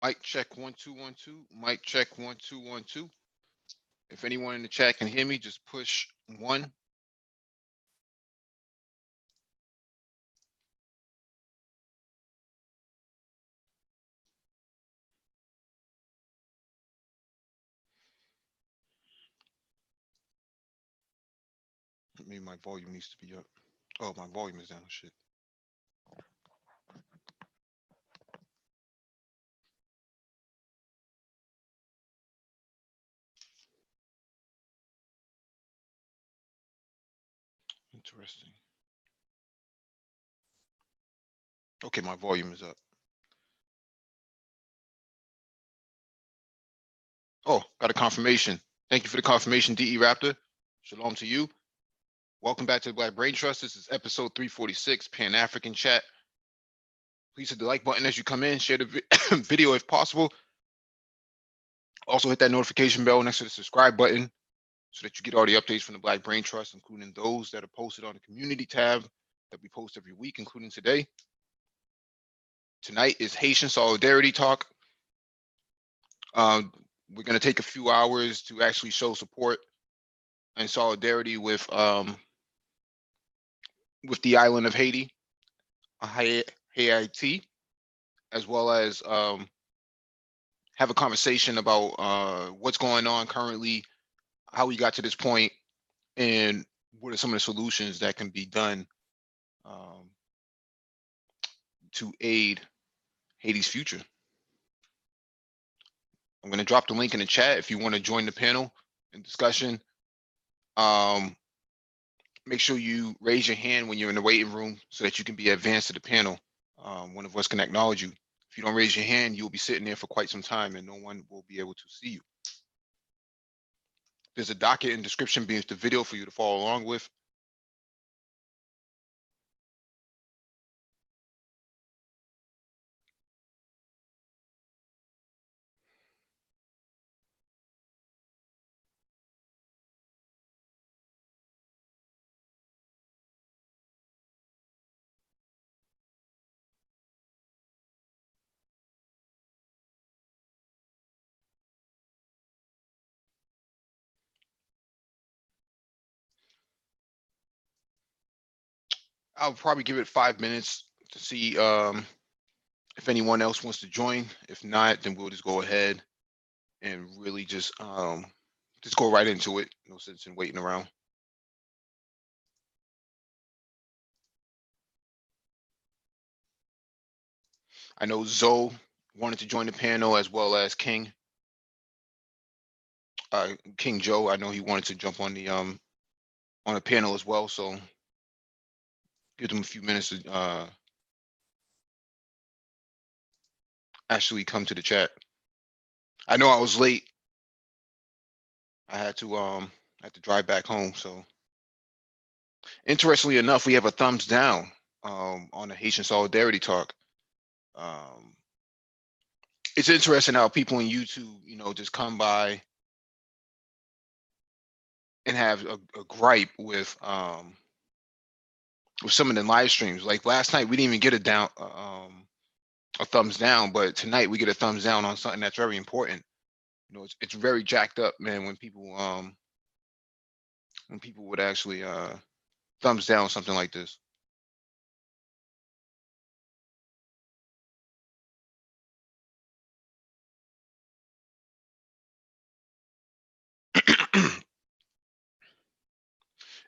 Mic check 1 2 1 2. Mic check 1 2 1 2. If anyone in the chat can hear me, just push 1. Maybe my volume needs to be up. Oh, my volume is down. Shit. Interesting. Okay, my volume is up. Oh, got a confirmation. Thank you for the confirmation, DE Raptor. Shalom to you. Welcome back to the Black Brain Trust. This is episode 346, Pan-African Chat. Please hit the like button as you come in. Share the video if possible. Also hit that notification bell next to the subscribe button so that you get all the updates from the Black Brain Trust, including those that are posted on the community tab that we post every week, including today. Tonight is Haitian Solidarity Talk. We're going to take a few hours to actually show support and solidarity with the island of Haiti, Haiti, as well as have a conversation about what's going on currently, how we got to this point, and what are some of the solutions that can be done to aid Haiti's future. I'm going to drop the link in the chat if you want to join the panel and discussion. Make sure you raise your hand when you're in the waiting room so that you can be advanced to the panel. One of us can acknowledge you. If you don't raise your hand, you'll be sitting there for quite some time and no one will be able to see you. There's a docket in description beneath the video for you to follow along with. I'll probably give it 5 minutes to see if anyone else wants to join. If not, then we'll just go ahead and really just go right into it. No sense in waiting around. I know Zoe wanted to join the panel as well as King. King Joe, I know he wanted to jump on the panel as well. So give them a few minutes to actually come to the chat. I know I was late. I had to drive back home. So interestingly enough, we have a thumbs down on the Haitian Solidarity Talk. It's interesting how people on YouTube, just come by and have a gripe with some of the live streams. Like last night, we didn't even get a thumbs down, but tonight we get a thumbs down on something that's very important. It's very jacked up, man, when people would actually thumbs down something like this.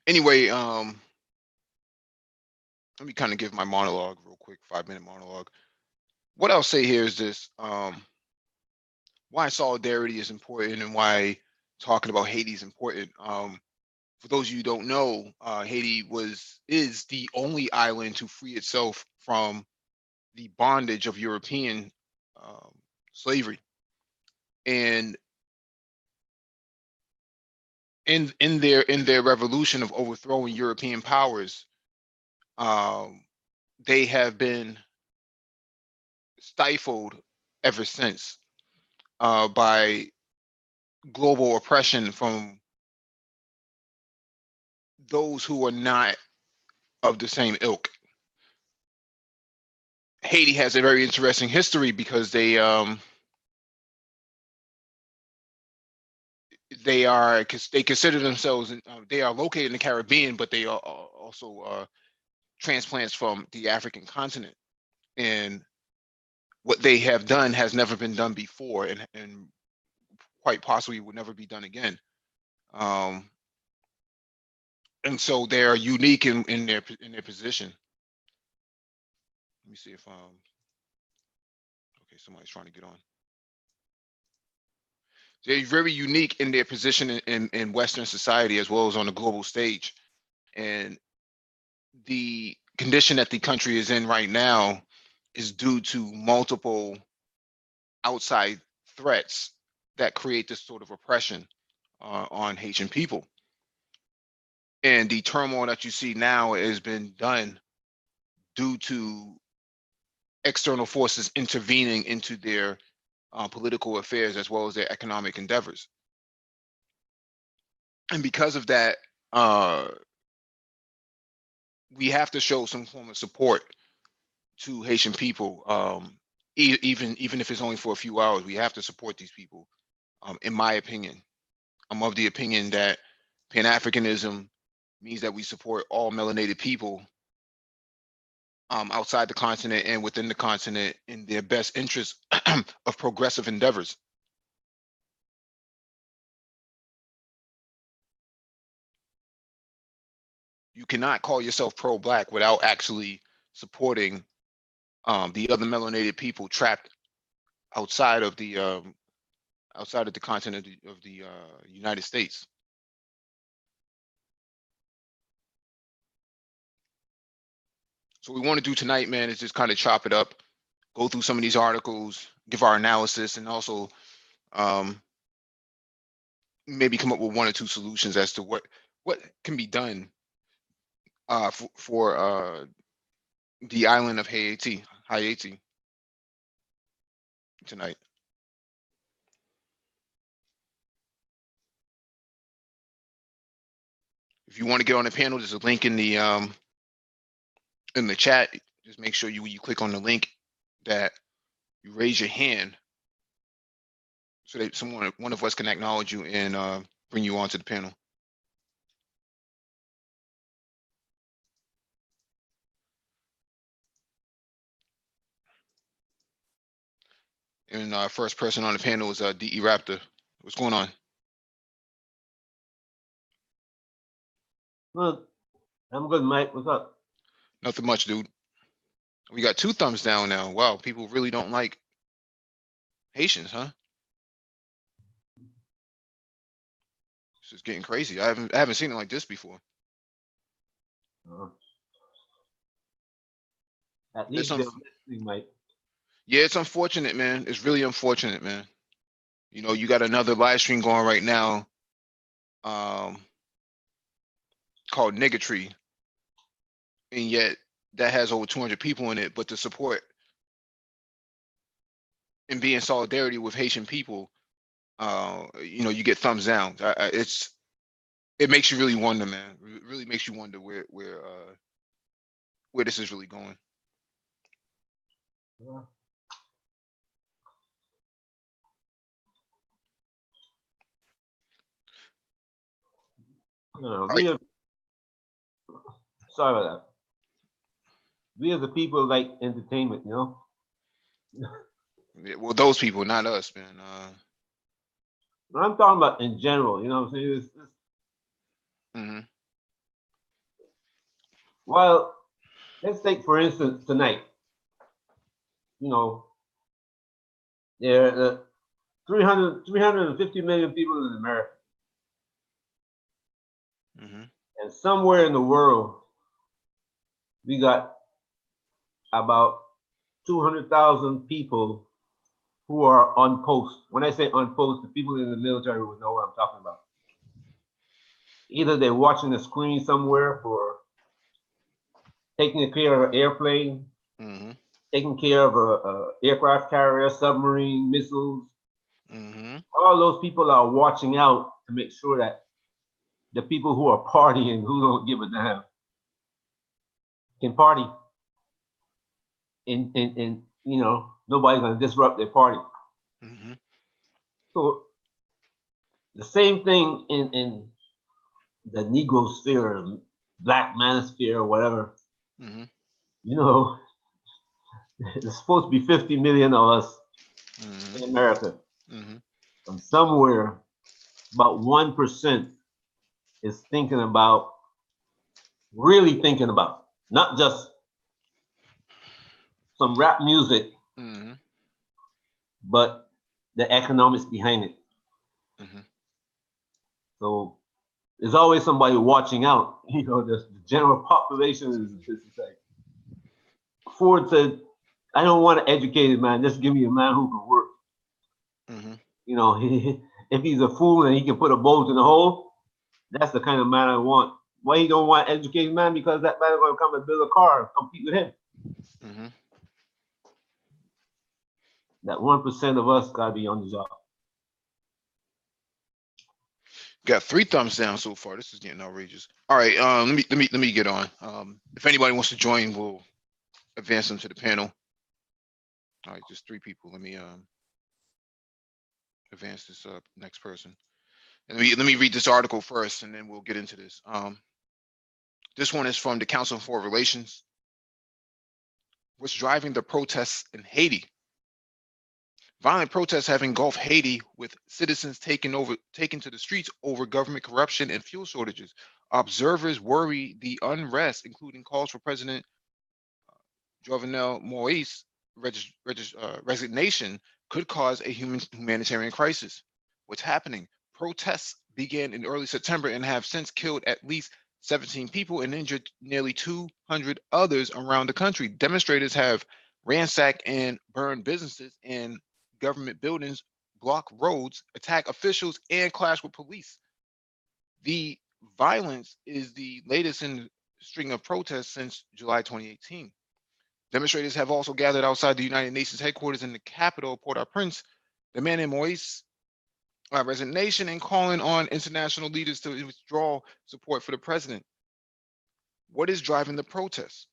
Anyway, let me kind of give my monologue real quick, 5-minute monologue. What I'll say here is this: why solidarity is important and why talking about Haiti is important. For those of you who don't know, Haiti is the only island to free itself from the bondage of European slavery, and in their revolution of overthrowing European powers, they have been stifled ever since by global oppression from those who are not of the same ilk. Haiti has a very interesting history because they they are, because they consider themselves, they are located in the Caribbean, but they are also transplants from the African continent. And what they have done has never been done before, and quite possibly would never be done again. And so they are unique in their position. Let me see if okay, somebody's trying to get on. They're very unique in their position in Western society as well as on the global stage. And the condition that the country is in right now is due to multiple outside threats that create this sort of oppression on Haitian people. And the turmoil that you see now has been done due to external forces intervening into their political affairs as well as their economic endeavors. And because of that, we have to show some form of support to Haitian people, even if it's only for a few hours. We have to support these people. In my opinion, I'm of the opinion that Pan-Africanism means that we support all melanated people outside the continent and within the continent in their best interest of progressive endeavors. You cannot call yourself pro-Black without actually supporting the other melanated people trapped outside of the continent of the United States. So what we want to do tonight, man, is just kind of chop it up, go through some of these articles, give our analysis, and also maybe come up with one or two solutions as to what can be done for the island of Haiti tonight. If you want to get on the panel, there's a link in the chat. Just make sure you click on the link that you raise your hand so that one of us can acknowledge you and bring you onto the panel. And first person on the panel is DE Raptor. What's going on? Well, I'm good, Mike. What's up? Nothing much, dude. We got 2 thumbs down now. Wow, people really don't like Haitians, huh? This is getting crazy. I haven't seen it like this before. At least they're listening, Mike. Yeah, it's unfortunate, man. It's really unfortunate, man. You know, you got another live stream going right now called Niggatry, and yet that has over 200 people in it. But the support and be in solidarity with Haitian people, you know, you get thumbs down. It makes you really wonder, man. It really makes you wonder where this is really going. Yeah. Sorry about that. We as the people like entertainment, you know. Yeah, well, those people, not us, man. I'm talking about in general, you know what I'm saying? Mm-hmm. Well, let's take for instance tonight. You know, there are 350 million people in America. Mm-hmm. And somewhere in the world, we got about 200,000 people who are on post. When I say on post, the people in the military will know what I'm talking about. Either they're watching the screen somewhere for taking care of an airplane, Mm-hmm. taking care of a aircraft carrier, submarine, missiles. Mm-hmm. All those people are watching out to make sure that the people who are partying, who don't give a damn, can party. And you know, nobody's gonna disrupt their party. Mm-hmm. So The same thing in the Negro sphere, Black Manosphere, or whatever. Mm-hmm. You know, there's supposed to be 50 million of us Mm-hmm. in America. Mm-hmm. From somewhere, about 1% is thinking about, really thinking about, not just some rap music, Mm-hmm. but the economics behind it. Mm-hmm. So there's always somebody watching out. You know, the general population is like, Ford said, I don't want an educated man, just give me a man who can work. Mm-hmm. You know, if he's a fool and he can put a bolt in the hole, that's the kind of man I want. Why he don't want educated man? Because that man is going to come and build a car and compete with him. Mm-hmm. That 1% of us got to be on the job. Got 3 thumbs down so far. This is getting outrageous. All right, let me get on. If anybody wants to join, we'll advance them to the panel. All right, just 3 people. Let me advance this next person. And let me read this article first, and then we'll get into this. This one is from the Council on Foreign Relations. What's driving the protests in Haiti? Violent protests have engulfed Haiti, with citizens taking to the streets over government corruption and fuel shortages. Observers worry the unrest, including calls for President Jovenel Moise resignation, could cause a humanitarian crisis. What's happening? Protests began in early September and have since killed at least 17 people and injured nearly 200 others around the country. Demonstrators have ransacked and burned businesses and government buildings, blocked roads, attacked officials, and clashed with police. The violence is the latest in a string of protests since July 2018. Demonstrators have also gathered outside the United Nations headquarters in the capital, Port-au-Prince, demanding Moise resignation and calling on international leaders to withdraw support for the president. What is driving the protests?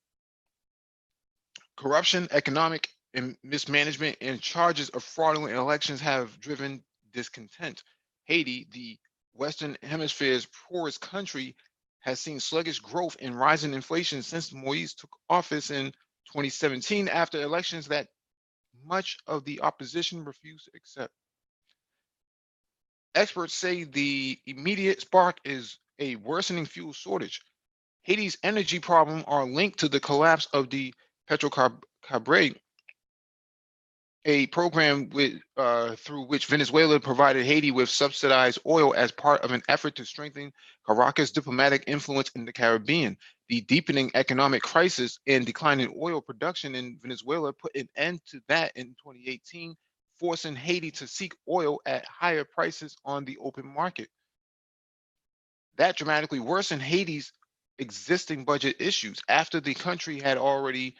Corruption, economic and mismanagement, and charges of fraudulent elections have driven discontent. Haiti, the Western Hemisphere's poorest country, has seen sluggish growth and rising inflation since Moise took office in 2017 after elections that much of the opposition refused to accept. Experts say the immediate spark is a worsening fuel shortage. Haiti's energy problem are linked to the collapse of the Petrocabre, a program through which Venezuela provided Haiti with subsidized oil as part of an effort to strengthen Caracas' diplomatic influence in the Caribbean. The deepening economic crisis and declining oil production in Venezuela put an end to that in 2018, forcing Haiti to seek oil at higher prices on the open market. That dramatically worsened Haiti's existing budget issues after the country had already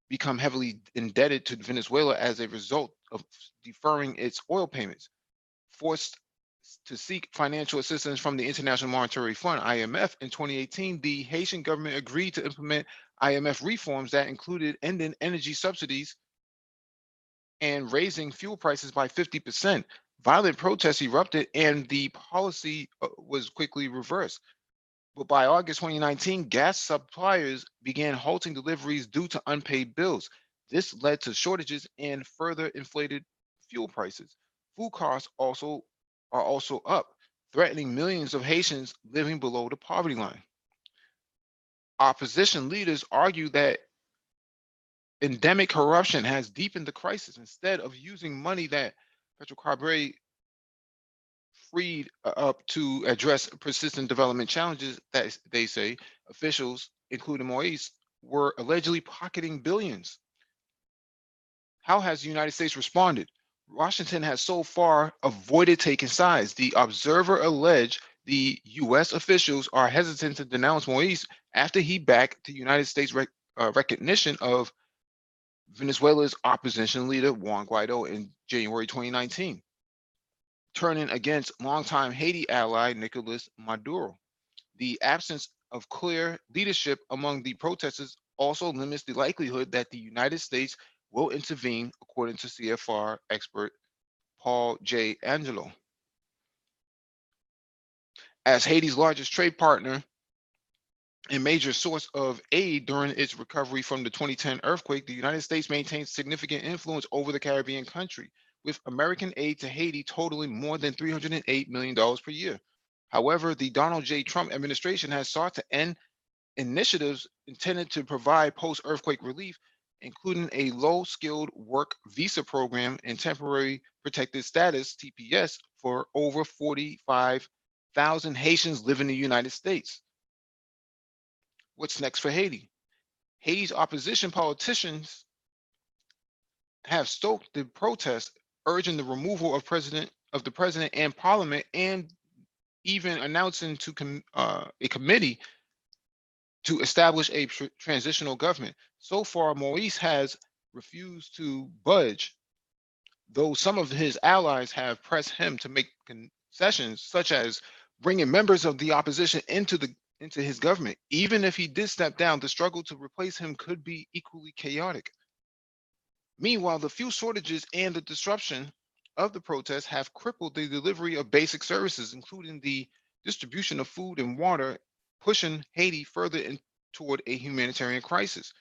become heavily indebted to Venezuela as a result of deferring its oil payments. Forced to seek financial assistance from the International Monetary Fund, IMF, in 2018, the Haitian government agreed to implement IMF reforms that included ending energy subsidies and raising fuel prices by 50%. Violent protests erupted and the policy was quickly reversed. But by August 2019, gas suppliers began halting deliveries due to unpaid bills. This led to shortages and further inflated fuel prices. Food costs are also up, threatening millions of Haitians living below the poverty line. Opposition leaders argue that endemic corruption has deepened the crisis. Instead of using money that Petrocabre freed up to address persistent development challenges that they say officials, including Moise, were allegedly pocketing billions. How has the United States responded? Washington has so far avoided taking sides. The Observer alleged the U.S. officials are hesitant to denounce Moise after he backed the United States recognition of Venezuela's opposition leader Juan Guaido in January 2019, turning against longtime Haiti ally Nicolas Maduro. The absence of clear leadership among the protesters also limits the likelihood that the United States will intervene, according to CFR expert Paul J. Angelo. As Haiti's largest trade partner and major source of aid during its recovery from the 2010 earthquake, the United States maintains significant influence over the Caribbean country, with American aid to Haiti totaling more than $308 million per year. However, the Donald J. Trump administration has sought to end initiatives intended to provide post earthquake relief, including a low skilled work visa program and temporary protected status (TPS) for over 45,000 Haitians living in the United States. What's next for Haiti? Haiti's opposition politicians have stoked the protest, urging the removal of the president and parliament, and even announcing a committee to establish a transitional government. So far, Maurice has refused to budge, though some of his allies have pressed him to make concessions, such as bringing members of the opposition into his government. Even if he did step down, the struggle to replace him could be equally chaotic. Meanwhile, the fuel shortages and the disruption of the protests have crippled the delivery of basic services, including the distribution of food and water, pushing Haiti further toward a humanitarian crisis.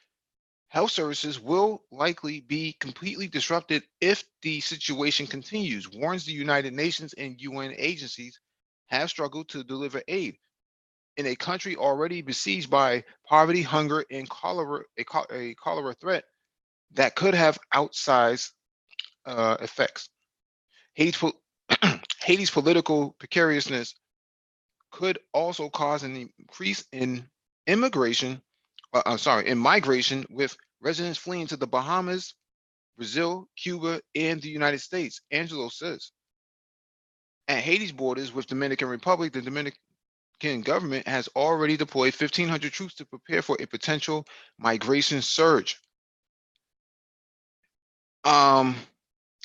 Health services will likely be completely disrupted if the situation continues, warns the United Nations, and UN agencies have struggled to deliver aid. In a country already besieged by poverty, hunger, and a cholera threat that could have outsized effects. Haiti's, Haiti's political precariousness could also cause an increase in immigration, in migration, with residents fleeing to the Bahamas, Brazil, Cuba, and the United States, Angelo says. At Haiti's borders with Dominican Republic, the Dominican government has already deployed 1,500 troops to prepare for a potential migration surge.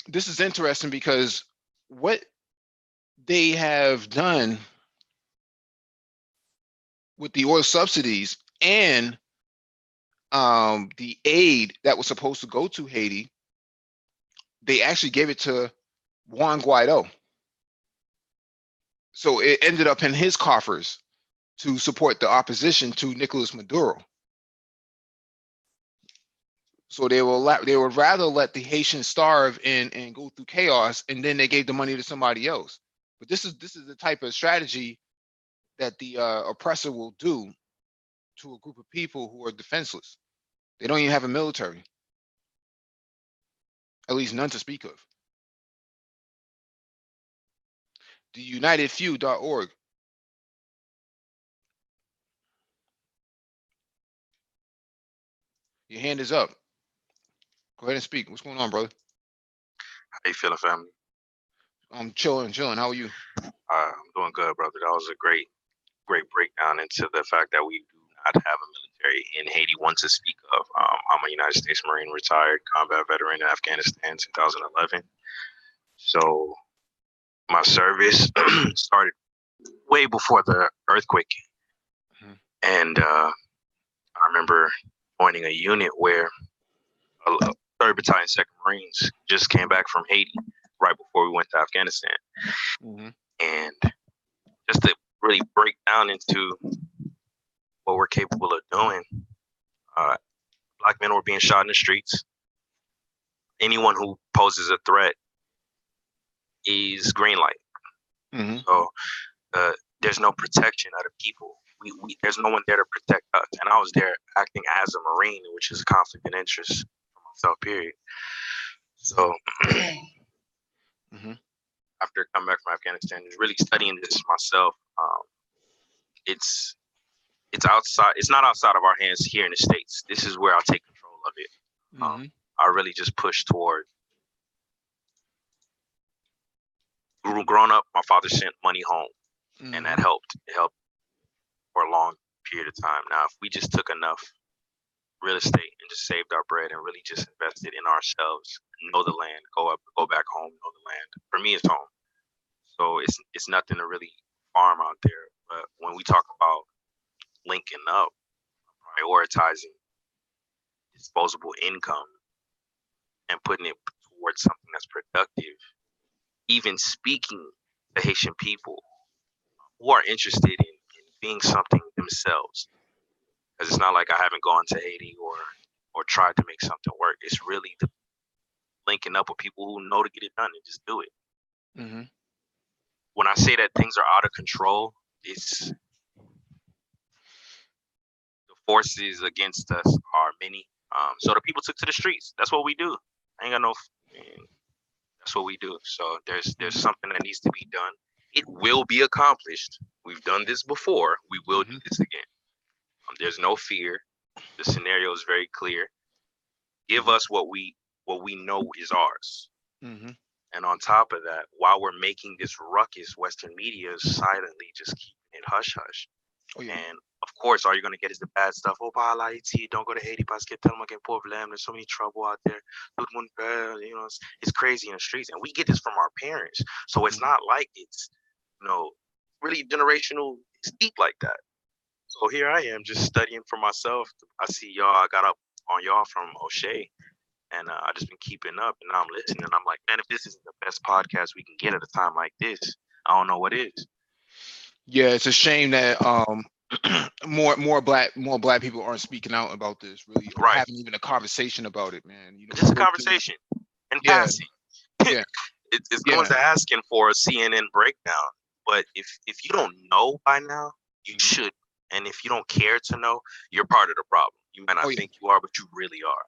This is interesting because what they have done with the oil subsidies and the aid that was supposed to go to Haiti, they actually gave it to Juan Guaido. So it ended up in his coffers to support the opposition to Nicolas Maduro. So they would rather let the Haitians starve and go through chaos, and then they gave the money to somebody else. But this is the type of strategy that the oppressor will do to a group of people who are defenseless. They don't even have a military, at least none to speak of. TheUnitedFew.org. Your hand is up. Go ahead and speak. What's going on, brother? How you feeling, family? I'm chilling. How are you? I'm doing good, brother. That was a great breakdown into the fact that we do not have a military in Haiti, one to speak of. I'm a United States Marine, retired combat veteran in Afghanistan, 2011. So my service started way before the earthquake. And I remember joining a unit where a 3rd Battalion, 2nd Marines just came back from Haiti right before we went to Afghanistan. And just to really break down into what we're capable of doing, Black men were being shot in the streets. Anyone who poses a threat is green light. So there's no protection out of people. There's no one there to protect us. And I was there acting as a Marine, which is a conflict of interest for myself, period. So after coming back from Afghanistan, really studying this myself, it's outside. It's not outside of our hands here in the States. This is where I'll take control of it. I really just push toward. Growing up, my father sent money home, and that helped. It helped for a long period of time. Now, if we just took enough real estate and just saved our bread and really just invested in ourselves, know the land, go back home, know the land. For me, it's home. So it's nothing to really farm out there. But when we talk about linking up, prioritizing disposable income and putting it towards something that's productive, even speaking to Haitian people, who are interested in being something themselves. Because it's not like I haven't gone to Haiti or tried to make something work. It's really the linking up with people who know to get it done and just do it. Mm-hmm. When I say that things are out of control, it's the forces against us are many. So the people took to the streets. That's what we do. I ain't got no. That's what we do. So there's something that needs to be done. It will be accomplished. We've done this before. We will do this again. There's no fear. The scenario is very clear. Give us what we know is ours. Mm-hmm. And on top of that, while we're making this ruckus, Western media is silently just keeping it hush hush. Oh, yeah. And of course, all you're gonna get is the bad stuff. Oh, bala Haiti, don't go to Haiti, parce que tellement qu'il problème. There's so many trouble out there. You know, it's crazy in the streets, and we get this from our parents. So it's not like it's, you know, really generational. It's deep like that. So here I am, just studying for myself. I see y'all. I got up on y'all from O'Shea, and I just been keeping up. And now I'm listening. And I'm like, man, if this isn't the best podcast we can get at a time like this, I don't know what is. Yeah, it's a shame that more black people aren't speaking out about this, really, or Right. having even a conversation about it, man. You know, Just a conversation and passing. Yeah. It's going to asking for a CNN breakdown, but if you don't know by now, you should. And if you don't care to know, you're part of the problem. You might not think you are, but you really are.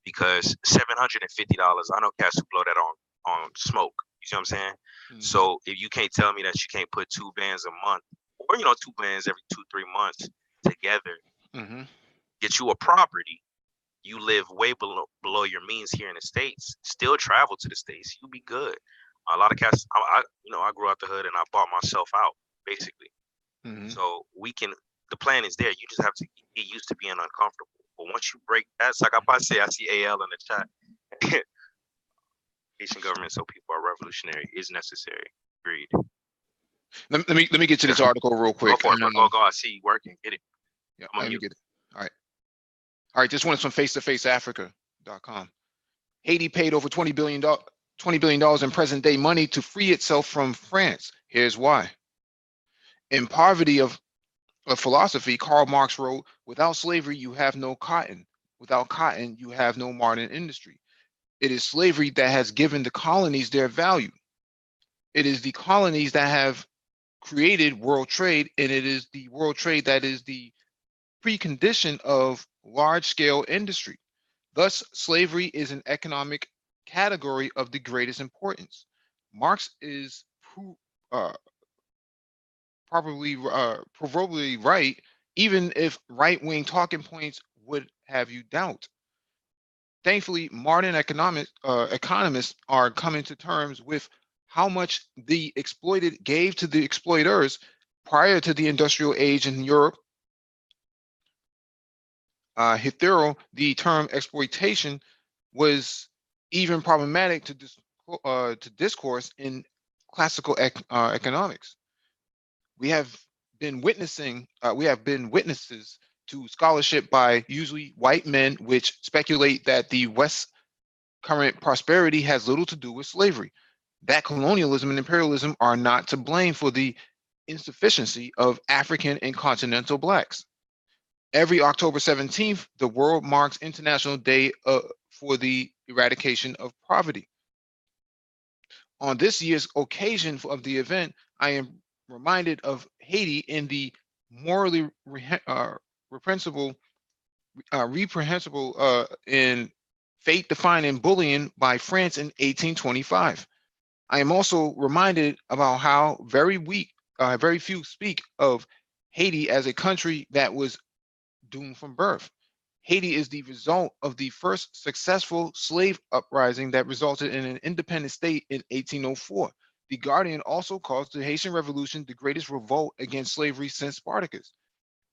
Because $750, I know cats who blow that on smoke. You see what I'm saying? So if you can't tell me that you can't put 2 bands a month, or 2 bands every 2-3 months together, get you a property, you live way below your means here in the States, still travel to the States, you'll be good. A lot of cats, I grew out the hood and I bought myself out, basically. So the plan is there. You just have to get used to being uncomfortable. But once you break that, it's like I see AL in the chat. Haitian government, so people are revolutionary, is necessary. Agreed. Let me get to this article real quick. Go for it, go. I see you working. Get it. Yeah, let me get it. All right. This one is from face-to-faceafrica.com. Haiti paid over $20 billion in present day money to free itself from France. Here's why. In Poverty of Philosophy, Karl Marx wrote, "Without slavery, you have no cotton. Without cotton, you have no modern industry. It is slavery that has given the colonies their value. It is the colonies that have created world trade, and it is the world trade that is the precondition of large-scale industry. Thus, slavery is an economic category of the greatest importance." Marx is proverbially right, even if right-wing talking points would have you doubt. Thankfully, modern economists are coming to terms with how much the exploited gave to the exploiters prior to the industrial age in Europe. Hitherto, the term exploitation was even problematic to discourse in classical economics. We have been witnesses to scholarship by usually white men, which speculate that the West's current prosperity has little to do with slavery, that colonialism and imperialism are not to blame for the insufficiency of African and continental blacks. Every October 17th, the world marks International Day for the Eradication of Poverty. On this year's occasion of the event, I am reminded of Haiti in the morally reprehensible in fate-defining bullying by France in 1825. I am also reminded about how very few speak of Haiti as a country that was doomed from birth. Haiti is the result of the first successful slave uprising that resulted in an independent state in 1804. The Guardian also calls the Haitian Revolution the greatest revolt against slavery since Spartacus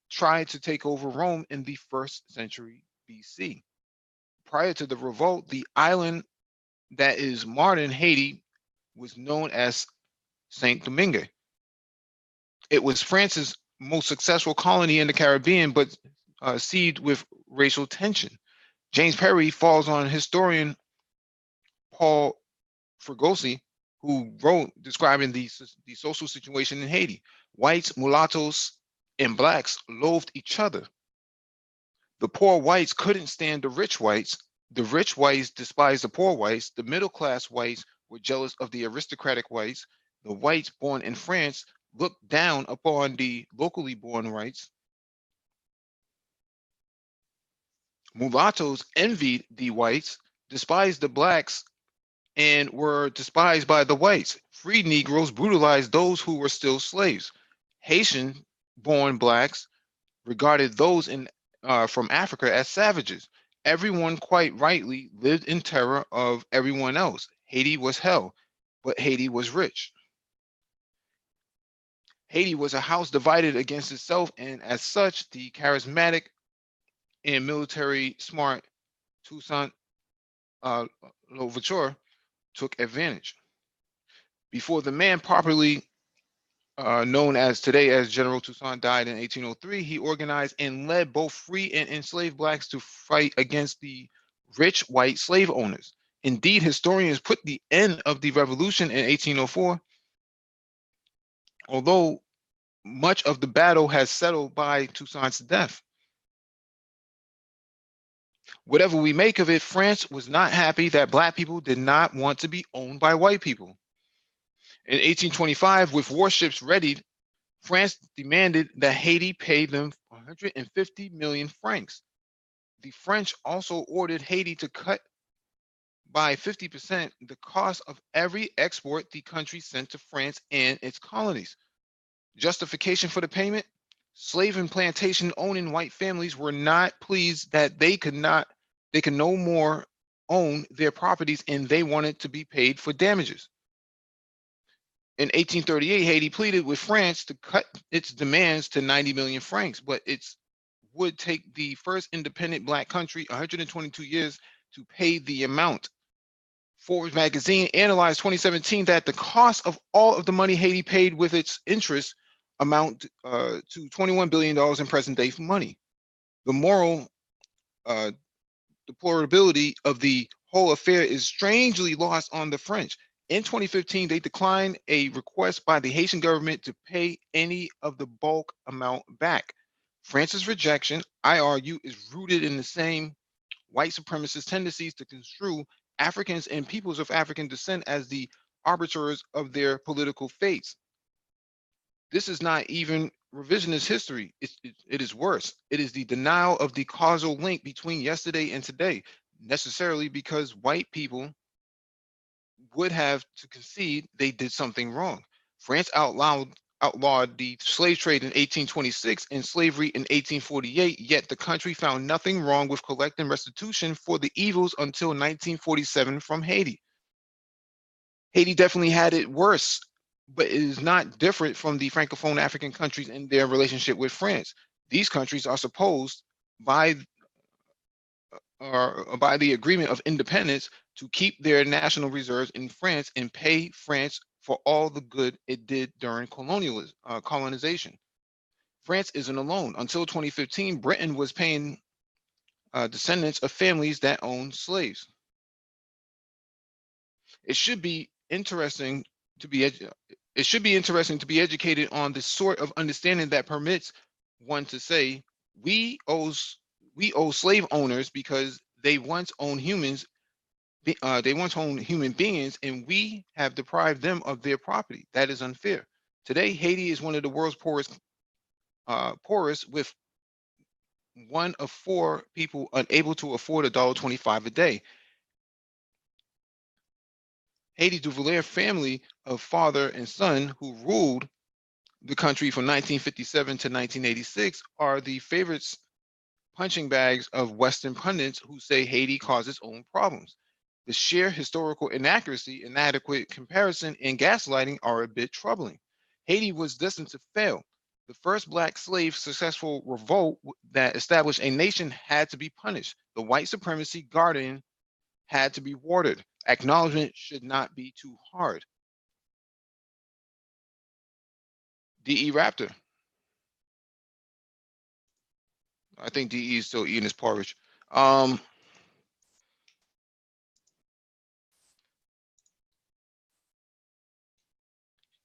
tried to take over Rome in the 1st century BC. Prior to the revolt, the island that is modern Haiti was known as Saint Domingue. It was France's most successful colony in the Caribbean, but seethed with racial tension. James Perry falls on historian Paul Fregosi, who wrote describing the social situation in Haiti. Whites, mulattoes, and blacks loathed each other. The poor whites couldn't stand the rich whites. The rich whites despised the poor whites. The middle class whites were jealous of the aristocratic whites. The whites born in France looked down upon the locally born whites. Mulattoes envied the whites, despised the blacks, and were despised by the whites. Freed Negroes brutalized those who were still slaves. Haitian-born blacks regarded those from Africa as savages. Everyone quite rightly lived in terror of everyone else. Haiti was hell, but Haiti was rich. Haiti was a house divided against itself, and as such, the charismatic and military smart Toussaint Louverture took advantage. Before the man properly known as today as General Toussaint died in 1803, he organized and led both free and enslaved blacks to fight against the rich white slave owners. Indeed, historians put the end of the revolution in 1804, although much of the battle has settled by Toussaint's death. Whatever we make of it, France was not happy that black people did not want to be owned by white people. In 1825, with warships readied, France demanded that Haiti pay them 150 million francs. The French also ordered Haiti to cut by 50% the cost of every export the country sent to France and its colonies. Justification for the payment? Slave and plantation owning white families were not pleased that they could no more own their properties, and they wanted to be paid for damages. In 1838, Haiti pleaded with France to cut its demands to 90 million francs, but it would take the first independent black country 122 years to pay the amount. Forbes magazine analyzed 2017 that the cost of all of the money Haiti paid with its interest amount to $21 billion in present day money. The moral deplorability of the whole affair is strangely lost on the French. In 2015, they declined a request by the Haitian government to pay any of the bulk amount back. France's rejection, I argue, is rooted in the same white supremacist tendencies to construe Africans and peoples of African descent as the arbiters of their political fates. This is not even revisionist history. It is worse. It is the denial of the causal link between yesterday and today, necessarily because white people would have to concede they did something wrong. France outlawed the slave trade in 1826 and slavery in 1848, yet the country found nothing wrong with collecting restitution for the evils until 1947 from Haiti. Haiti definitely had it worse, but it is not different from the Francophone African countries in their relationship with France. These countries are supposed by the agreement of independence to keep their national reserves in France and pay France for all the good it did during colonization. France isn't alone. Until 2015, Britain was paying descendants of families that owned slaves. It should be interesting to be educated on the sort of understanding that permits one to say we owe slave owners because they once owned humans. They once owned human beings, and we have deprived them of their property. That is unfair. Today, Haiti is one of the world's poorest, with 1 of 4 people unable to afford $1.25 a day. Haiti Duvalier family of father and son who ruled the country from 1957 to 1986 are the favorites punching bags of Western pundits who say Haiti caused its own problems. The sheer historical inaccuracy, inadequate comparison, and gaslighting are a bit troubling. Haiti was destined to fail. The first black slave successful revolt that established a nation had to be punished. The white supremacy guardian had to be watered. Acknowledgement should not be too hard. DE Raptor. I think DE is still eating his porridge.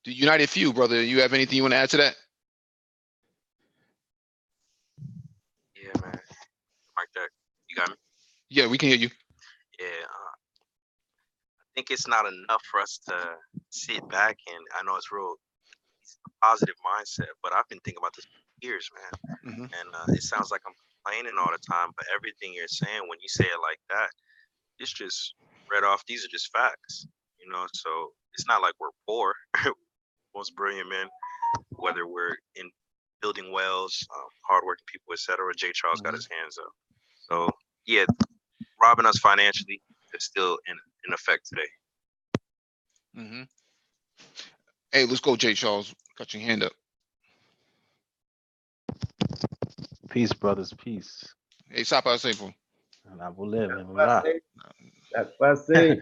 The United Few, brother. You have anything you want to add to that? Yeah, man. Like that. You got me? Yeah, we can hear you. Yeah. I think it's not enough for us to sit back, and I know it's a positive mindset, but I've been thinking about this for years, man. Mm-hmm. And it sounds like I'm complaining all the time, but everything you're saying, when you say it like that, it's just read off. These are just facts, So it's not like we're poor. Most brilliant men, whether we're in building wells, hardworking people, etc. Jay Charles got his hands up. So yeah, robbing us financially is still in effect today. Mm-hmm. Hey, let's go, Jay Charles. Got your hand up. Peace, brothers, peace. Hey, Sapa Seifu. And I will live That's and what I la. say. That's what I say.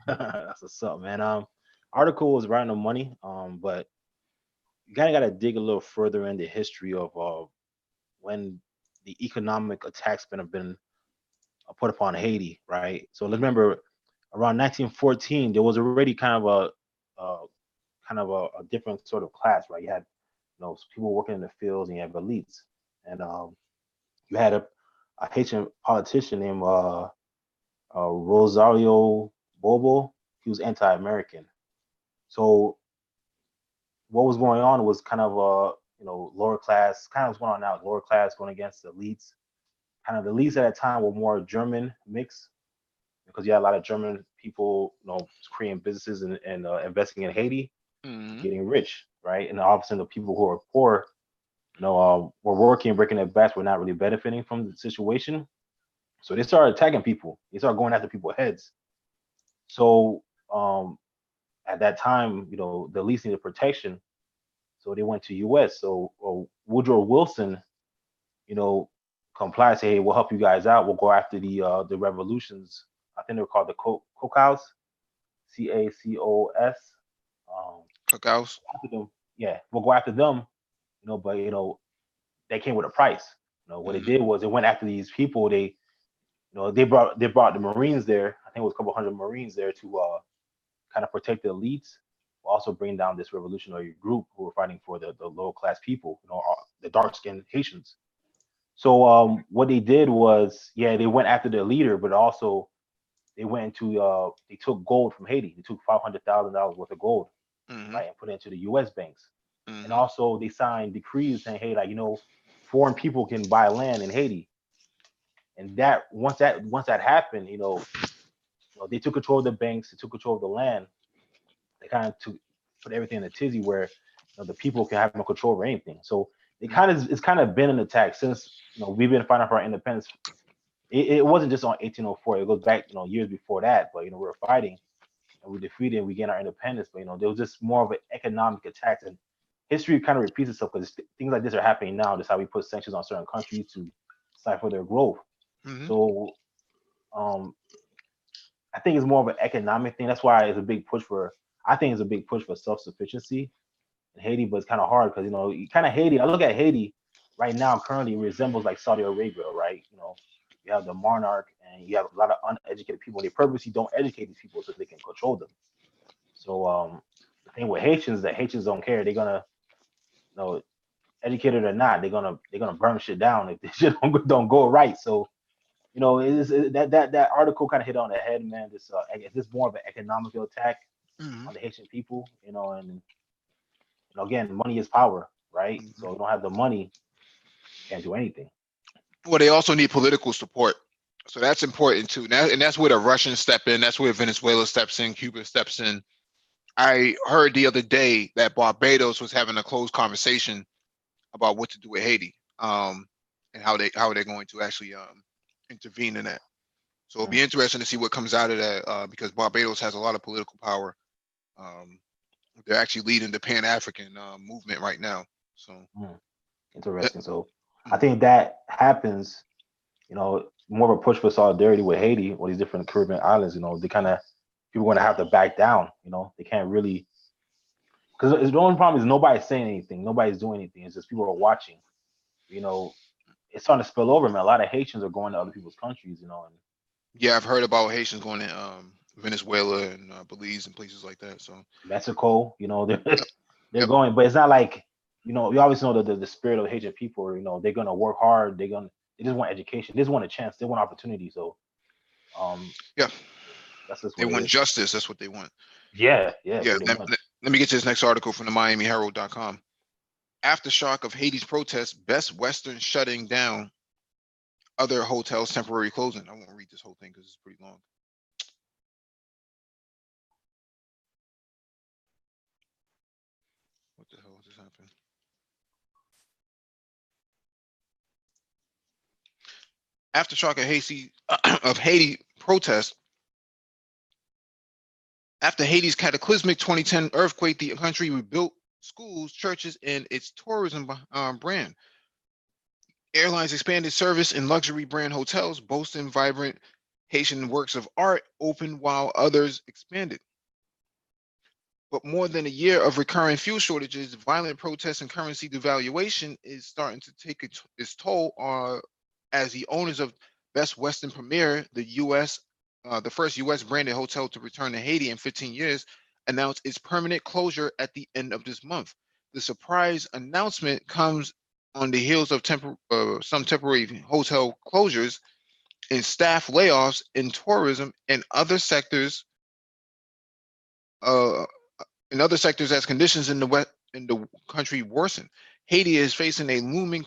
That's what's up, man. Article was right on the money. But you kind of got to dig a little further in the history of when the economic attacks have been put upon Haiti, right? So let's remember, around 1914, there was already kind of a different sort of class, right? You had people working in the fields, and you have elites, and you had a Haitian politician named Rosario Bobo. He was anti-American. So what was going on was kind of lower class, kind of what's going on now, lower class going against the elites. Kind of the elites at that time were more German mix because you had a lot of German people, creating businesses and investing in Haiti, getting rich, right? And all of a sudden the people who are poor, were working, breaking their backs, were not really benefiting from the situation. So they started attacking people. They started going after people's heads. So at that time, the elites needed protection. So they went to U.S. So Woodrow Wilson, complied, say, hey, we'll help you guys out. We'll go after the revolutions. I think they were called the Cocos, Cacos. Cookhouse. After them, yeah, we'll go after them. But they came with a price. What they did was they went after these people. They brought the Marines there. I think it was a couple hundred Marines there to kind of protect the elites, also bring down this revolutionary group who were fighting for the lower class people, the dark skinned Haitians. So what they did was, yeah, they went after the leader, but also they went into they took gold from Haiti. They took $500,000 worth of gold, right, and put it into the U.S. banks. And also they signed decrees saying, hey, foreign people can buy land in Haiti. And that once that happened, they took control of the banks, they took control of the land. They kind of put everything in a tizzy where the people can have no control over anything. So it's kind of been an attack since we've been fighting for our independence. It wasn't just on 1804. It goes back years before that. But we were fighting and we defeated and we gained our independence. But there was just more of an economic attack, and history kind of repeats itself because things like this are happening now. Just how we put sanctions on certain countries to stifle their growth. So I think it's more of an economic thing. That's why it's a big push for. I think it's a big push for self-sufficiency in Haiti, but it's kind of hard because kind of Haiti. I look at Haiti right now currently resembles like Saudi Arabia, right? You have the monarch and you have a lot of uneducated people. They purposely don't educate these people so they can control them. So the thing with Haitians is that Haitians don't care. They're gonna, educated or not, they're gonna burn shit down if this shit don't go right. So that article kind of hit on the head, man. This more of an economical attack on the Haitian people, and again, money is power, right? So you don't have the money, can't do anything. Well, they also need political support. So that's important too. And that's where the Russians step in. That's where Venezuela steps in, Cuba steps in. I heard the other day that Barbados was having a closed conversation about what to do with Haiti, and how they're going to actually intervene in that. So it'll be interesting to see what comes out of that, because Barbados has a lot of political power. They're actually leading the Pan-African movement right now. So interesting. So I think that happens, more of a push for solidarity with Haiti or these different Caribbean islands. They kind of people going to have to back down. They can't really, because the only problem is nobody's saying anything, nobody's doing anything. It's just people are watching. It's starting to spill over, man. A lot of Haitians are going to other people's countries. And yeah, I've heard about Haitians going Venezuela and Belize and places like that. So Mexico, they're they're Yep. going, but it's not like, you always know the spirit of the Haitian people. They're gonna work hard. They just want education. They just want a chance. They want opportunity. So, yeah, that's just they what it want is. justice. That's what they want. Yeah, Yeah. pretty Let, much. let, let me get to this next article from the MiamiHerald.com. Aftershock of Haiti's protests, Best Western shutting down, other hotels temporary closing. I won't read this whole thing because it's pretty long. What the hell just happened? Aftershock of Haiti protests. After Haiti's cataclysmic 2010 earthquake, the country rebuilt schools, churches, and its tourism brand. Airlines expanded service in luxury brand hotels, boasting vibrant Haitian works of art, opened while others expanded. But more than a year of recurring fuel shortages, violent protests, and currency devaluation is starting to take its toll as the owners of Best Western Premier, the first U.S. branded hotel to return to Haiti in 15 years, announced its permanent closure at the end of this month. The surprise announcement comes on the heels of some temporary hotel closures and staff layoffs in tourism and other sectors. Uh, as conditions in the country worsen. Haiti is facing a looming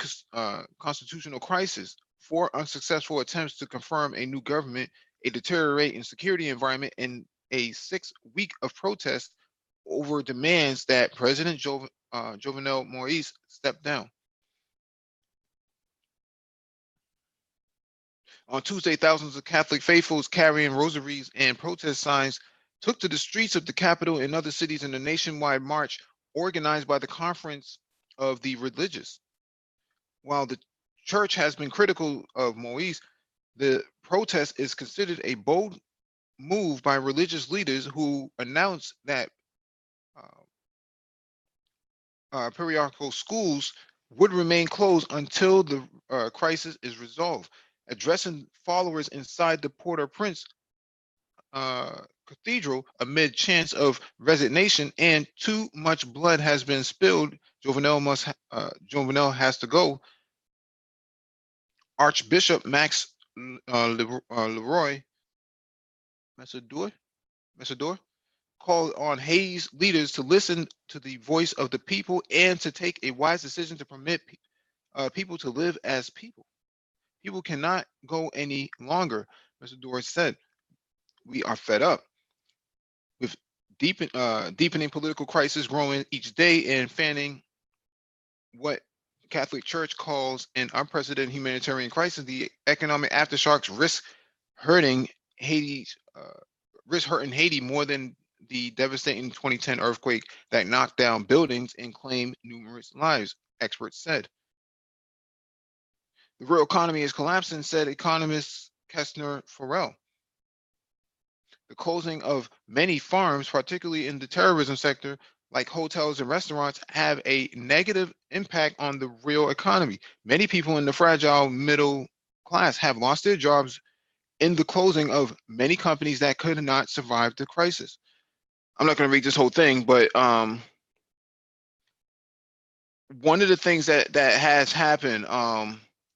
constitutional crisis. 4 unsuccessful attempts to confirm a new government, a deteriorating security environment, and a 6 week of protests over demands that President Jovenel Moise step down. On Tuesday, thousands of Catholic faithfuls carrying rosaries and protest signs took to the streets of the capital and other cities in a nationwide march organized by the Conference of the Religious. While the church has been critical of Moise, the protest is considered a bold move by religious leaders who announced that parochial schools would remain closed until the crisis is resolved. Addressing followers inside the Port-au-Prince cathedral amid chants of resignation and too much blood has been spilled, Jovenel has to go. Archbishop Max Leroy Messador called on Haiti's leaders to listen to the voice of the people and to take a wise decision to permit people to live as people. People cannot go any longer, Messador said. We are fed up with deepening political crisis growing each day and fanning what Catholic Church calls an unprecedented humanitarian crisis. The economic aftershocks hurting hurting Haiti more than the devastating 2010 earthquake that knocked down buildings and claimed numerous lives, experts said. The real economy is collapsing, said economist Kessner Farrell. The closing of many farms, particularly in the terrorism sector, like hotels and restaurants, have a negative impact on the real economy. Many people in the fragile middle class have lost their jobs in the closing of many companies that could not survive the crisis. I'm not going to read this whole thing, but one of the things that has happened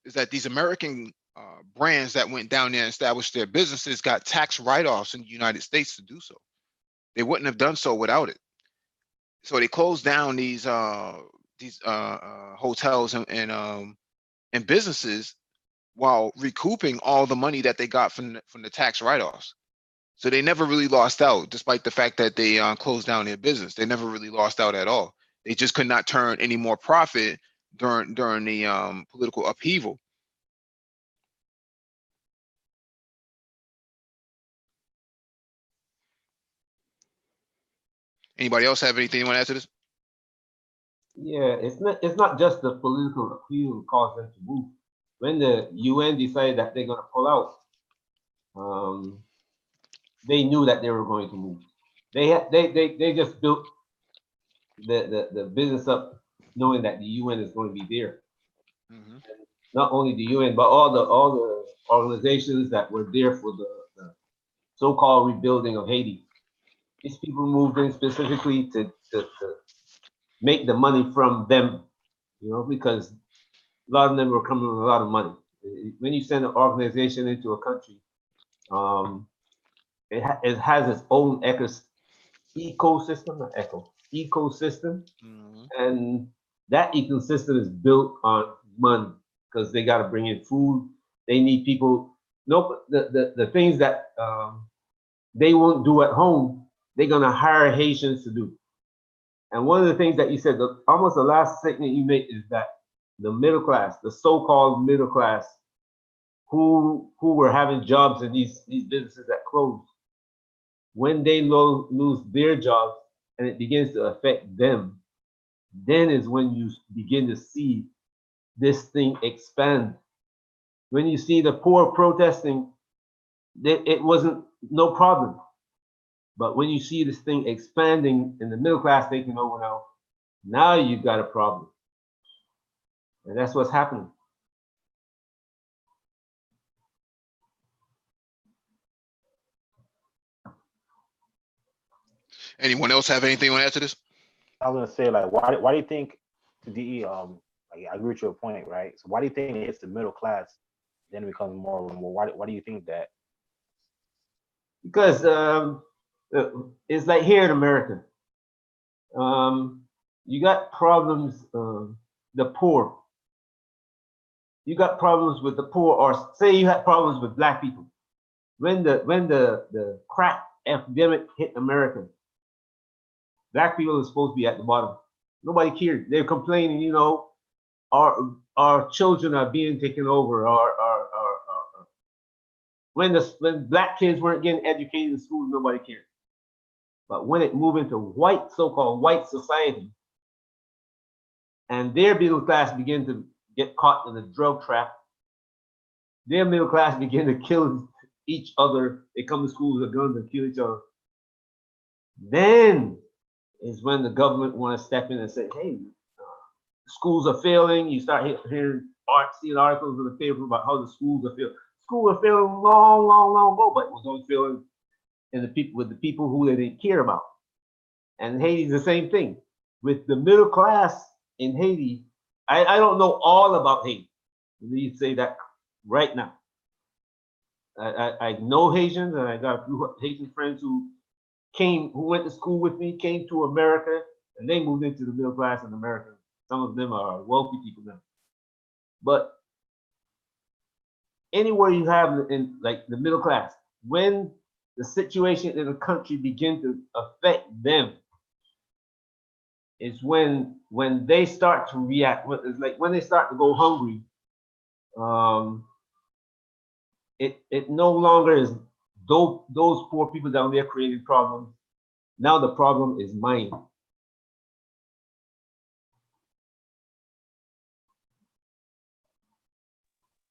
is that these American brands that went down there and established their businesses got tax write-offs in the United States to do so. They wouldn't have done so without it. So they closed down these hotels and businesses while recouping all the money that they got from the tax write-offs. So they never really lost out, despite the fact that they closed down their business. They never really lost out at all. They just could not turn any more profit during the political upheaval. Anybody else have anything you want to add to this? Yeah, it's not just the political appeal caused them to move. When the UN decided that they're gonna pull out, they knew that they were going to move. They just built the business up knowing that the UN is going to be there. Mm-hmm. Not only the UN, but all the organizations that were there for the so-called rebuilding of Haiti. These people moved in specifically to make the money from them, because a lot of them were coming with a lot of money. When you send an organization into a country, it has its own ecosystem, not echo, ecosystem, and that ecosystem is built on money because they got to bring in food. They need people. Nope, the things that they won't do at home, they're gonna hire Haitians to do. And one of the things that you said, almost the last statement you make is that the middle class, the so-called middle class, who were having jobs in these businesses that closed, when they lose their jobs and it begins to affect them, then is when you begin to see this thing expand. When you see the poor protesting, it wasn't no problem. But when you see this thing expanding and the middle class taking over now you've got a problem. And that's what's happening. Anyone else have anything to add to this? I was gonna say, like, why do you think to DE, like, I agree with your point, right? So why do you think it hits the middle class, then it becomes more and more? Why do you think that? Because it's like here in America, you got problems, the poor. You got problems with the poor, or say you had problems with black people. When the crack epidemic hit America, black people are supposed to be at the bottom. Nobody cared. They're complaining, our children are being taken over, or when black kids weren't getting educated in school, nobody cared. But when it moved into so-called white society, and their middle class began to get caught in the drug trap, their middle class began to kill each other. They come to schools with guns and kill each other. Then is when the government want to step in and say, hey, schools are failing. You start seeing articles in the paper about how the schools are failing. Schools are failing long, long, long ago, but it was only failing with the people who they didn't care about. And Haiti's the same thing. With the middle class in Haiti, I don't know all about Haiti. Let me say that right now. I know Haitians, and I got a few Haitian friends who went to school with me, came to America, and they moved into the middle class in America. Some of them are wealthy people now. But anywhere you have in like the middle class, when the situation in the country begin to affect them, is when they start to react. It's like when they start to go hungry, it no longer is those poor people down there creating problems. Now the problem is mine.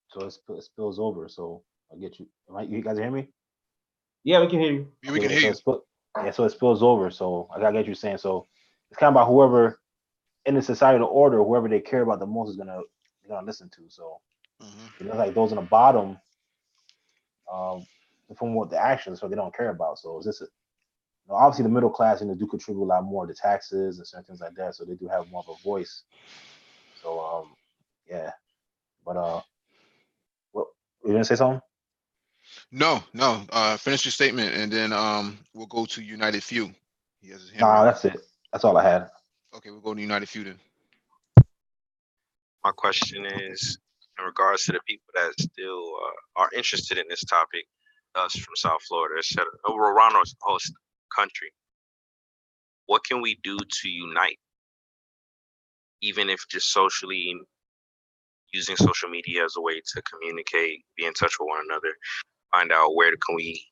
So it spills over. So I get you. You guys hear me? Yeah, we can hear you. Yeah, we can hear you. Yeah, so it spills over. So I get you saying. So it's kind of about whoever in the societal order, whoever they care about the most is gonna listen to. So like those on the bottom, from what the actions, so they don't care about. So is this obviously the middle class, do contribute a lot more to taxes and certain things like that. So they do have more of a voice. So yeah, but what you gonna say something? No. Finish your statement, and then we'll go to United Few. He has his hand Nah, raised. that's it. That's all I had. Okay, we'll go to United Few then. My question is in regards to the people that still are interested in this topic, us from South Florida, etc., around our host country. What can we do to unite, even if just socially, using social media as a way to communicate, be in touch with one another, find out where can we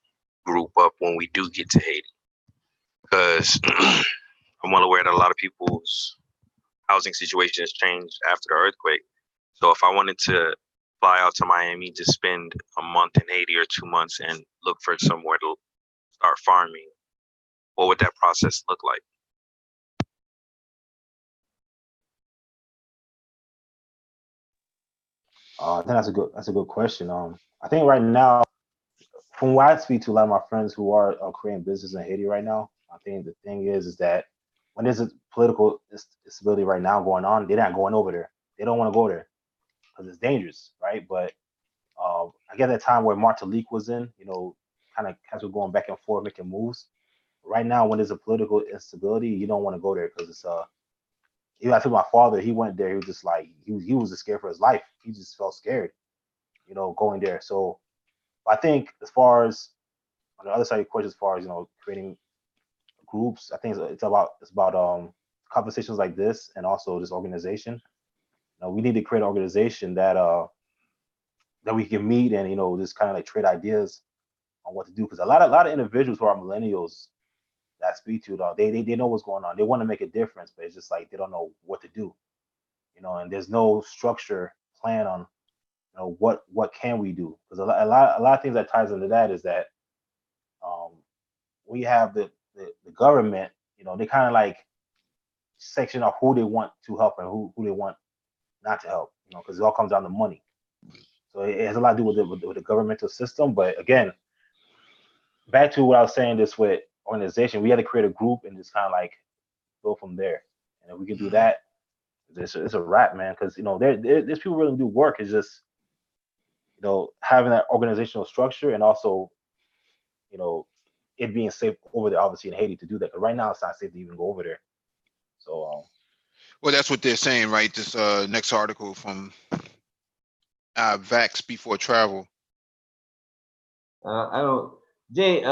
group up when we do get to Haiti? Because I'm well aware that a lot of people's housing situation has changed after the earthquake. So if I wanted to fly out to Miami to spend a month in Haiti or 2 months and look for somewhere to start farming, what would that process look like? I think that's a good question. I think right now, from what I speak to a lot of my friends who are creating business in Haiti right now, I think the thing is that when there's a political instability right now going on, they're not going over there. They don't want to go there because it's dangerous, right? But I get that time where Martinique was in, kind of going back and forth, making moves. Right now, when there's a political instability, you don't want to go there because it's even I told my father, he went there, he was just like he was just scared for his life. He just felt scared, going there. So I think as far as on the other side of the question, as far as creating groups, I think it's about conversations like this and also this organization. We need to create an organization that we can meet and just kind of like trade ideas on what to do, because a lot of individuals who are millennials that I speak to, they know what's going on. They want to make a difference, but it's just like they don't know what to do, and there's no structure plan on what can we do, because a lot of things that ties into that is that we have the government, they kind of like section off who they want to help and who they want not to help, because it all comes down to money. So it has a lot to do with the governmental system. But again, back to what I was saying, this with organization, we had to create a group and just kind of like go from there. And if we can do that, it's a wrap, man. Because there's people really do work. It's just having that organizational structure and also it being safe over there, obviously in Haiti, to do that. But right now, it's not safe to even go over there. So well, that's what they're saying, right? This next article from Vax Before Travel. I don't, Jay.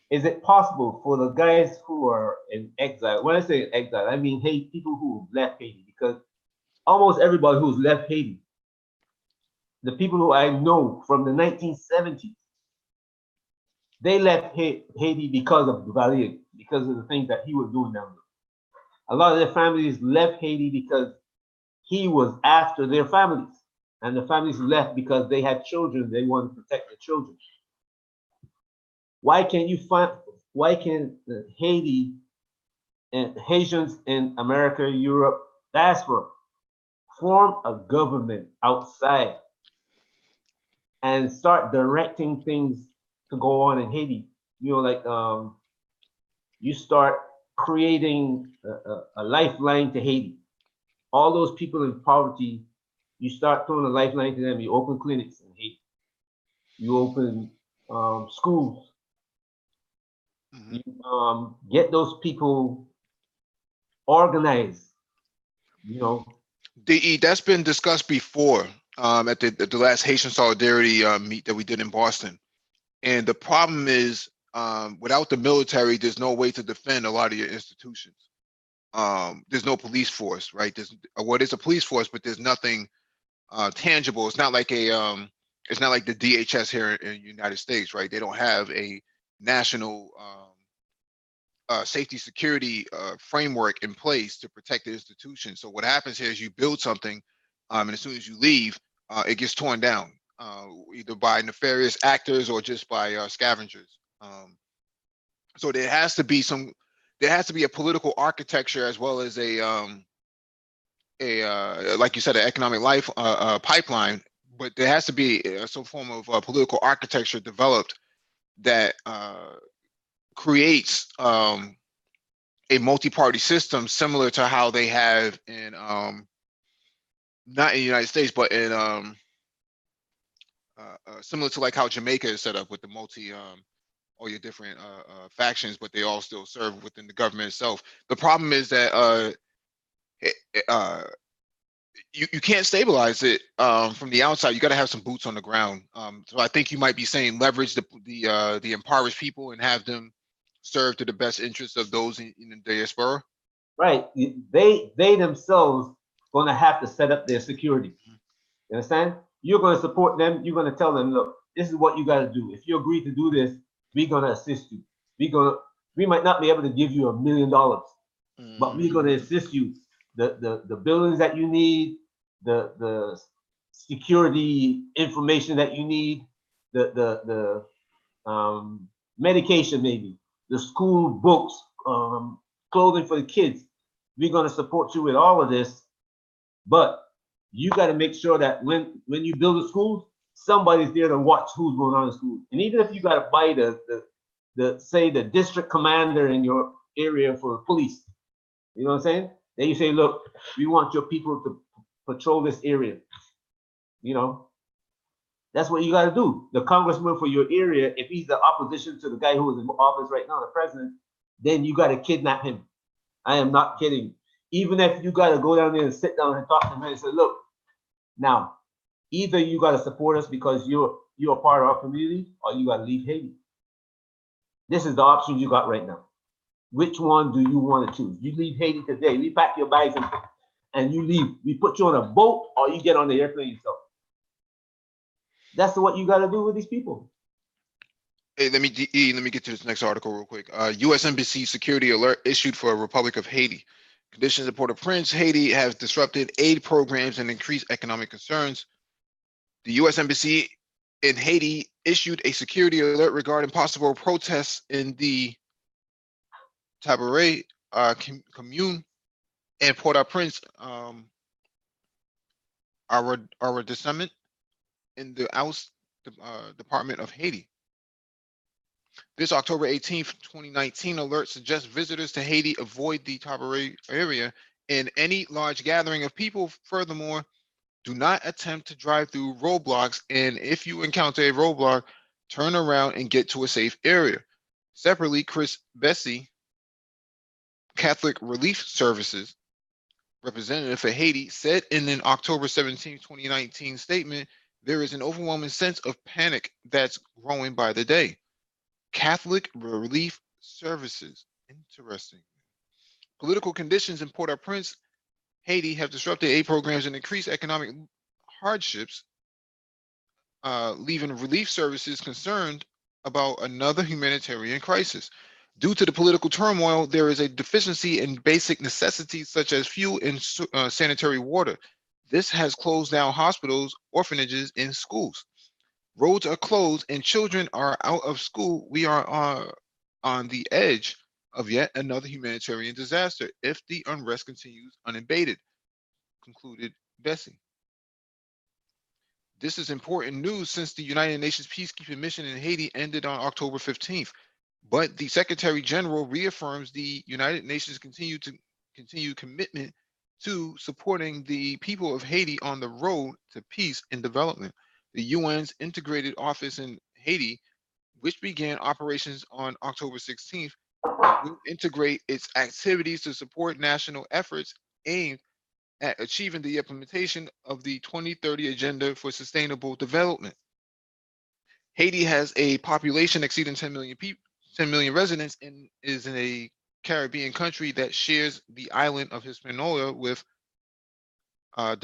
Is it possible for the guys who are in exile? When I say exile, I mean people who left Haiti, because almost everybody who's left Haiti, the people who I know from the 1970s, they left Haiti because of Duvalier, because of the things that he was doing down there. A lot of their families left Haiti because he was after their families, and the families left because they had children. They wanted to protect their children. Why can Haiti and Haitians in America, Europe, diaspora form a government outside and start directing things to go on in Haiti? You start creating a lifeline to Haiti. All those people in poverty, you start throwing a lifeline to them. You open clinics in Haiti. You open schools. You get those people organized. That's been discussed before at the last Haitian Solidarity meet that we did in Boston. And the problem is, without the military, there's no way to defend a lot of your institutions. There's no police force, right? There's a police force, but there's nothing tangible. It's not like the DHS here in the United States, right? They don't have a national safety security framework in place to protect the institution. So what happens here is you build something, and as soon as you leave, it gets torn down, either by nefarious actors or just by scavengers. So there has to be a political architecture, as well as like you said, an economic life pipeline. But there has to be some form of political architecture developed that creates a multi-party system similar to how they have in not in the United States, but in similar to like how Jamaica is set up with the all your different factions, but they all still serve within the government itself. The problem is that you can't stabilize it from the outside. You got to have some boots on the ground. So I think you might be saying leverage the impoverished people and have them serve to the best interests of those in the diaspora. Right. They themselves going to have to set up their security. You understand? You're going to support them. You're going to tell them, look, this is what you got to do. If you agree to do this, we're going to assist you. We might not be able to give you $1 million, but we're going to assist you. The buildings that you need, the security information that you need, the medication, maybe the school books, clothing for the kids. We're going to support you with all of this, but you got to make sure that when you build a school, somebody's there to watch who's going on in school. And even if you got to buy the say the district commander in your area for police, you know what I'm saying? Then you say, look, we want your people to patrol this area. You know, that's what you got to do. The congressman for your area, if he's the opposition to the guy who is in office right now, the president, then you got to kidnap him. I am not kidding. Even if you got to go down there and sit down and talk to him and say, look, now, either you got to support us because you're a part of our community, or you got to leave Haiti. This is the option you got right now. Which one do you want to choose? You leave Haiti today. You pack your bags and you leave. We put you on a boat, or you get on the airplane yourself. That's what you got to do with these people. Hey, let me get to this next article real quick. U.S. Embassy security alert issued for Republic of Haiti. Conditions at Port-au-Prince, Haiti have disrupted aid programs and increased economic concerns. The U.S. Embassy in Haiti issued a security alert regarding possible protests in the Tabaret commune and Port-au-Prince, our descendant in the Aus Department of Haiti. This October 18th, 2019 alert suggests visitors to Haiti avoid the Tabaret area and any large gathering of people. Furthermore, do not attempt to drive through roadblocks, and if you encounter a roadblock, turn around and get to a safe area. Separately, Chris Bessie, Catholic Relief Services representative for Haiti, said in an October 17, 2019 statement, there is an overwhelming sense of panic that's growing by the day. Catholic Relief Services. Interesting. Political conditions in Port-au-Prince, Haiti have disrupted aid programs and increased economic hardships, leaving relief services concerned about another humanitarian crisis. Due to the political turmoil, there is a deficiency in basic necessities such as fuel and sanitary water. This has closed down hospitals, orphanages, and schools. Roads are closed and children are out of school. We are on the edge of yet another humanitarian disaster if the unrest continues unabated, concluded Bessie. This is important news since the United Nations peacekeeping mission in Haiti ended on October 15th. But the Secretary General reaffirms the United Nations continued commitment to supporting the people of Haiti on the road to peace and development. The UN's integrated office in Haiti, which began operations on October 16th, will integrate its activities to support national efforts aimed at achieving the implementation of the 2030 Agenda for Sustainable Development. Haiti has a population exceeding 10 million people, 10 million residents, and is in a Caribbean country that shares the island of Hispaniola with the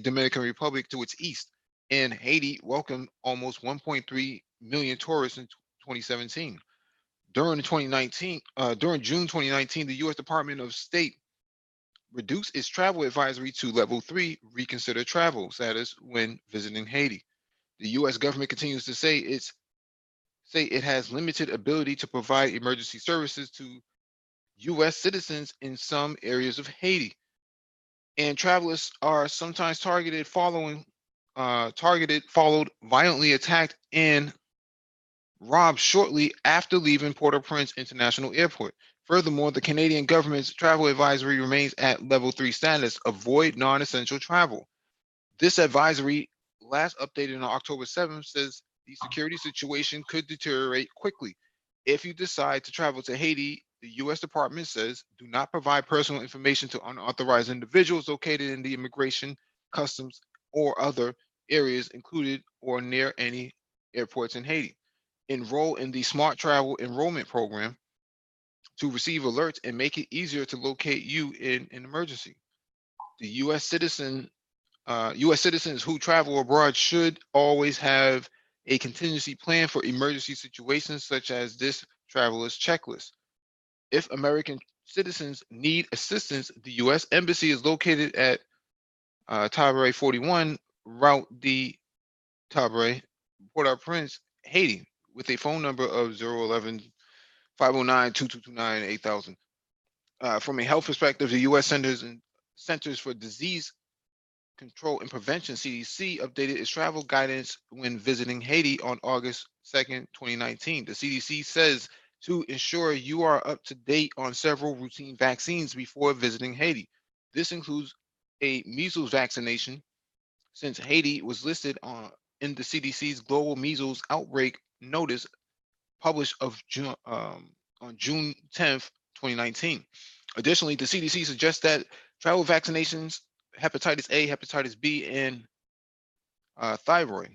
Dominican Republic to its east. And Haiti welcomed almost 1.3 million tourists in 2017. During June 2019, the U.S. Department of State reduced its travel advisory to level 3, reconsider travel status when visiting Haiti. The U.S. government continues to say it has limited ability to provide emergency services to U.S. citizens in some areas of Haiti, and travelers are sometimes followed violently attacked and robbed shortly after leaving Port-au-Prince International Airport. Furthermore, the Canadian government's travel advisory remains at level 3 status, avoid non-essential travel. This advisory, last updated on October 7th, says the security situation could deteriorate quickly. If you decide to travel to Haiti, the U.S. Department says, do not provide personal information to unauthorized individuals located in the immigration, customs, or other areas included or near any airports in Haiti. Enroll in the Smart Travel Enrollment Program to receive alerts and make it easier to locate you in an emergency. The U.S. citizens who travel abroad should always have a contingency plan for emergency situations such as this traveler's checklist. If American citizens need assistance, the U.S. Embassy is located at Tabaret 41, Route D, Tabaret, Port-au-Prince, Haiti, with a phone number of 011-509-2229-8000. From a health perspective, the U.S. Centers for Disease Control and Prevention, CDC, updated its travel guidance when visiting Haiti on August 2nd, 2019. The CDC says to ensure you are up to date on several routine vaccines before visiting Haiti. This includes a measles vaccination, since Haiti was listed in the CDC's global measles outbreak notice published on June 10th, 2019. Additionally, the CDC suggests that travel vaccinations, hepatitis A, hepatitis B, and thyroid.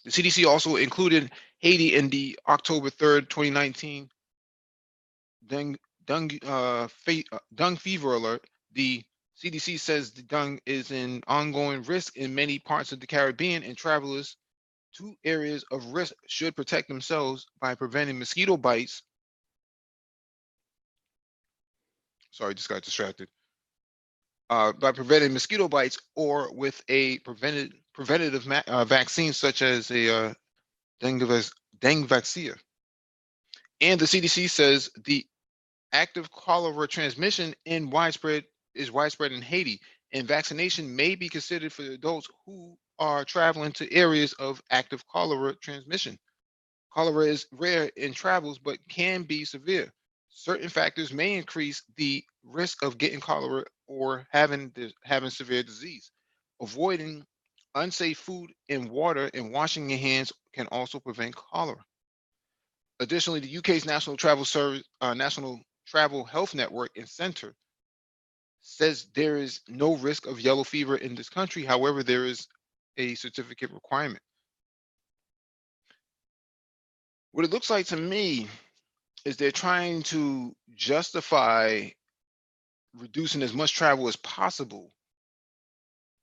The CDC also included Haiti in the October 3rd, 2019 dung fever alert. The CDC says the dung is an ongoing risk in many parts of the Caribbean, and travelers to areas of risk should protect themselves by preventing mosquito bites. Sorry, just got distracted. By preventing mosquito bites or with a preventative vaccine such as a dengue vaccine. And the CDC says the active cholera transmission is widespread in Haiti, and vaccination may be considered for adults who are traveling to areas of active cholera transmission. Cholera is rare in travels, but can be severe. Certain factors may increase the risk of getting cholera or having severe disease. Avoiding unsafe food and water and washing your hands can also prevent cholera. Additionally, the UK's National Travel Health Network and Center says there is no risk of yellow fever in this country. However, there is a certificate requirement. What it looks like to me is they're trying to justify reducing as much travel as possible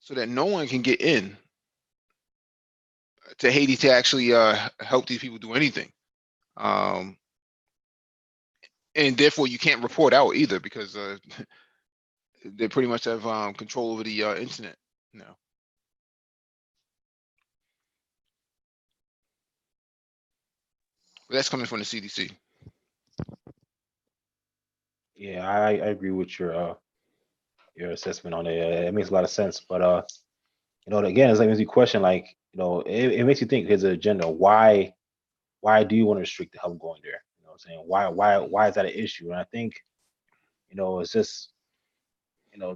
so that no one can get in to Haiti to actually help these people do anything. And therefore you can't report out either because they pretty much have control over the internet now. But that's coming from the CDC. Yeah, I agree with your assessment on it. It makes a lot of sense. But again, it's like makes you question, like, it makes you think his agenda. Why do you want to restrict the help going there? You know what I'm saying? Why is that an issue? And I think, it's just,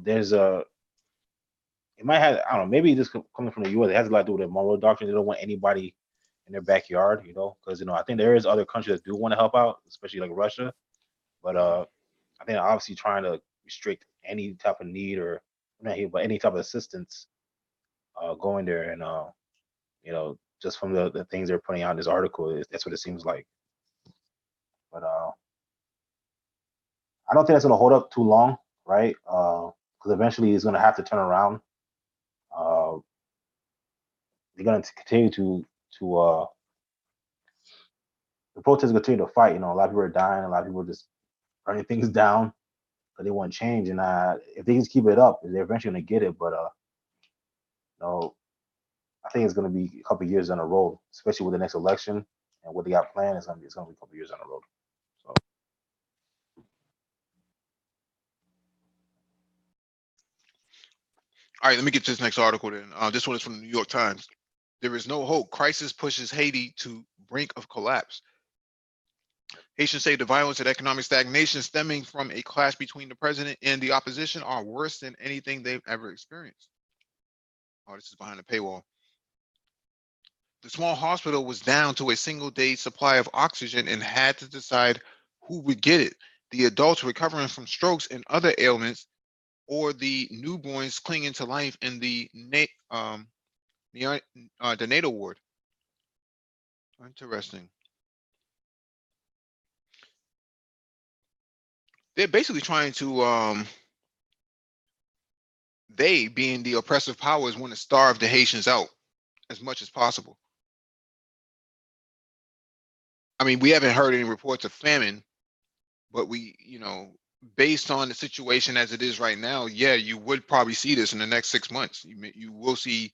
there's it might have, I don't know, maybe this coming from the US, it has a lot to do with the moral doctrine. They don't want anybody in their backyard, because I think there is other countries that do want to help out, especially like Russia. But I think obviously trying to restrict any type of need or not here, but any type of assistance going there, and just from the things they're putting out in this article, that's what it seems like. But I don't think that's going to hold up too long, right? Because eventually it's going to have to turn around. They're going to continue to the protests continue to fight. A lot of people are dying. A lot of people are just burning things down because they want change. And if they just keep it up, they're eventually going to get it. But I think it's going to be a couple of years on the road, especially with the next election and what they got planned. It's going to be a couple of years on the road. So. All right, let me get to this next article then. This one is from the New York Times. There is no hope. Crisis pushes Haiti to brink of collapse. Haitians say the violence and economic stagnation stemming from a clash between the president and the opposition are worse than anything they've ever experienced. Oh, this is behind the paywall. The small hospital was down to a single day supply of oxygen and had to decide who would get it: the adults recovering from strokes and other ailments, or the newborns clinging to life in the neonatal ward. Interesting. They're basically trying to they, being the oppressive powers, want to starve the Haitians out as much as possible. I mean, we haven't heard any reports of famine, but based on the situation as it is right now, yeah, you would probably see this in the next 6 months. You will see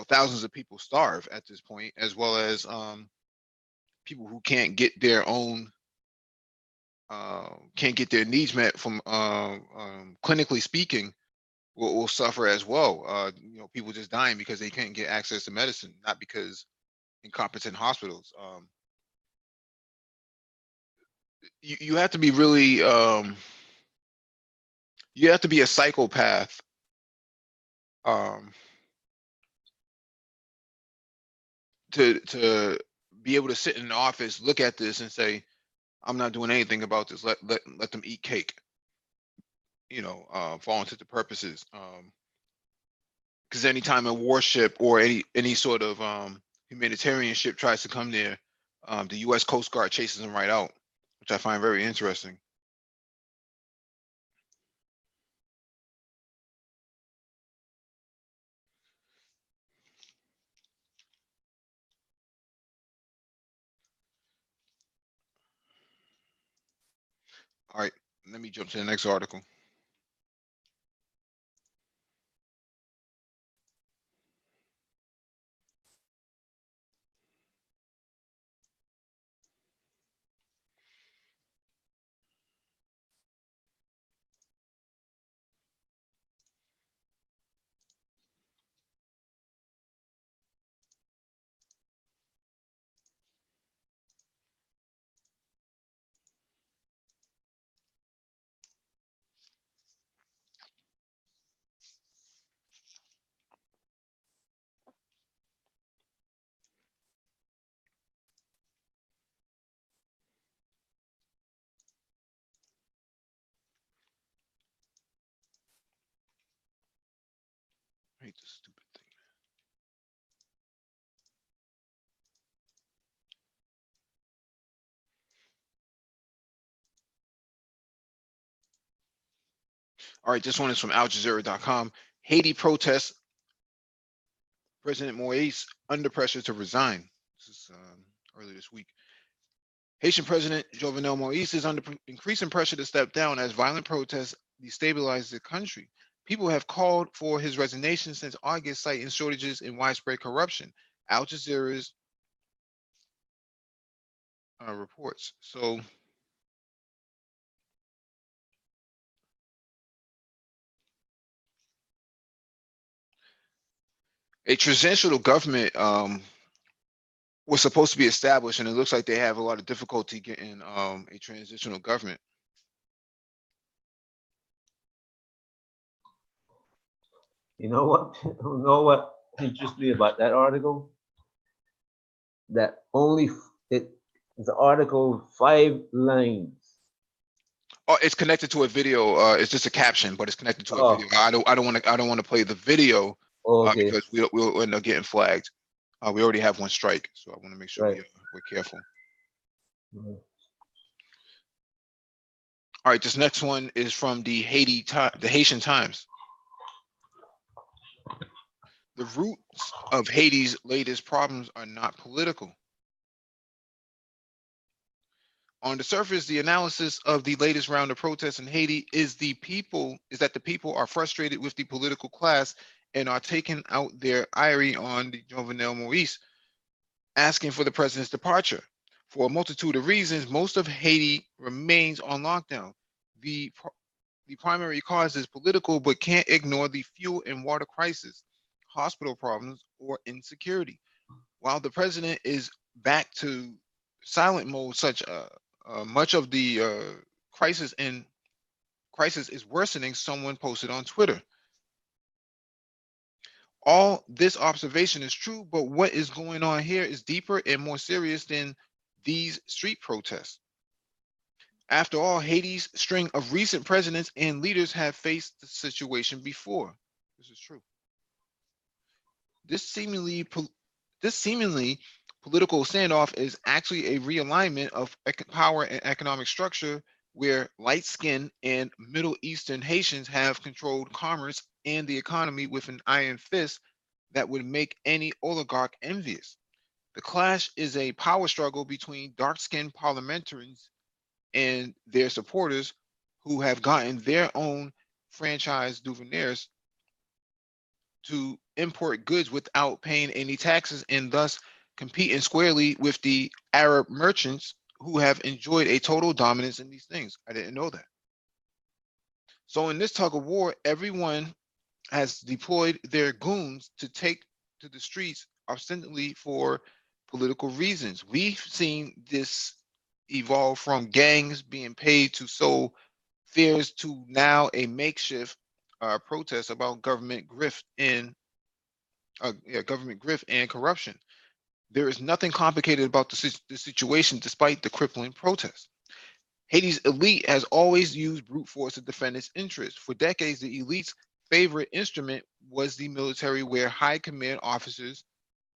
thousands of people starve at this point, as well as people who can't get their own can't get their needs met from clinically speaking will suffer as well. You know, people just dying because they can't get access to medicine, not because incompetent hospitals. You have to be really you have to be a psychopath to be able to sit in the office, look at this and say, I'm not doing anything about this. Let them eat cake, you know, fall into the purposes. Because anytime a warship or any sort of humanitarian ship tries to come there, the U.S. Coast Guard chases them right out, which I find very interesting. All right, let me jump to the next article. I hate this stupid thing. All right, this one is from AlJazeera.com. Haiti protests. President Moise under pressure to resign. This is earlier this week. Haitian President Jovenel Moise is under increasing pressure to step down as violent protests destabilize the country. People have called for his resignation since August, citing shortages and widespread corruption. Al Jazeera's reports. So a transitional government was supposed to be established, and it looks like they have a lot of difficulty getting a transitional government. You know what? You know what interests me about that article? That only the article 5 lines. Oh, it's connected to a video. It's just a caption, but it's connected to a Oh. video. I don't want to play the video Okay. because we'll end up getting flagged. We already have one strike, so I want to make sure Right. we're careful. Mhm. All right, this next one is from the Haitian Times. The roots of Haiti's latest problems are not political. On the surface, the analysis of the latest round of protests in Haiti is that the people are frustrated with the political class and are taking out their ire on the Jovenel Moise, asking for the president's departure. For a multitude of reasons, most of Haiti remains on lockdown. The primary cause is political, but can't ignore the fuel and water crisis, hospital problems, or insecurity. While the president is back to silent mode, much of the crisis is worsening, someone posted on Twitter. All this observation is true, but what is going on here is deeper and more serious than these street protests. After all, Haiti's string of recent presidents and leaders have faced the situation before. This is true. This seemingly political standoff is actually a realignment of power and economic structure, where light-skinned and Middle Eastern Haitians have controlled commerce and the economy with an iron fist that would make any oligarch envious. The clash is a power struggle between dark-skinned parliamentarians and their supporters who have gotten their own franchise souvenirs to import goods without paying any taxes, and thus competing squarely with the Arab merchants who have enjoyed a total dominance in these things. I didn't know that. So in this tug of war, everyone has deployed their goons to take to the streets ostensibly for political reasons. We've seen this evolve from gangs being paid to sow fears to now a makeshift protest about government grift and government grift and corruption. There is nothing complicated about the situation despite the crippling protests. Haiti's elite has always used brute force to defend its interests. For decades, the elite's favorite instrument was the military, where high command officers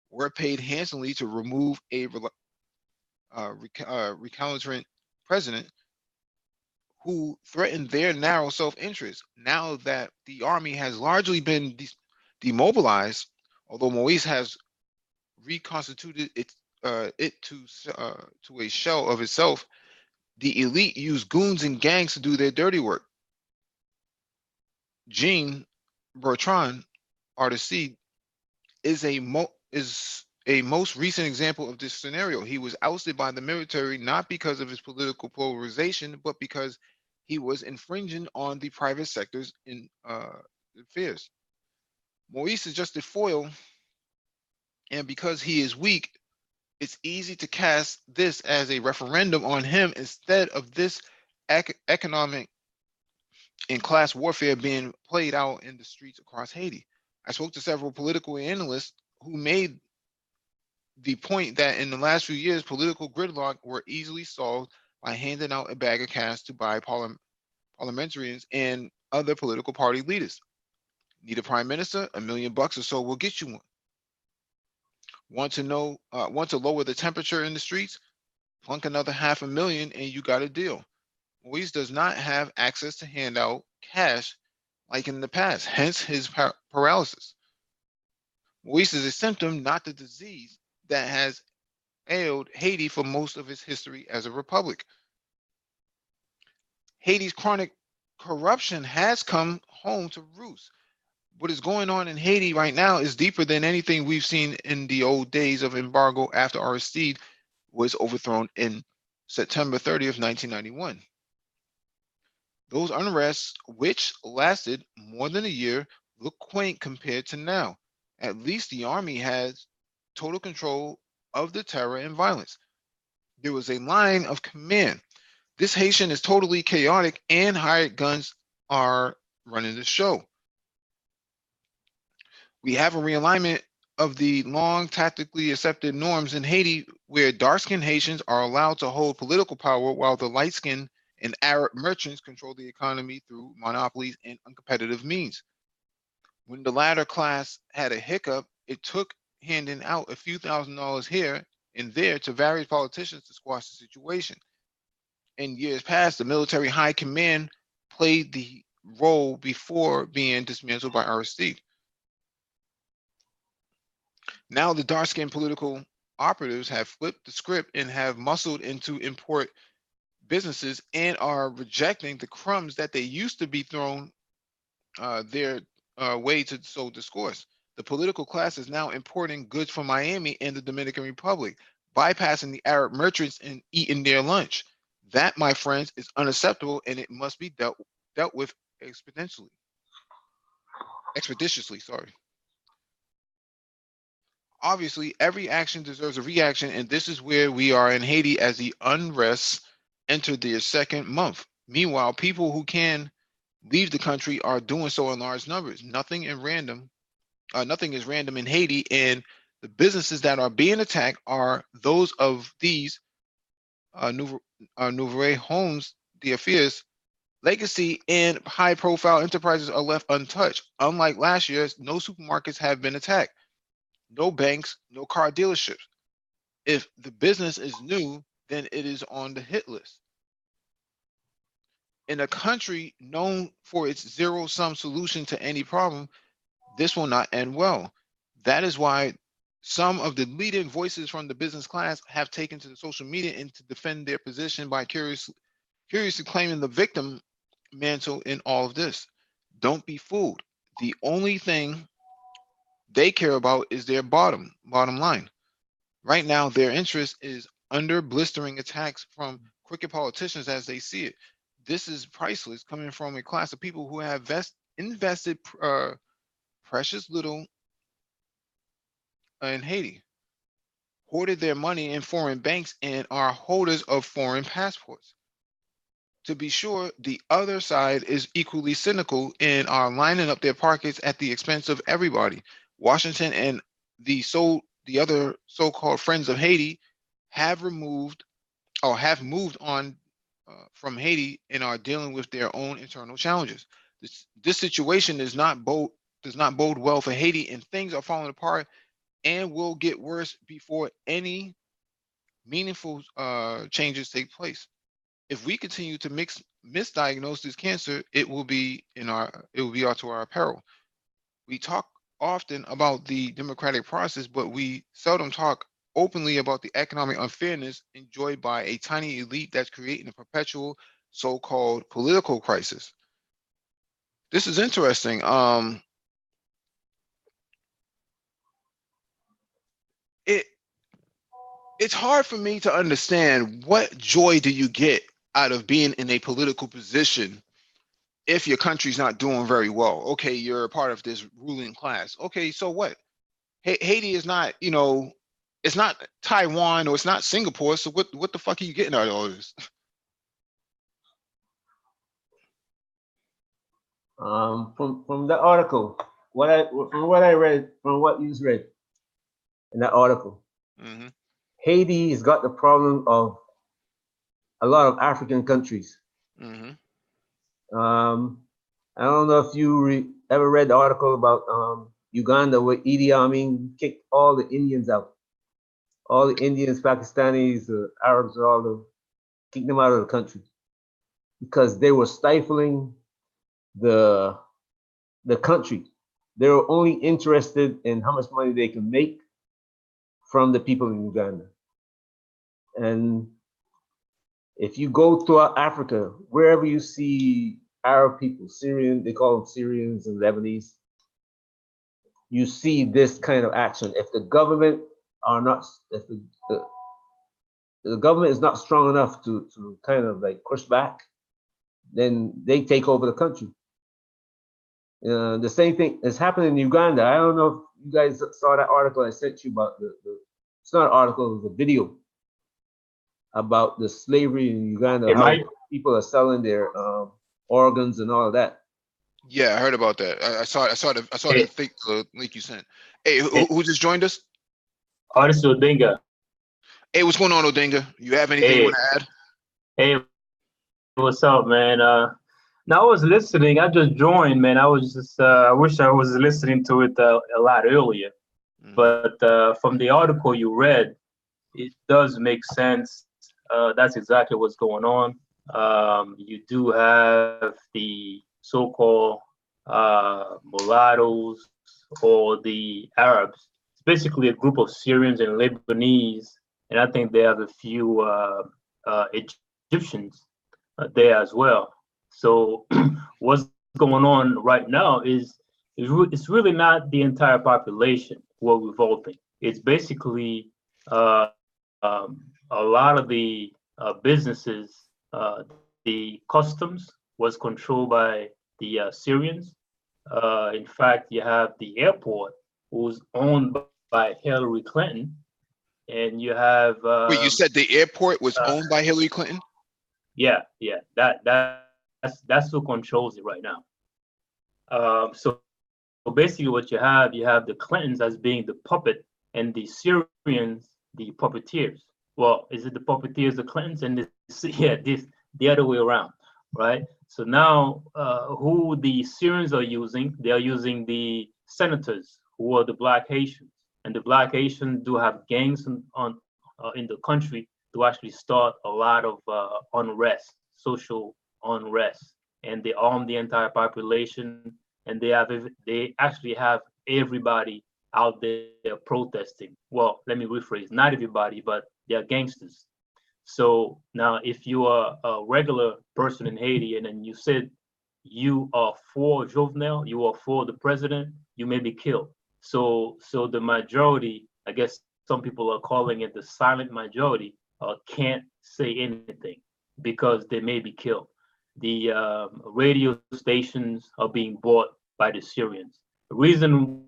were paid handsomely to remove a recalcitrant president who threatened their narrow self-interest. Now that the army has largely been demobilized, although Moise has reconstituted it to a shell of itself, the elite use goons and gangs to do their dirty work. Jean Bertrand, artist, is a most recent example of this scenario. He was ousted by the military not because of his political polarization, but because he was infringing on the private sector's affairs. Moise is just a foil, and because he is weak, it's easy to cast this as a referendum on him instead of this economic and class warfare being played out in the streets across Haiti. I spoke to several political analysts who made the point that in the last few years, political gridlock were easily solved by handing out a bag of cash to buy parliamentarians and other political party leaders. Need a prime minister? $1 million or so will get you one. Want to lower the temperature in the streets? Plunk another $500,000 and you got a deal. Moise does not have access to hand out cash like in the past, hence his paralysis. Moise is a symptom, not the disease that has ailed Haiti for most of its history as a republic. Haiti's chronic corruption has come home to roost. What is going on in Haiti right now is deeper than anything we've seen in the old days of embargo after Aristide was overthrown in September 30th, 1991. Those unrests, which lasted more than a year, look quaint compared to now. At least the army has total control of the terror and violence. There was a line of command. This Haitian is totally chaotic and hired guns are running the show. We have a realignment of the long tactically accepted norms in Haiti, where dark-skinned Haitians are allowed to hold political power while the light-skinned and Arab merchants control the economy through monopolies and uncompetitive means. When the latter class had a hiccup, it took handing out a few $1,000s here and there to various politicians to squash the situation. In years past, the military high command played the role before being dismantled by Aristide. Now the dark-skinned political operatives have flipped the script and have muscled into import businesses and are rejecting the crumbs that they used to be thrown their way to sow discourse. The political class is now importing goods from Miami and the Dominican Republic, bypassing the Arab merchants and eating their lunch. That, my friends, is unacceptable, and it must be dealt with expeditiously. Sorry. Obviously, every action deserves a reaction, and this is where we are in Haiti as the unrest entered their second month. Meanwhile, people who can leave the country are doing so in large numbers. Nothing is random in Haiti, and the businesses that are being attacked are those of these Nouvelle homes, the affairs, legacy, and high-profile enterprises are left untouched. Unlike last year, no supermarkets have been attacked, no banks, no car dealerships. If the business is new, then it is on the hit list. In a country known for its zero-sum solution to any problem, this will not end well. That is why some of the leading voices from the business class have taken to the social media and to defend their position by curiously claiming the victim mantle in all of this. Don't be fooled. The only thing they care about is their bottom line. Right now, their interest is under blistering attacks from crooked politicians as they see it. This is priceless coming from a class of people who have invested precious little in Haiti, hoarded their money in foreign banks, and are holders of foreign passports. To be sure, the other side is equally cynical and are lining up their pockets at the expense of everybody. Washington and the other so-called friends of Haiti have removed or have moved on from Haiti and are dealing with their own internal challenges. This situation does not bode well for Haiti, and things are falling apart and will get worse before any meaningful changes take place. If we continue to misdiagnose this cancer, it will be to our peril. We talk often about the democratic process, but we seldom talk openly about the economic unfairness enjoyed by a tiny elite that's creating a perpetual so-called political crisis. This is interesting. It's hard for me to understand what joy do you get out of being in a political position if your country's not doing very well. Okay, you're a part of this ruling class. Okay, so what? Haiti is not, it's not Taiwan or it's not Singapore. So what the fuck are you getting out of all this? From the article, from what I read, from what you read in that article, Mm-hmm. Haiti has got the problem of a lot of African countries. Mm-hmm. I don't know if you ever read the article about Uganda, where Idi Amin kicked all the Indians out, all the Indians, Pakistanis, Arabs, kicked them out of the country because they were stifling the country. They were only interested in how much money they can make from the people in Uganda. And if you go throughout Africa, wherever you see Arab people, Syrian, they call them Syrians and Lebanese, you see this kind of action. If the government are not, if the government is not strong enough to kind of like push back, then they take over the country. The same thing is happening in Uganda. I don't know if you guys saw that article I sent you about it's not an article, it was a video about the slavery in Uganda, how people are selling their organs and all of that. Yeah, I heard about that. I saw the link you sent. Hey, who just joined us? Artist Odinga. Hey, what's going on, Odinga? You have anything you want to add? Hey, what's up, man? Now I was listening. I just joined, man. I was just. I wish I was listening to it a lot earlier. Mm-hmm. But from the article you read, it does make sense. That's exactly what's going on. You do have the so-called mulattoes or the Arabs. It's basically a group of Syrians and Lebanese, and I think they have a few Egyptians there as well. So what's going on right now is it's really not the entire population who are revolting. It's basically a lot of the businesses, the customs was controlled by the Syrians. In fact, you have the airport who's owned by Hillary Clinton, and you have. Wait, you said the airport was owned by Hillary Clinton? Yeah. That's who controls it right now. So basically, what you have the Clintons as being the puppet, and the Syrians the puppeteers. Well, is it the puppeteers, the Clintons, and the other way around, right? So now, who the Syrians are using? They are using the senators who are the Black Haitians, and the Black Haitians do have gangs in the country to actually start a lot of unrest, social unrest, and they arm the entire population, and they actually have everybody out there protesting. Well, let me rephrase, not everybody, but they're gangsters. So now if you are a regular person in Haiti and then you said you are for Jovenel, you are for the president, you may be killed. So the majority, I guess some people are calling it the silent majority, can't say anything because they may be killed. The radio stations are being bought by the Syrians. The reason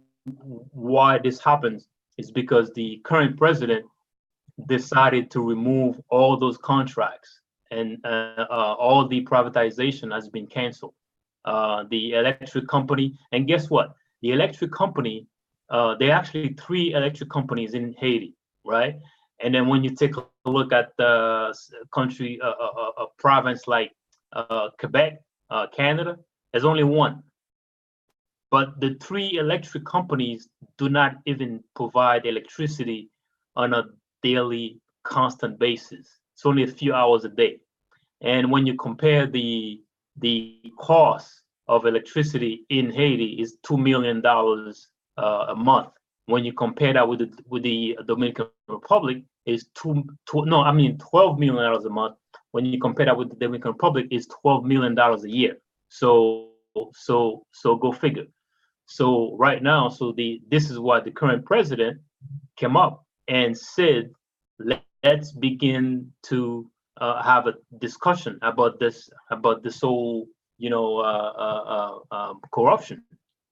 why this happens is because the current president decided to remove all those contracts, and all the privatization has been canceled. The electric company, and guess what? The electric company, there are actually 3 electric companies in Haiti, right? And then when you take a look at the country, a province like Quebec, Canada, there's only 1. But the 3 electric companies do not even provide electricity on a daily, constant basis. It's only a few hours a day. And when you compare the cost of electricity in Haiti is $2 million a month. When you compare that with the Dominican Republic, is $12 million a month. When you compare that with the Dominican Republic, is $12 million a year. So go figure. So right now, this is why the current president came up and said, let's begin to have a discussion about this whole, corruption,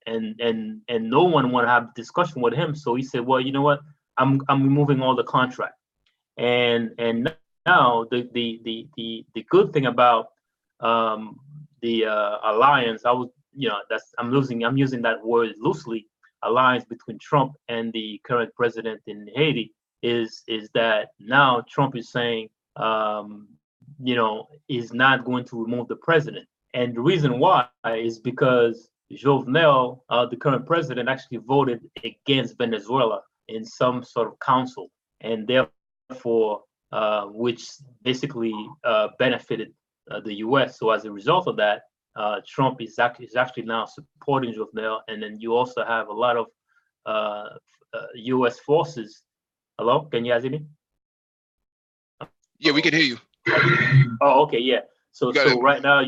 and no one want to have a discussion with him. So he said, well, you know what, I'm removing all the contract, and now the good thing about the alliance, I'm using that word loosely, alliance between Trump and the current president in Haiti, is that now Trump is saying, is not going to remove the president. And the reason why is because Jovenel, the current president, actually voted against Venezuela in some sort of council, and therefore, which basically benefited the U.S. So as a result of that, Trump is actually now supporting Jovenel, and then you also have a lot of U.S. forces. Hello, can you guys hear me? Yeah, we can hear you. Oh, okay, yeah. So right now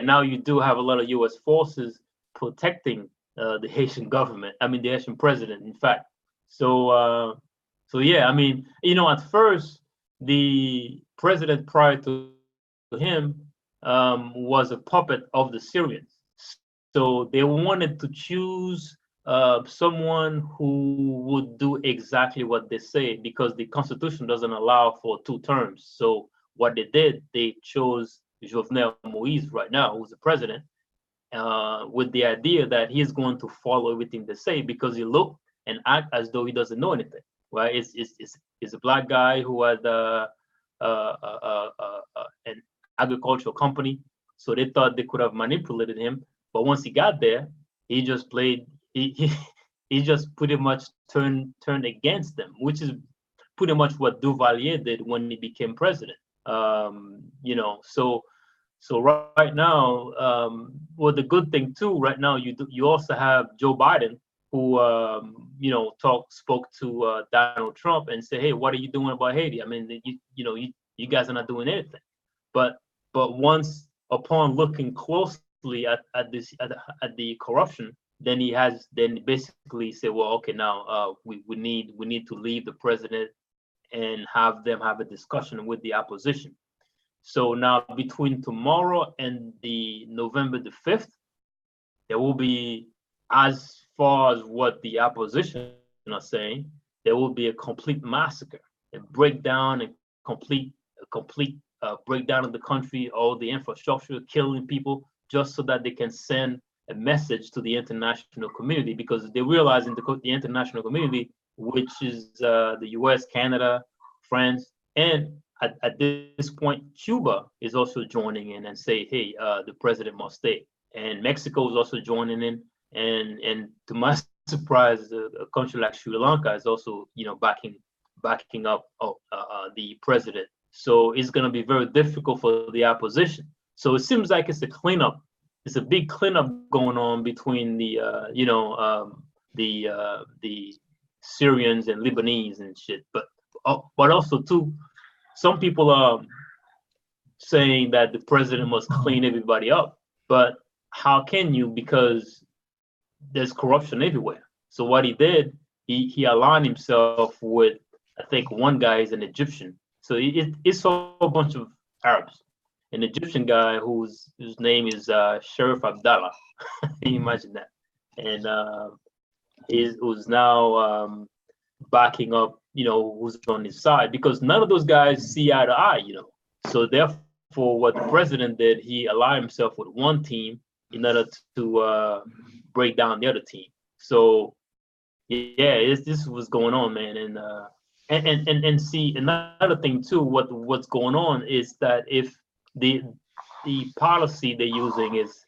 now you do have a lot of U.S. forces protecting the Haitian government. I mean, the Haitian president, in fact. So yeah, I mean, at first the president prior to him was a puppet of the Syrians. So they wanted to choose someone who would do exactly what they say, because the Constitution doesn't allow for 2 terms. So what they did, they chose Jovenel Moïse right now, who's the president, with the idea that he's going to follow everything they say, because he look and act as though he doesn't know anything, right? It's a black guy who had an agricultural company, so they thought they could have manipulated him. But once he got there, he just played. He just pretty much turned against them, which is pretty much what Duvalier did when he became president. So right now, well, the good thing too, right now you also have Joe Biden, who spoke to Donald Trump and said, hey, what are you doing about Haiti? I mean, you guys are not doing anything. But once upon looking closely at the corruption, then he basically said, well, okay, now we need to leave the president and have them have a discussion with the opposition. So now between tomorrow and the November the 5th, there will be, as far as what the opposition are saying, there will be a complete massacre, a breakdown, a complete breakdown of the country, all the infrastructure, killing people, just so that they can send a message to the international community, because they realize in the international community, which is the US, Canada, France, and at this point, Cuba is also joining in and say, hey, the president must stay. And Mexico is also joining in. And to my surprise, a country like Sri Lanka is also, backing up the president. So it's going to be very difficult for the opposition. So it seems like it's a cleanup. It's a big cleanup going on between the Syrians and Lebanese and shit. But also too, some people are saying that the president must clean everybody up. But how can you? Because there's corruption everywhere. So what he did, he aligned himself with I think one guy is an Egyptian. So it's a whole bunch of Arabs. An Egyptian guy whose name is Sheriff Abdallah. Can you imagine that? And who's now backing up, who's on his side, because none of those guys see eye to eye, So therefore, what the president did, he aligned himself with one team in order to break down the other team. So yeah, this was going on, man, and see another thing too. What's going on is that if the policy they're using is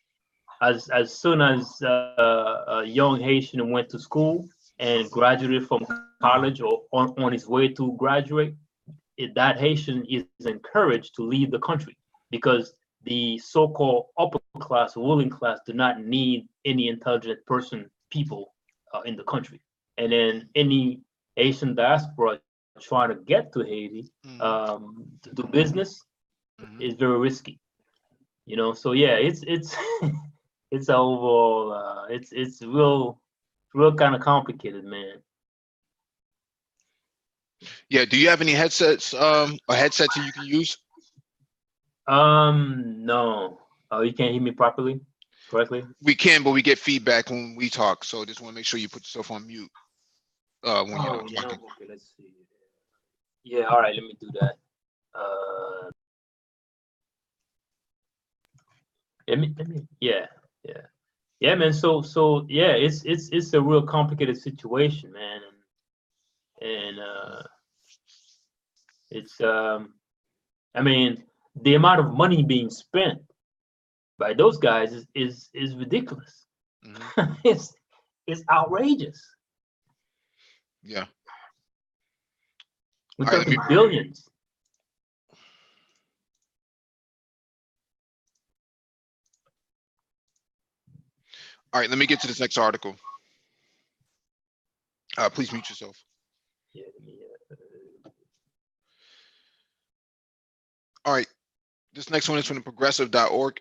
as soon as a young Haitian went to school and graduated from college or on his way to graduate, that Haitian is encouraged to leave the country, because the so-called upper class, ruling class, do not need any intelligent people in the country. And then any Asian diaspora trying to get to Haiti to do business is very risky. So yeah, it's it's overall it's real kind of complicated, man. Yeah. Do you have any headsets or headsets that you can use? No. Oh, you can't hear me correctly? We can, but we get feedback when we talk. So just want to make sure you put yourself on mute when you're not talking. Okay, let's see. Yeah, all right, let me do that. Yeah, man. So yeah, it's a real complicated situation, man, and it's I mean, the amount of money being spent by those guys is ridiculous. It's outrageous. Yeah. We're All right, talking billions. All right, let me get to this next article. Please mute yourself. Yeah, All right, this next one is from the progressive.org.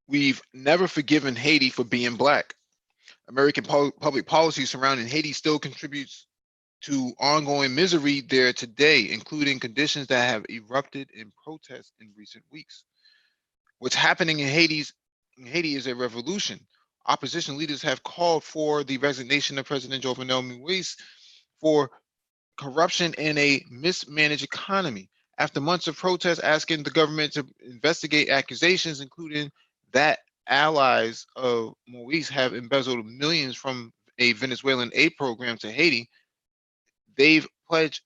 We've never forgiven Haiti for being black. American public policy surrounding Haiti still contributes to ongoing misery there today, including conditions that have erupted in protests in recent weeks. What's happening in Haiti is a revolution. Opposition leaders have called for the resignation of President Jovenel Moise for corruption and a mismanaged economy. After months of protests asking the government to investigate accusations, including that allies of Moise have embezzled millions from a Venezuelan aid program to Haiti, they've pledged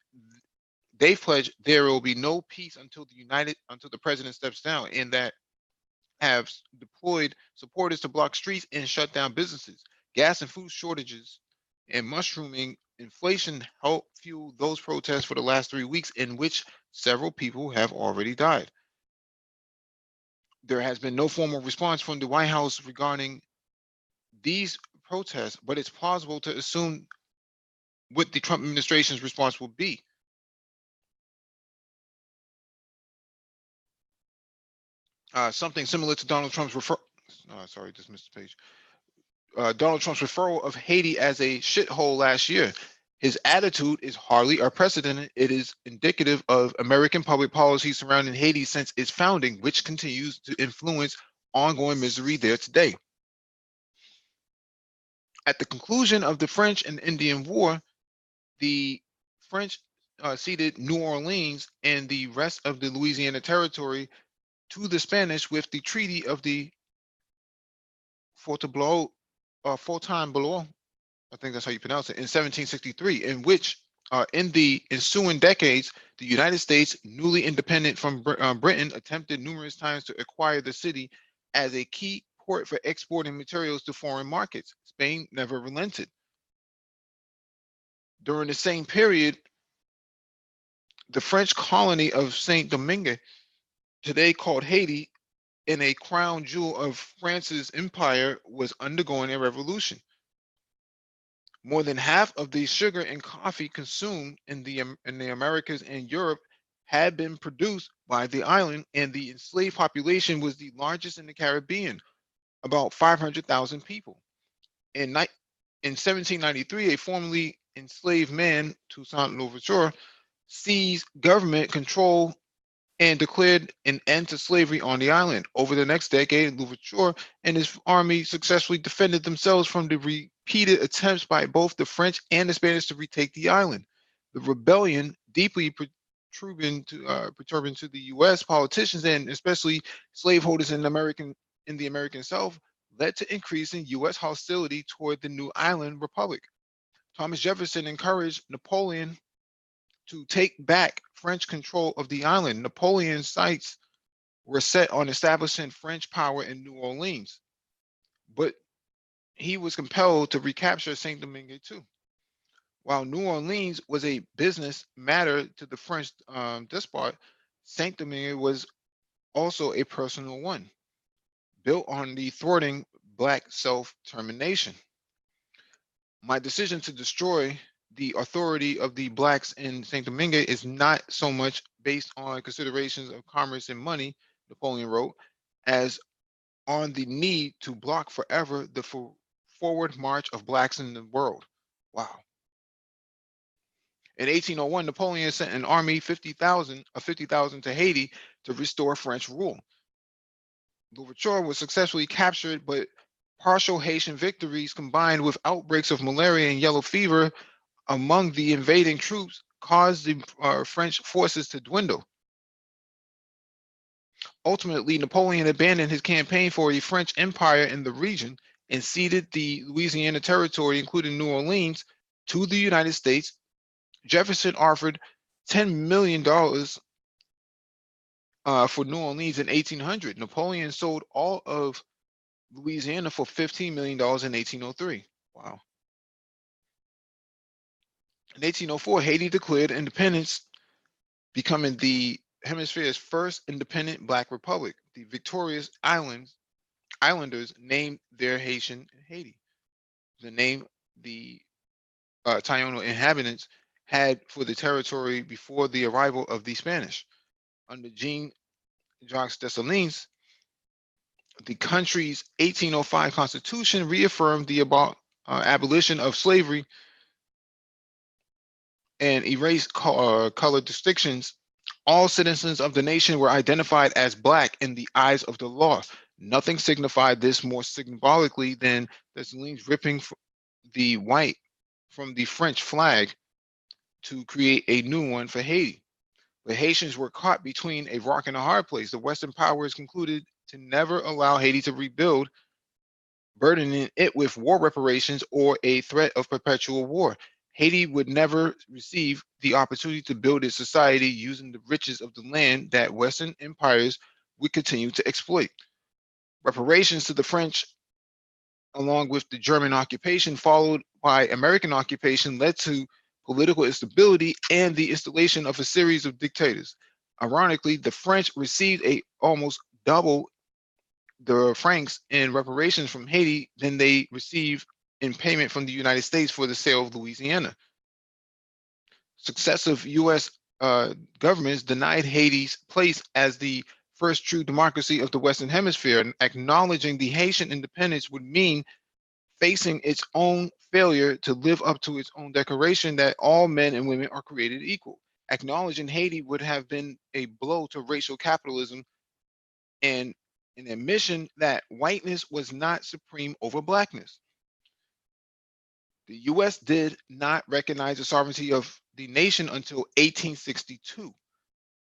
there will be no peace until the president steps down, and that have deployed supporters to block streets and shut down businesses. Gas and food shortages and mushrooming inflation helped fuel those protests for the last 3 weeks, in which several people have already died. There has been no formal response from the White House regarding these protests, but it's plausible to assume what the Trump administration's response will be. Something similar to Donald Trump's just missed the page. Donald Trump's referral of Haiti as a shithole last year. His attitude is hardly unprecedented. It is indicative of American public policy surrounding Haiti since its founding, which continues to influence ongoing misery there today. At the conclusion of the French and Indian War, the French ceded New Orleans and the rest of the Louisiana Territory to the Spanish with the Treaty of the Fontainebleau, I think that's how you pronounce it, in 1763, in which in the ensuing decades, the United States, newly independent from Britain, attempted numerous times to acquire the city as a key port for exporting materials to foreign markets. Spain never relented. During the same period, the French colony of Saint Domingue, today called Haiti, in a crown jewel of France's empire, was undergoing a revolution. More than half of the sugar and coffee consumed in the Americas and Europe had been produced by the island, and the enslaved population was the largest in the Caribbean, about 500,000 people. In 1793, a formerly enslaved man, Toussaint Louverture, seized government control and declared an end to slavery on the island. Over the next decade, Louverture and his army successfully defended themselves from the repeated attempts by both the French and the Spanish to retake the island. The rebellion, deeply perturbing to the U.S. politicians and especially slaveholders in the American South, led to increase in U.S. hostility toward the new island republic. Thomas Jefferson encouraged Napoleon to take back French control of the island. Napoleon's sights were set on establishing French power in New Orleans, but he was compelled to recapture Saint Domingue too. While New Orleans was a business matter to the French despot, Saint Domingue was also a personal one, built on the thwarting Black self-termination. My decision to destroy the authority of the Blacks in Saint Domingue is not so much based on considerations of commerce and money, Napoleon wrote, as on the need to block forever the forward march of Blacks in the world. Wow. In 1801, Napoleon sent an army 50,000 to Haiti to restore French rule. Louverture was successfully captured, but partial Haitian victories combined with outbreaks of malaria and yellow fever among the invading troops caused the French forces to dwindle. Ultimately, Napoleon abandoned his campaign for a French empire in the region and ceded the Louisiana territory, including New Orleans, to the United States. Jefferson offered $10 million for New Orleans in 1800. Napoleon sold all of Louisiana for $15 million in 1803. Wow. In 1804, Haiti declared independence, becoming the hemisphere's first independent Black republic. The victorious islanders named their Haitian Haiti, the name the Taino inhabitants had for the territory before the arrival of the Spanish. Under Jean-Jacques Dessalines, the country's 1805 constitution reaffirmed the abolition of slavery and erased color distinctions. All citizens of the nation were identified as Black in the eyes of the law. Nothing signified this more symbolically than Dessalines ripping the white from the French flag to create a new one for Haiti. The Haitians were caught between a rock and a hard place. The Western powers concluded to never allow Haiti to rebuild, burdening it with war reparations or a threat of perpetual war. Haiti would never receive the opportunity to build its society using the riches of the land that Western empires would continue to exploit. Reparations to the French, along with the German occupation, followed by American occupation, led to political instability and the installation of a series of dictators. Ironically, the French received almost double the francs in reparations from Haiti than they received in payment from the United States for the sale of Louisiana. Successive U.S. Governments denied Haiti's place as the first true democracy of the Western Hemisphere, and acknowledging the Haitian independence would mean facing its own failure to live up to its own declaration that all men and women are created equal. Acknowledging Haiti would have been a blow to racial capitalism and an admission that whiteness was not supreme over Blackness. The US did not recognize the sovereignty of the nation until 1862.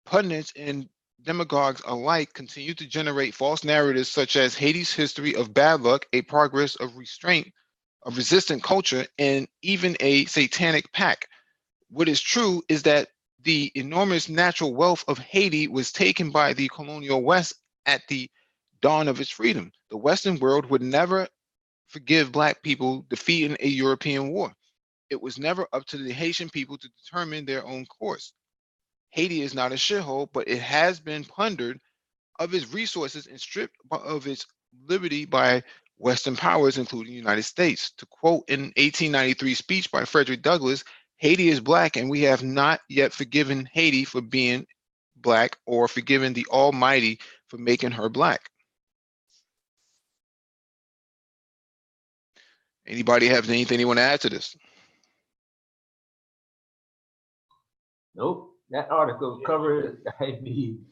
Pundits and demagogues alike continued to generate false narratives such as Haiti's history of bad luck, a progress of restraint, a resistant culture, and even a satanic pact. What is true is that the enormous natural wealth of Haiti was taken by the colonial West at the dawn of its freedom. The Western world would never forgive Black people defeating a European war. It was never up to the Haitian people to determine their own course. Haiti is not a shithole, but it has been plundered of its resources and stripped of its liberty by Western powers, including the United States. To quote an 1893 speech by Frederick Douglass, Haiti is Black and we have not yet forgiven Haiti for being Black or forgiven the Almighty for making her Black. Anybody have anything they want to add to this? Nope. That article covered I mean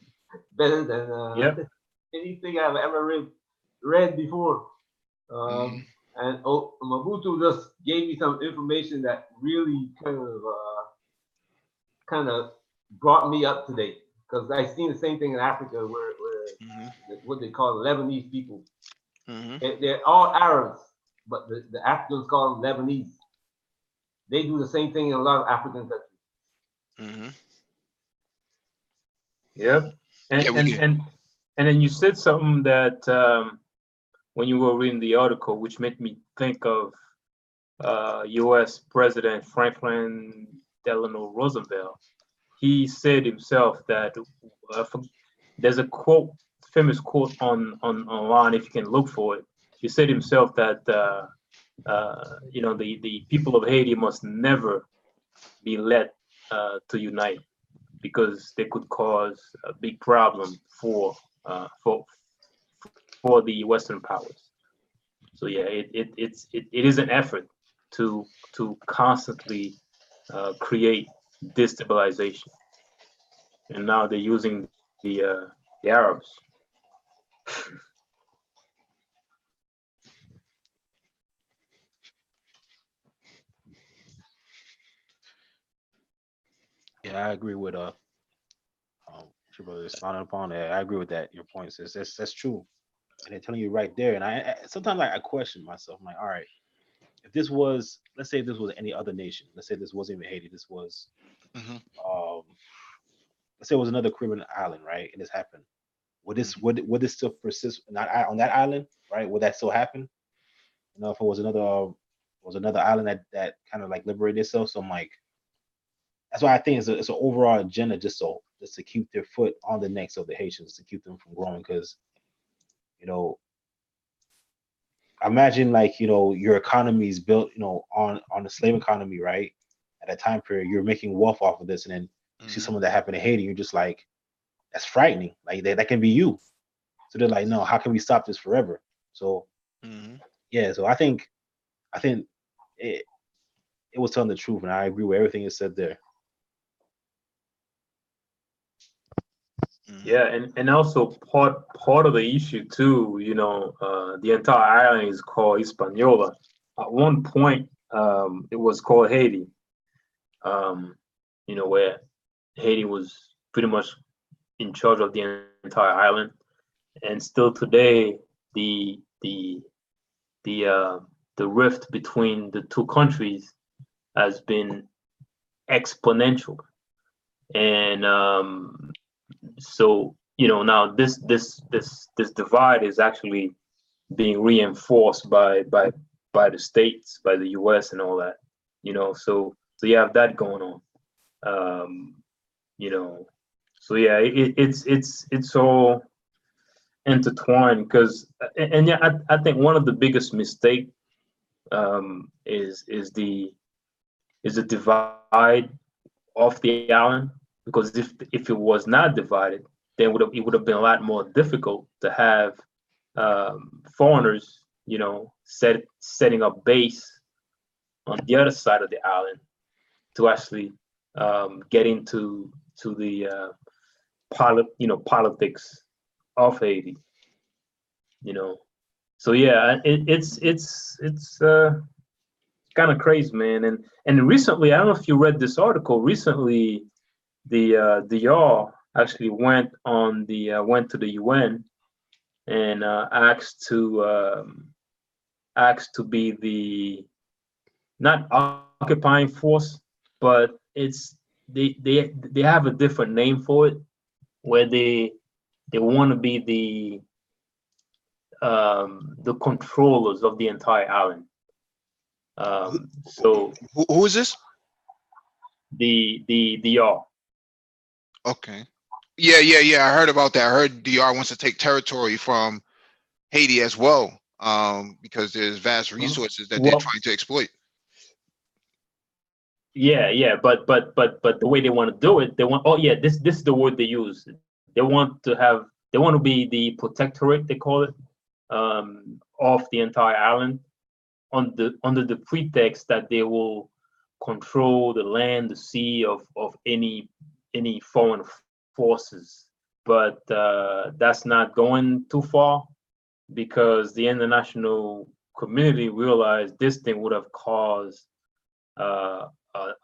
better than Yep. anything I've ever read before. And Mabutu just gave me some information that really kind of brought me up to date because I seen the same thing in Africa where what they call Lebanese people. They're all Arabs, but the Africans call them Lebanese. They do the same thing in a lot of African countries. Yep. And Yeah, we and, can. and then you said something that when you were reading the article, which made me think of U.S. President Franklin Delano Roosevelt. He said himself that there's a quote, famous quote online if you can look for it. He said himself that the people of Haiti must never be let to unite because they could cause a big problem for the Western powers. So yeah, it is an effort to constantly create destabilization, and now they're using the Arabs. Yeah, I agree with your brother expounding upon that. I agree with that. Your points is that's true, and they're telling you right there. And I sometimes I question myself. I'm like, all right, if this was, let's say this was any other nation, let's say this wasn't even Haiti, this was, let's say it was another Caribbean island, right? And this happened. Would this still persist not on that island, right? Would that still happen? You know, if it was another island that kind of like liberated itself. So I'm like, that's why I think it's an overall agenda just to keep their foot on the necks of the Haitians to keep them from growing. Because you know, imagine like your economy is built on the slave economy, right? At that time period, you're making wealth off of this, and then you see something that happened in Haiti, you're just like, that's frightening. Like that can be you. So they're like, no, how can we stop this forever? So yeah, so I think it was telling the truth, and I agree with everything you said there. Yeah, and also part of the issue too, the entire island is called Hispaniola. At one point, it was called Haiti. Where Haiti was pretty much in charge of the entire island, and still today, the rift between the two countries has been exponential, and so now this divide is actually being reinforced by the states, by the U.S. and all that. So you have that going on. So yeah, it's all intertwined because, and yeah, I think one of the biggest mistake is the divide of the island, because if it was not divided, then it would have been a lot more difficult to have foreigners, setting up base on the other side of the island to actually get into the politics of Haiti. So yeah, it's kind of crazy, man. And recently, I don't know if you read this article. Recently, the DR actually went to the UN and asked to be the, not occupying force, but they have a different name for it, where they want to be the controllers of the entire island. So who is this? the DR. Okay. Yeah. I heard about that. I heard DR wants to take territory from Haiti as well, because there's vast resources that they're trying to exploit. Yeah, but the way they want to do it, they want, this is the word they use. They want to be the protectorate, they call it, of the entire island, under the pretext that they will control the land, the sea of any foreign forces. But that's not going too far, because the international community realized this thing would have caused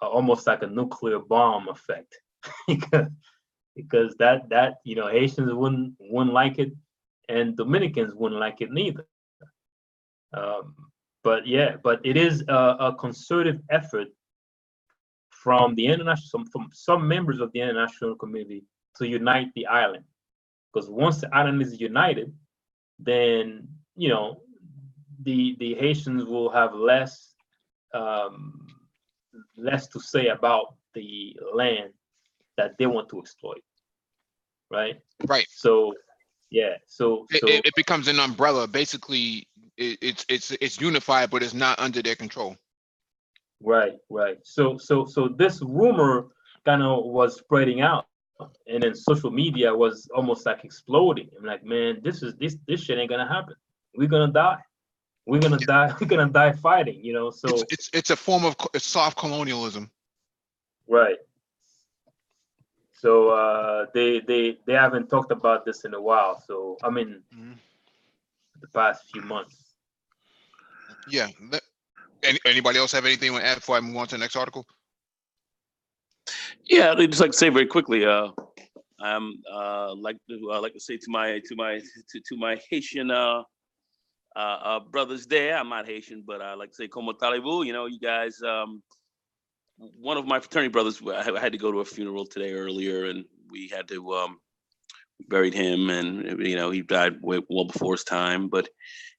almost like a nuclear bomb effect, because that Haitians wouldn't like it, and Dominicans wouldn't like it neither. But it is a concerted effort from the international, from some members of the international community to unite the island, because once the island is united, then the Haitians will have less to say about the land that they want to exploit, right? Right. So yeah, so It becomes an umbrella. Basically, it's unified, but it's not under their control. right. So this rumor kind of was spreading out, and then social media was almost like exploding. I'm like, man, this shit ain't gonna happen. We're gonna die. We're gonna die. We're gonna die fighting. So It's a form of soft colonialism. right. So they haven't talked about this in a while. So I mean, the past few months. Yeah. Anybody else have anything to add before I move on to the next article? Yeah, I'd just like to say very quickly. I'm like to say to my Haitian brothers there. I'm not Haitian, but I like to say "Como talibou." You guys. One of my fraternity brothers, I had to go to a funeral today earlier, and we had to buried him, and he died well before his time, but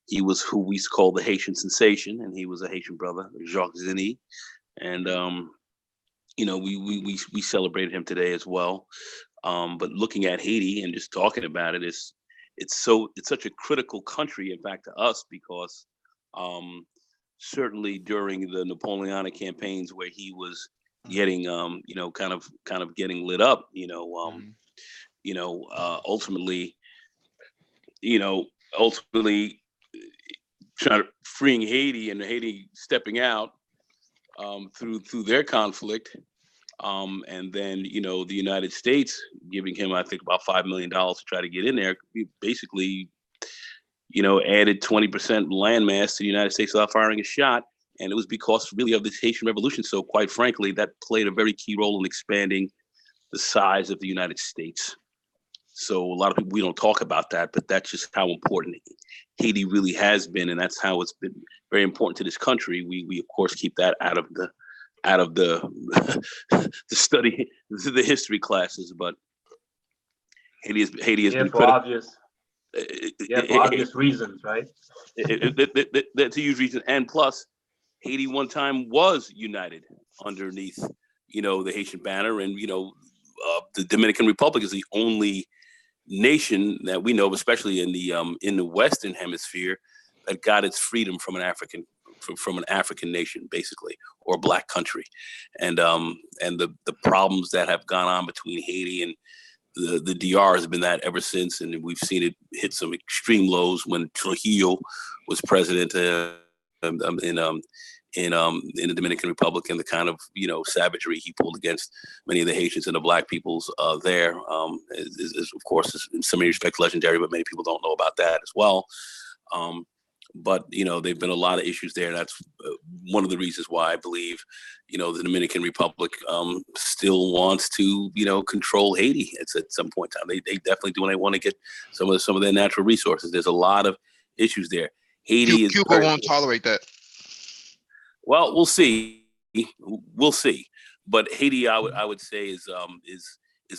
he was who we call the Haitian sensation, and he was a Haitian brother, Jacques Zini, and we celebrated him today as well. But looking at Haiti and just talking about it, it's such a critical country, in fact, to us, because certainly during the Napoleonic campaigns where he was getting kind of getting lit up, ultimately trying to freeing Haiti and Haiti stepping out through their conflict, and then the United States giving him, I think, about $5 million to try to get in there. He basically added 20% landmass to the United States without firing a shot. And it was because really of this Haitian revolution. So quite frankly, that played a very key role in expanding the size of the United States. So a lot of people, we don't talk about that, but that's just how important Haiti really has been. And that's how it's been very important to this country. We of course keep that out of the the study, the history classes, but Haiti has been for obvious. For obvious reasons, right? That's a huge reason. And plus, Haiti one time was united underneath, the Haitian banner. And, the Dominican Republic is the only nation that we know, especially in the Western Hemisphere, that got its freedom from an African nation, basically, or Black country. And the problems that have gone on between Haiti and the DR has been that ever since, and we've seen it hit some extreme lows when Trujillo was president in the Dominican Republic, and the kind of savagery he pulled against many of the Haitians and the Black peoples there is of course in some respects legendary, but many people don't know about that as well. But there've been a lot of issues there. That's one of the reasons why I believe, the Dominican Republic still wants to, control Haiti. It's at some point in time. They definitely do, and they want to get some of their natural resources. There's a lot of issues there. Haiti Cuba won't tolerate that. Well, we'll see. We'll see. But Haiti, I would say, is a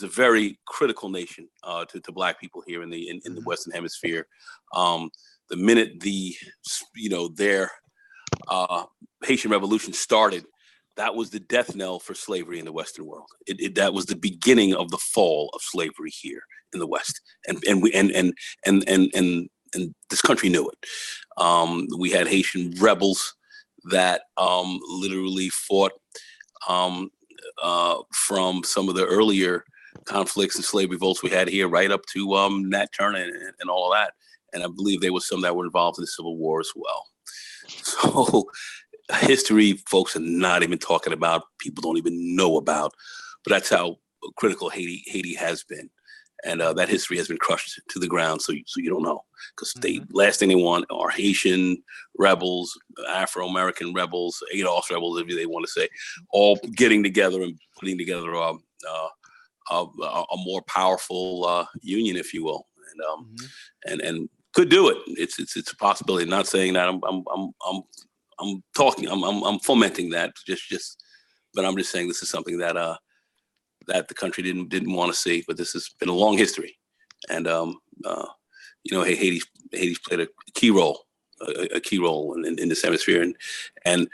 very critical nation to Black people here in the Western Hemisphere. The minute their Haitian Revolution started, that was the death knell for slavery in the Western world. That was the beginning of the fall of slavery here in the West, and this country knew it. We had Haitian rebels that literally fought from some of the earlier conflicts and slave revolts we had here, right up to Nat Turner and all of that. And I believe there was some that were involved in the Civil War as well. So history folks are not even talking about, people don't even know about, but that's how critical Haiti has been. And that history has been crushed to the ground, so you don't know, because last thing they want are Haitian rebels, Afro-American rebels, ADOS rebels, if they want to say, all getting together and putting together a more powerful union, if you will, and could do it. It's a possibility. Not saying that I'm talking. I'm fomenting that. But I'm just saying this is something that that the country didn't want to see. But this has been a long history, and Haiti's played a key role, in this hemisphere, and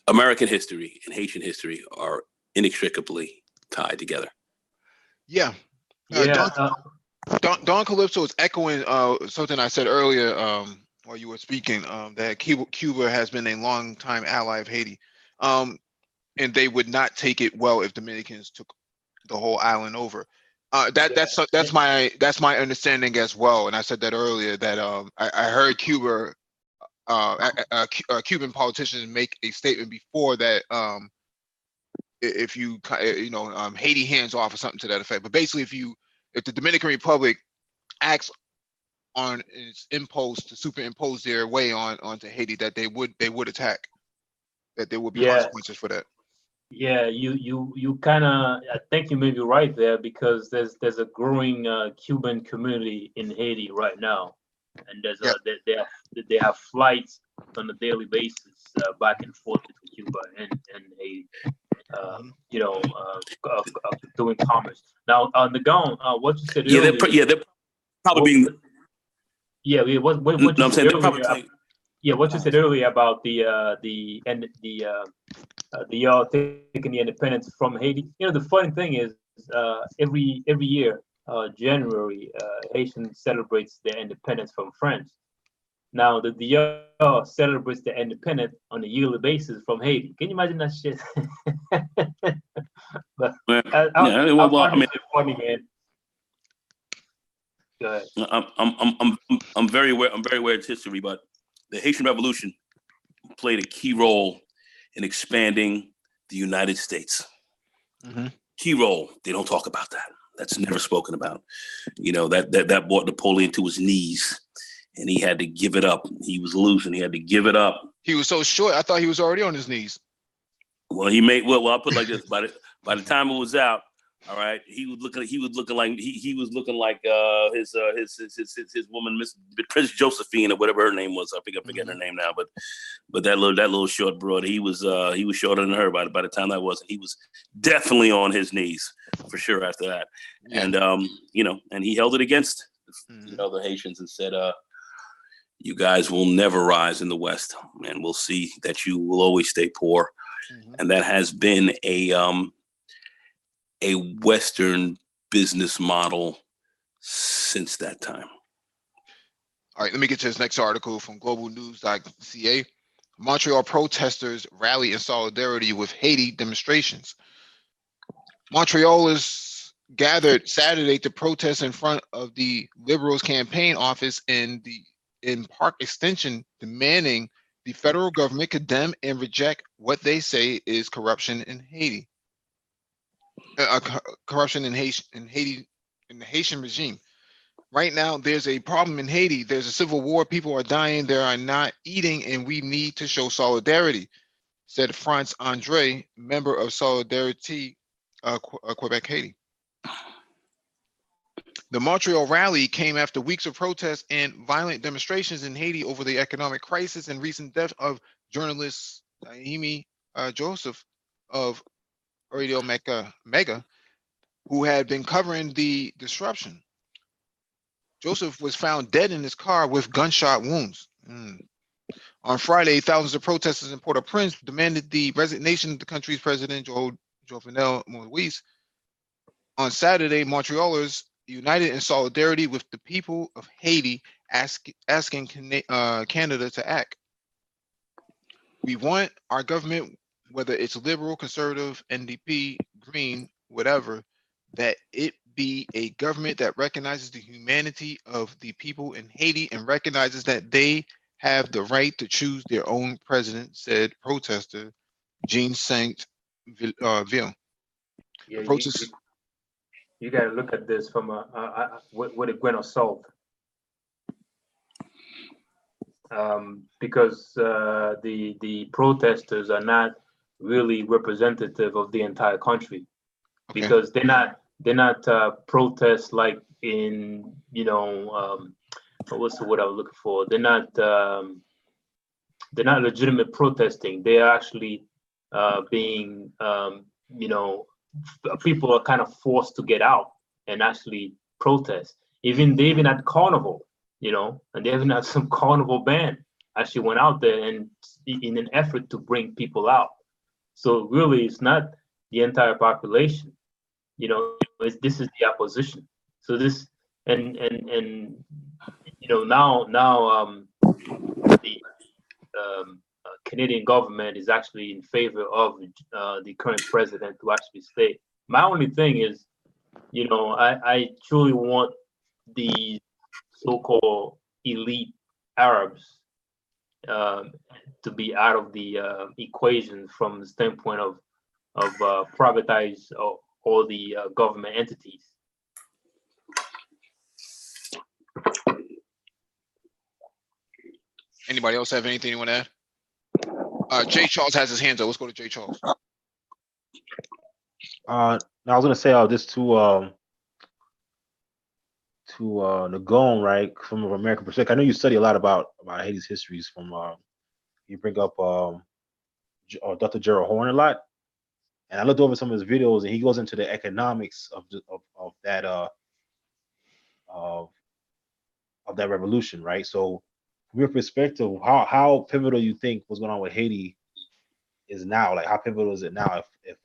American history and Haitian history are inextricably tied together. Yeah. Yeah. Don Calypso is echoing something I said earlier while you were speaking, that Cuba has been a long-time ally of Haiti, and they would not take it well if Dominicans took the whole island over. That's my understanding as well, and I said that earlier, that I heard Cuban politicians make a statement before that, if you Haiti hands off or something to that effect. But basically, if the Dominican Republic acts on its impulse to superimpose their way onto Haiti, that they would attack, that there would be consequences for that. Yeah, you kind of, I think you may be right there, because there's a growing Cuban community in Haiti right now, and they have flights on a daily basis back and forth between Cuba and Haiti, doing commerce. Now on the ground, what you said earlier. They're probably being. What you said earlier. What you said earlier about the y'all taking the independence from Haiti. The funny thing is, every year, January, Haitian celebrates their independence from France. Now the DR celebrates their independence on a yearly basis from Haiti. Can you imagine that shit? But I find it funny, man. Go ahead. I'm very aware of its history, but the Haitian Revolution played a key role in expanding the United States. Key role. They don't talk about that. That's never spoken about. That brought Napoleon to his knees, and he had to give it up. He was losing. He had to give it up. He was so short. I thought he was already on his knees. Well, I'll put it like this. By the time it was out, all right, he was looking like his woman, Miss Prince Josephine, or whatever her name was. I forget her name now, but that little short broad, he was shorter than her by the time that was. He was definitely on his knees for sure after that, and and he held it against the Haitians and said, "You guys will never rise in the West, and we'll see that you will always stay poor," and that has been a Western business model since that time. All right, let me get to this next article from globalnews.ca. Montreal protesters rally in solidarity with Haiti demonstrations. Montrealers gathered Saturday to protest in front of the Liberals campaign office in Park Extension, demanding the federal government condemn and reject what they say is corruption in Haiti. Corruption in Haiti, in the Haitian regime. Right now, there's a problem in Haiti. There's a civil war. People are dying. They are not eating, and we need to show solidarity, said France Andre, member of Solidarity Quebec, Haiti. The Montreal rally came after weeks of protests and violent demonstrations in Haiti over the economic crisis and recent death of journalist Naimi Joseph of Radio Mega, who had been covering the disruption. Joseph was found dead in his car with gunshot wounds. On Friday, thousands of protesters in Port-au-Prince demanded the resignation of the country's president, Jovenel Moïse. On Saturday, Montrealers united in solidarity with the people of Haiti, asking Canada to act. We want our government, whether it's liberal, conservative, NDP, green, whatever, that it be a government that recognizes the humanity of the people in Haiti and recognizes that they have the right to choose their own president, said protester Jean Saint-Ville. Yeah, Protest. you got to look at this from with a grain of salt, because the protesters are not really representative of the entire country, Okay. because they're not protests like in what's the word I was looking for? They're not legitimate protesting. They are actually being people are kind of forced to get out and actually protest. They even had carnival, and they even had some carnival band actually went out there and in an effort to bring people out. So really, it's not the entire population. This is the opposition. So this and now the Canadian government is actually in favor of the current president to actually stay. My only thing is, I truly want the so-called elite Arabs to be out of the equation from the standpoint of privatize all the government entities. Anybody else have anything you want to add? Jay Charles has his hands up. Let's go to Jay Charles. Now I was gonna say this to Nagon, right, from an American perspective. I know you study a lot about Haiti's histories. From you bring up Dr. Gerald Horn a lot, and I looked over some of his videos, and he goes into the economics of that revolution, right? So, from your perspective, how pivotal you think what's going on with Haiti is now? Like, how pivotal is it now if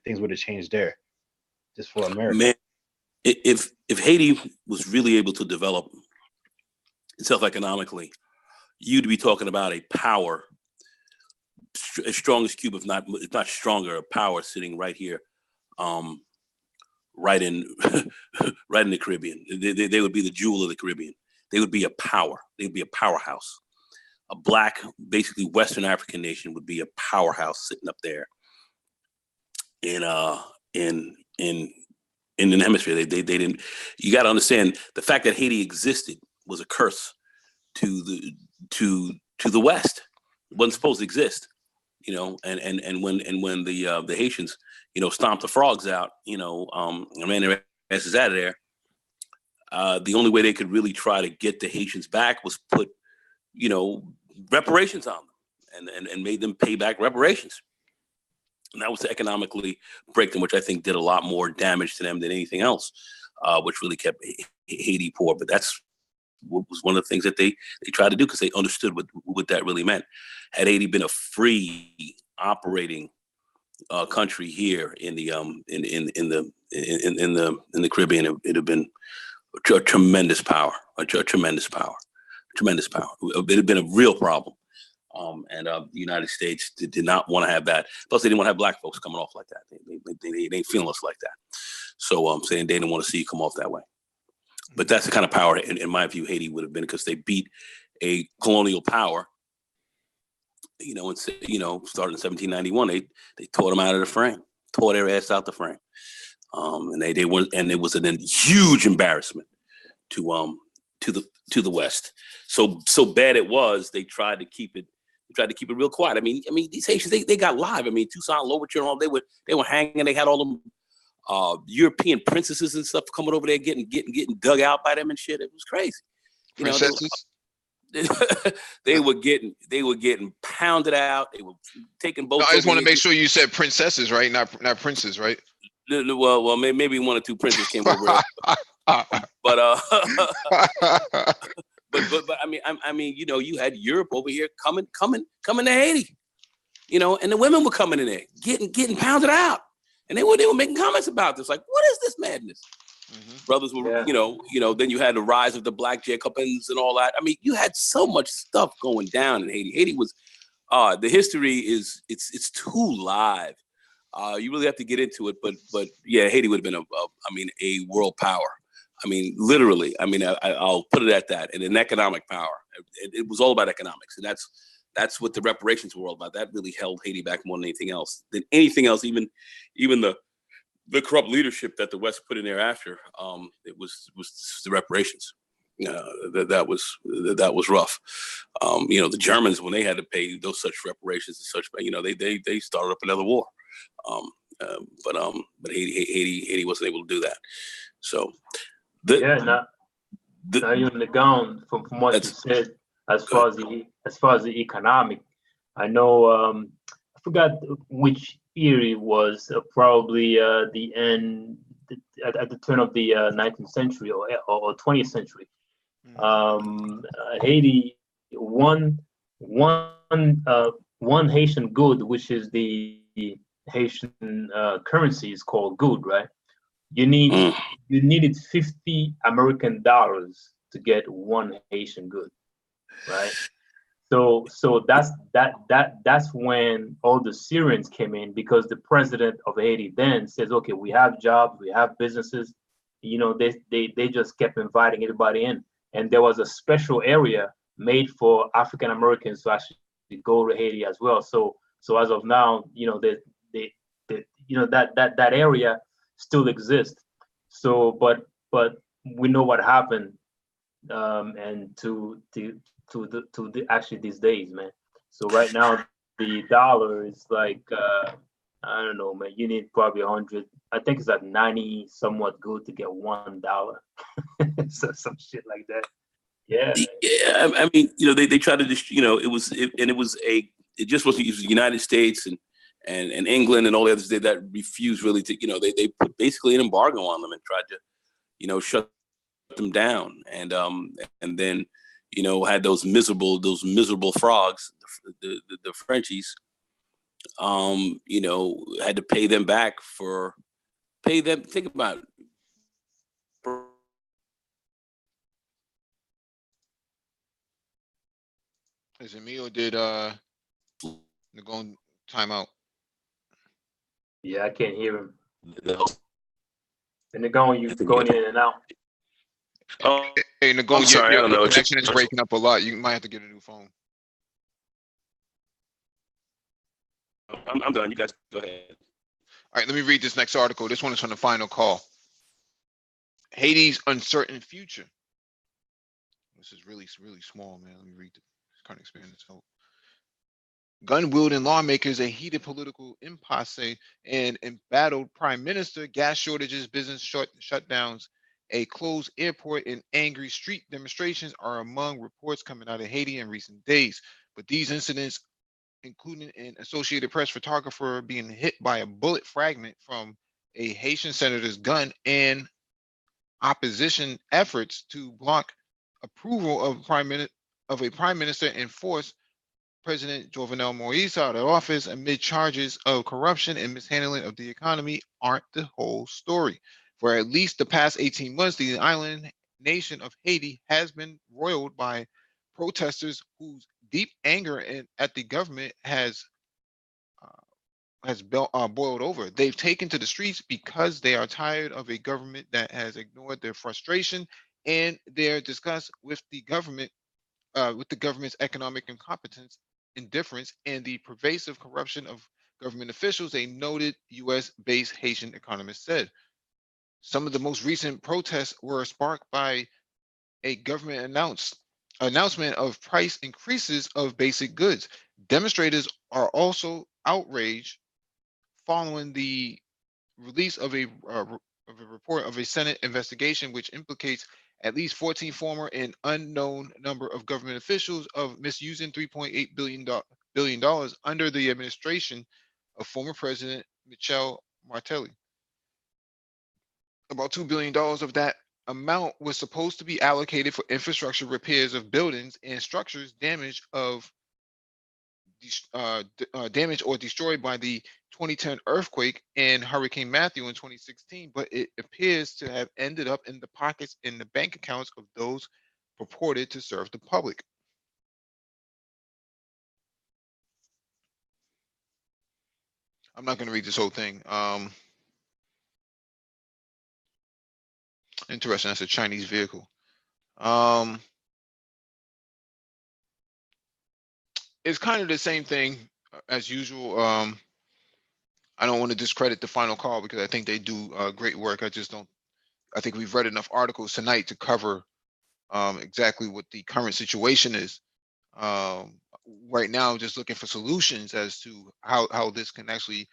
things were to change there, just for America? Man, if Haiti was really able to develop itself economically, you'd be talking about a power as strong as Cuba, if not stronger, a power sitting right here, right in the Caribbean. They would be the jewel of the Caribbean. They would be a power. They would be a powerhouse. A black, basically Western African nation would be a powerhouse sitting up there in the hemisphere. They didn't. You got to understand, the fact that Haiti existed was a curse to the West. It wasn't supposed to exist, and when the Haitians, stomped the frogs out, and ran their asses out of there. The only way they could really try to get the Haitians back was put, reparations on them and made them pay back reparations. And that was to economically break them, which I think did a lot more damage to them than anything else, which really kept Haiti poor. But that's what was one of the things that they tried to do, because they understood what that really meant. Had Haiti been a free operating country here in the Caribbean, it'd have been a tremendous power, a tremendous power. It had been a real problem. And the United States did not want to have that. Plus, they didn't want to have black folks coming off like that. They ain't feeling us like that. So saying they didn't want to see you come off that way. But that's the kind of power, in my view, Haiti would have been, because they beat a colonial power. Started in 1791. They tore them out of the frame, tore their ass out the frame, and they were, and it was a huge embarrassment to the West. So bad it was, they tried to keep it real quiet. I mean, these Haitians, they got live. I mean, Toussaint Louverture and all, they were hanging. They had all them European princesses and stuff coming over there, getting dug out by them and shit. It was crazy. Princesses? They were getting pounded out. They were taking boats. No, I just want to make sure you said princesses, right? Not princes, right? Well, maybe one or two princes came over. But but I mean, you had Europe over here coming to Haiti, and the women were coming in there, getting pounded out, and they were making comments about this, like, what is this madness? Mm-hmm. Brothers were, then you had the rise of the black Jacobins and all that. I mean, you had so much stuff going down in Haiti. Haiti was, the history it's too live. You really have to get into it, but yeah, Haiti would have been a world power. I mean, literally. I mean, I'll put it at that. And an economic power. It was all about economics, and that's what the reparations were all about. That really held Haiti back more than anything else. Even the corrupt leadership that the West put in there after. It was the reparations. That was rough. The Germans, when they had to pay those such reparations and such, they started up another war. But Haiti wasn't able to do that. So Now you're in the gown from what you said as far as the economic. I know I forgot which year it was. Probably the end at the turn of the 19th century or 20th century. Haiti one Haitian good, which is the Haitian currency, is called good, right? You needed 50 American dollars to get one Haitian good, right? So that's when all the Syrians came in, because the president of Haiti then says, okay, we have jobs, we have businesses. They just kept inviting everybody in, and there was a special area made for African Americans to actually go to Haiti as well. So as of now, that area still exists. So, but we know what happened, and to actually these days, man. So right now the dollar is like I don't know, man. You need probably 100. I think it's like 90 somewhat good to get $1. So some shit like that. Yeah. Yeah, I mean, they tried to just, it just wasn't the United States and England and all the others that refused really to, they put basically an embargo on them and tried to, shut them down. And then, had those miserable frogs, the Frenchies, had to pay them back think about it. Is it me or did Nagon time out? Yeah, I can't hear him. And they're going in and out. Oh, Hey, Nagon, I'm sorry, I don't know. your connection is breaking up a lot. You might have to get a new phone. I'm done. You guys go ahead. All right, let me read this next article. This one is from the Final Call. Haiti's uncertain future. This is really small, man. Let me read it. Just kind of expand this out. Gun-wielding lawmakers, a heated political impasse, and embattled prime minister, gas shortages, business shutdowns, a closed airport, and angry street demonstrations are among reports coming out of Haiti in recent days. But these incidents, including an Associated Press photographer being hit by a bullet fragment from a Haitian senator's gun, and opposition efforts to block approval of a prime minister and force President Jovenel Moise out of office amid charges of corruption and mishandling of the economy, aren't the whole story. For at least the past 18 months, the island nation of Haiti has been roiled by protesters whose deep anger at the government has boiled over. They've taken to the streets because they are tired of a government that has ignored their frustration and their disgust with the government's economic incompetence, indifference, and the pervasive corruption of government officials, a noted US-based Haitian economist said. Some of the most recent protests were sparked by a government announcement of price increases of basic goods. Demonstrators are also outraged following the release of a report of a Senate investigation which implicates at least 14 former and unknown number of government officials of misusing $3.8 billion under the administration of former President Michel Martelly. About $2 billion of that amount was supposed to be allocated for infrastructure repairs of buildings and structures damaged or destroyed by the 2010 earthquake and Hurricane Matthew in 2016, but it appears to have ended up in the pockets in the bank accounts of those purported to serve the public. I'm not going to read this whole thing. Interesting. That's a Chinese vehicle. It's kind of the same thing as usual. I don't want to discredit the final call because I think they do great work. I just don't. I think we've read enough articles tonight to cover exactly what the current situation is. Right now, I'm just looking for solutions as to how this can actually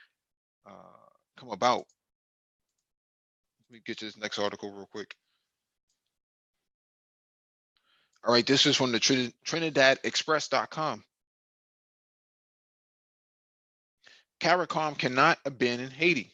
come about. Let me get to this next article real quick. All right, this is from the TrinidadExpress.com. CARICOM cannot abandon Haiti.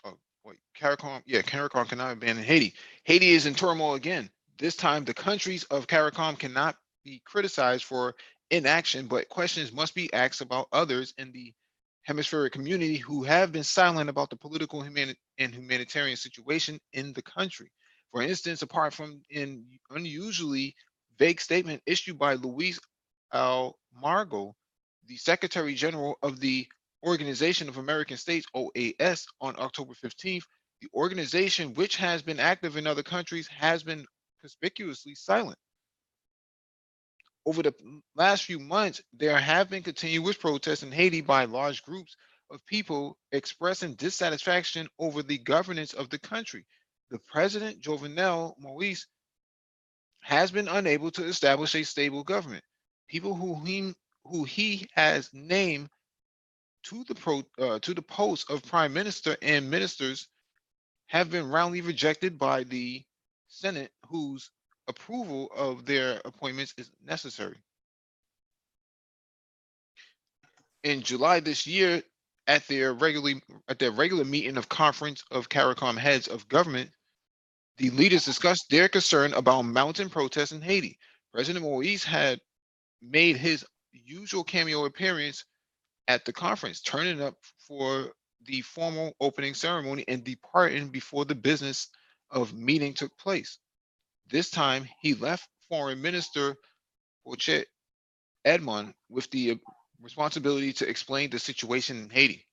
Oh, wait, CARICOM cannot abandon Haiti. Haiti is in turmoil again. This time, the countries of CARICOM cannot be criticized for inaction, but questions must be asked about others in the hemispheric community who have been silent about the political and humanitarian situation in the country. For instance, apart from an unusually vague statement issued by Luis Almagro, the Secretary General of the Organization of American States, OAS, on October 15th, the organization, which has been active in other countries, has been conspicuously silent. Over the last few months, there have been continuous protests in Haiti by large groups of people expressing dissatisfaction over the governance of the country. The president, Jovenel Moise, has been unable to establish a stable government. People who he has named to the post of prime minister and ministers have been roundly rejected by the Senate, whose approval of their appointments is necessary. In July this year, at their regular meeting of Conference of CARICOM heads of government, the leaders discussed their concern about mounting protests in Haiti. President Moise had made his usual cameo appearance at the conference, turning up for the formal opening ceremony and departing before the business of meeting took place. This time, he left Foreign Minister Pochet Edmond with the responsibility to explain the situation in Haiti.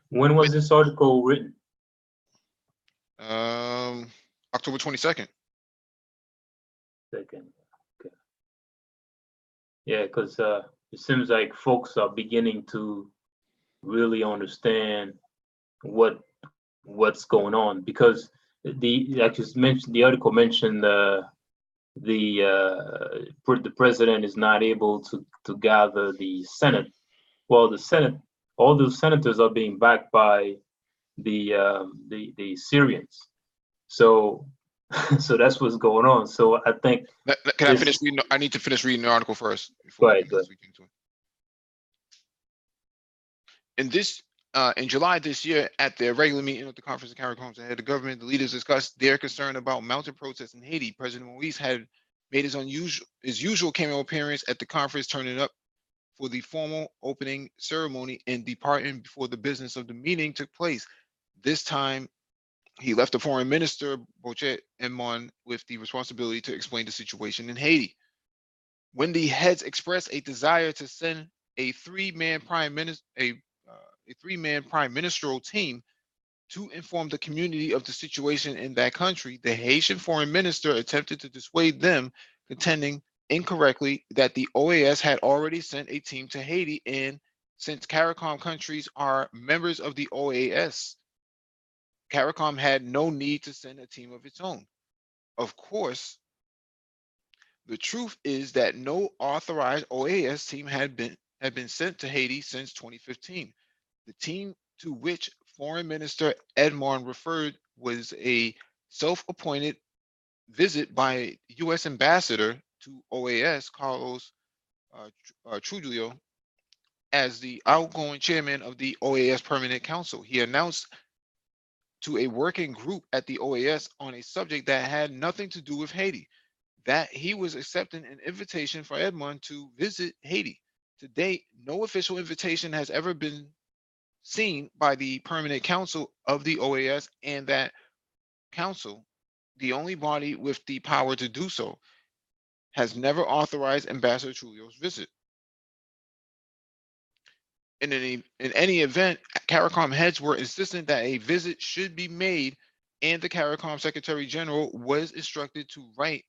When was this article written? October 22nd. Second. Okay. Yeah, because it seems like folks are beginning to really understand what's going on, because like you mentioned, the article mentioned the president is not able to gather the Senate. Well, the Senate, all those senators are being backed by the Syrians. So so that's what's going on. So I think. Can I finish reading? I need to finish reading the article first. Go ahead. In July this year, at their regular meeting of the Conference of CARICOM and head of government, the leaders discussed their concern about mounted protests in Haiti. President Moise had made his usual cameo appearance at the conference, turning up for the formal opening ceremony and departing before the business of the meeting took place. This time, he left the foreign minister, Bochet Edmond, with the responsibility to explain the situation in Haiti. When the heads expressed a desire to send a three-man prime ministerial team to inform the community of the situation in that country, the Haitian foreign minister attempted to dissuade them, contending incorrectly that the OAS had already sent a team to Haiti, and since CARICOM countries are members of the OAS, CARICOM had no need to send a team of its own. Of course, the truth is that no authorized OAS team had been sent to Haiti since 2015. The team to which Foreign Minister Edmond referred was a self-appointed visit by U.S. Ambassador to OAS, Carlos Trujillo, as the outgoing chairman of the OAS Permanent Council. He announced to a working group at the OAS on a subject that had nothing to do with Haiti that he was accepting an invitation for Edmond to visit Haiti. To date, no official invitation has ever been seen by the Permanent Council of the OAS, and that council, the only body with the power to do so, has never authorized Ambassador Trujillo's visit. In any event, CARICOM heads were insistent that a visit should be made, and the CARICOM Secretary General was instructed to write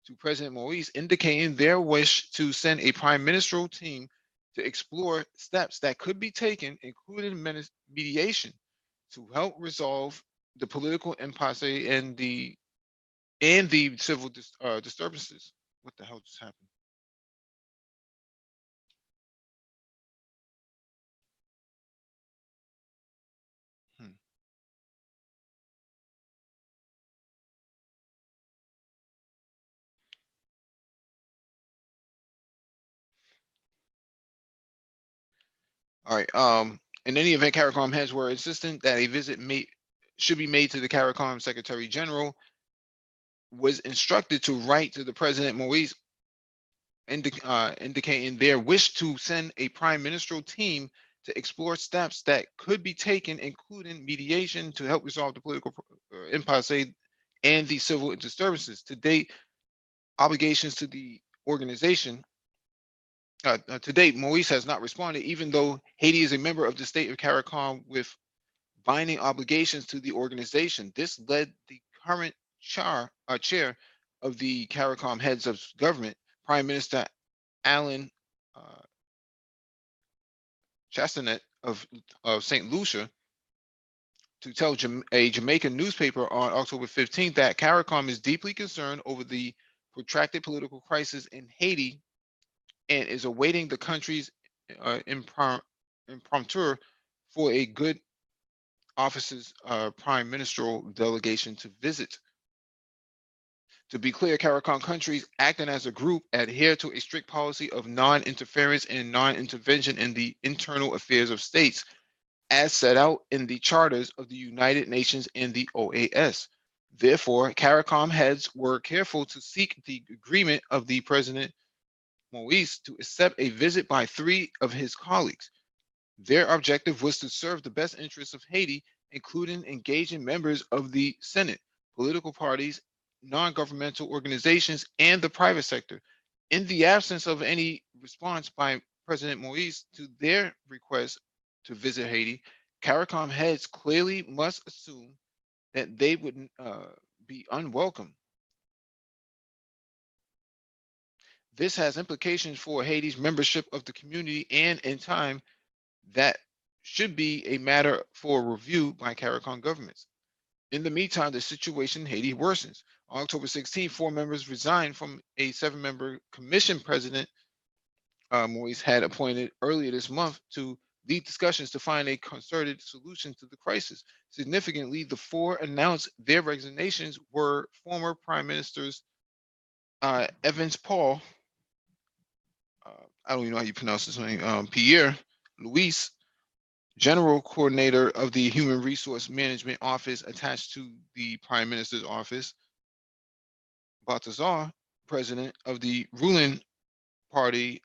to President Maurice indicating their wish to send a prime ministerial team to explore steps that could be taken, including mediation, to help resolve the political impasse and the civil disturbances. What the hell just happened? All right. In any event, CARICOM heads were insistent that a visit should be made to the CARICOM Secretary General, was instructed to write to the President Maurice indicating their wish to send a prime ministerial team to explore steps that could be taken, including mediation, to help resolve the political impasse and the civil disturbances. To date, obligations to the organization. To date, Maurice has not responded, even though Haiti is a member of the state of CARICOM with binding obligations to the organization. This led the current chair of the CARICOM heads of government, Prime Minister Alan Chastanet of St. Lucia, to tell a Jamaican newspaper on October 15th that CARICOM is deeply concerned over the protracted political crisis in Haiti and is awaiting the country's impromptu for a good office's prime ministerial delegation to visit. To be clear, CARICOM countries acting as a group adhere to a strict policy of non-interference and non-intervention in the internal affairs of states, as set out in the charters of the United Nations and the OAS. Therefore, CARICOM heads were careful to seek the agreement of the President Maurice to accept a visit by 3 of his colleagues. Their objective was to serve the best interests of Haiti, including engaging members of the Senate, political parties, non-governmental organizations, and the private sector. In the absence of any response by President Maurice to their request to visit Haiti, CARICOM heads clearly must assume that they would be unwelcome. This has implications for Haiti's membership of the community, and in time, that should be a matter for review by CARICOM governments. In the meantime, the situation in Haiti worsens. On October 16, 4 members resigned from a 7-member commission President Maurice had appointed earlier this month to lead discussions to find a concerted solution to the crisis. Significantly, the 4 announced their resignations were former Prime Ministers Evans Paul, I don't even know how you pronounce his name, Pierre Luis, General Coordinator of the Human Resource Management Office attached to the Prime Minister's office, Baltazar, President of the ruling party,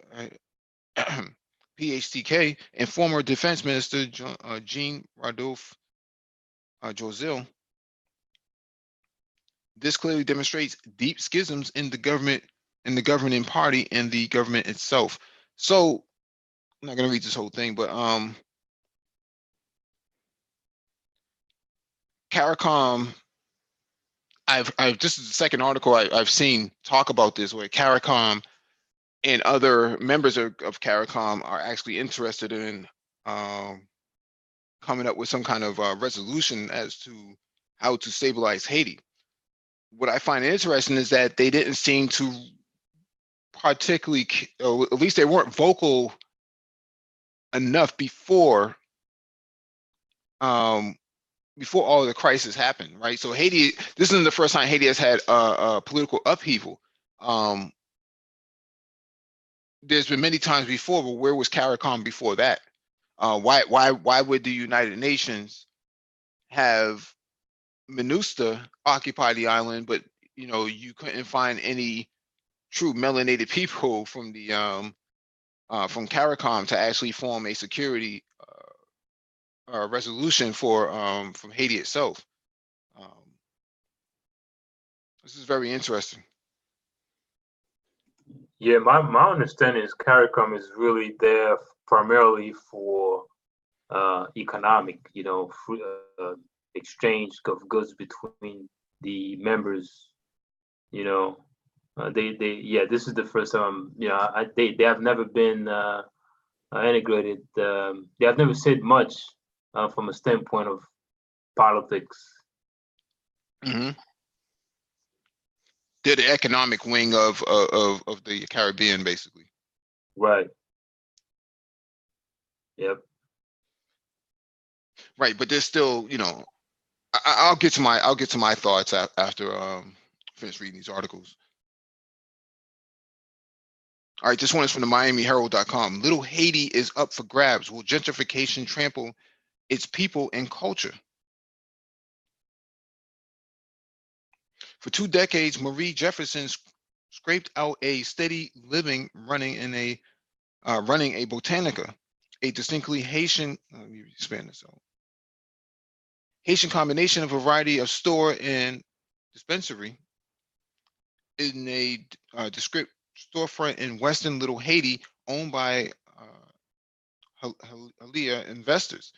PHTK, and former Defense Minister Jean Rodolphe Josel. This clearly demonstrates deep schisms in the government, in the governing party, and the government itself. So I'm not going to read this whole thing, but CARICOM, this is the second article I've seen talk about this, where CARICOM and other members of CARICOM are actually interested in coming up with some kind of resolution as to how to stabilize Haiti. What I find interesting is that they didn't seem to particularly, or at least they weren't vocal enough before all of the crisis happened, right? So Haiti, this isn't the first time Haiti has had political upheaval. There's been many times before, but where was CARICOM before that? Why would the United Nations have MINUSTA occupy the island, but you couldn't find any true melanated people from the from CARICOM to actually form a security resolution for from Haiti itself? This is very interesting. Yeah, my understanding is CARICOM is really there primarily for economic, free, exchange of goods between the members. This is the first time. They have never been integrated. They have never said much from a standpoint of politics. Hmm. They're the economic wing of the Caribbean, basically. Right. Yep. Right, but there's still, I'll get to my thoughts after finish reading these articles. All right, this one is from the MiamiHerald.com. Little Haiti is up for grabs. Will gentrification trample its people and culture? For 2 decades, Marie Jefferson scraped out a steady living running a botanica, a distinctly Haitian. Let me expand this out. Haitian combination of a variety of store and dispensary in a descript storefront in Western Little Haiti, owned by Halia investors.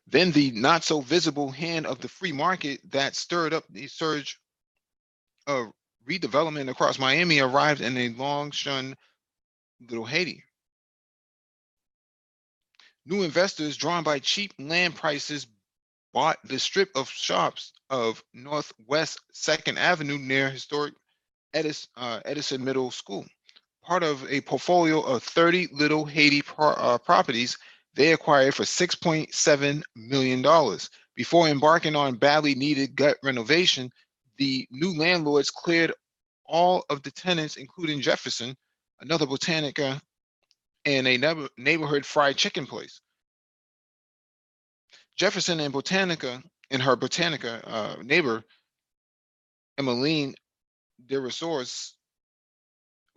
Then the not so visible hand of the free market that stirred up the surge of redevelopment across Miami arrived in a long shunned Little Haiti. New investors drawn by cheap land prices bought the strip of shops of Northwest 2nd Avenue near historic Edison Middle School. Part of a portfolio of 30 Little Haiti properties they acquired for $6.7 million. Before embarking on badly needed gut renovation, the new landlords cleared all of the tenants, including Jefferson, another botanica, and a neighborhood fried chicken place. Jefferson and her botanica neighbor, Emmeline de Ressources,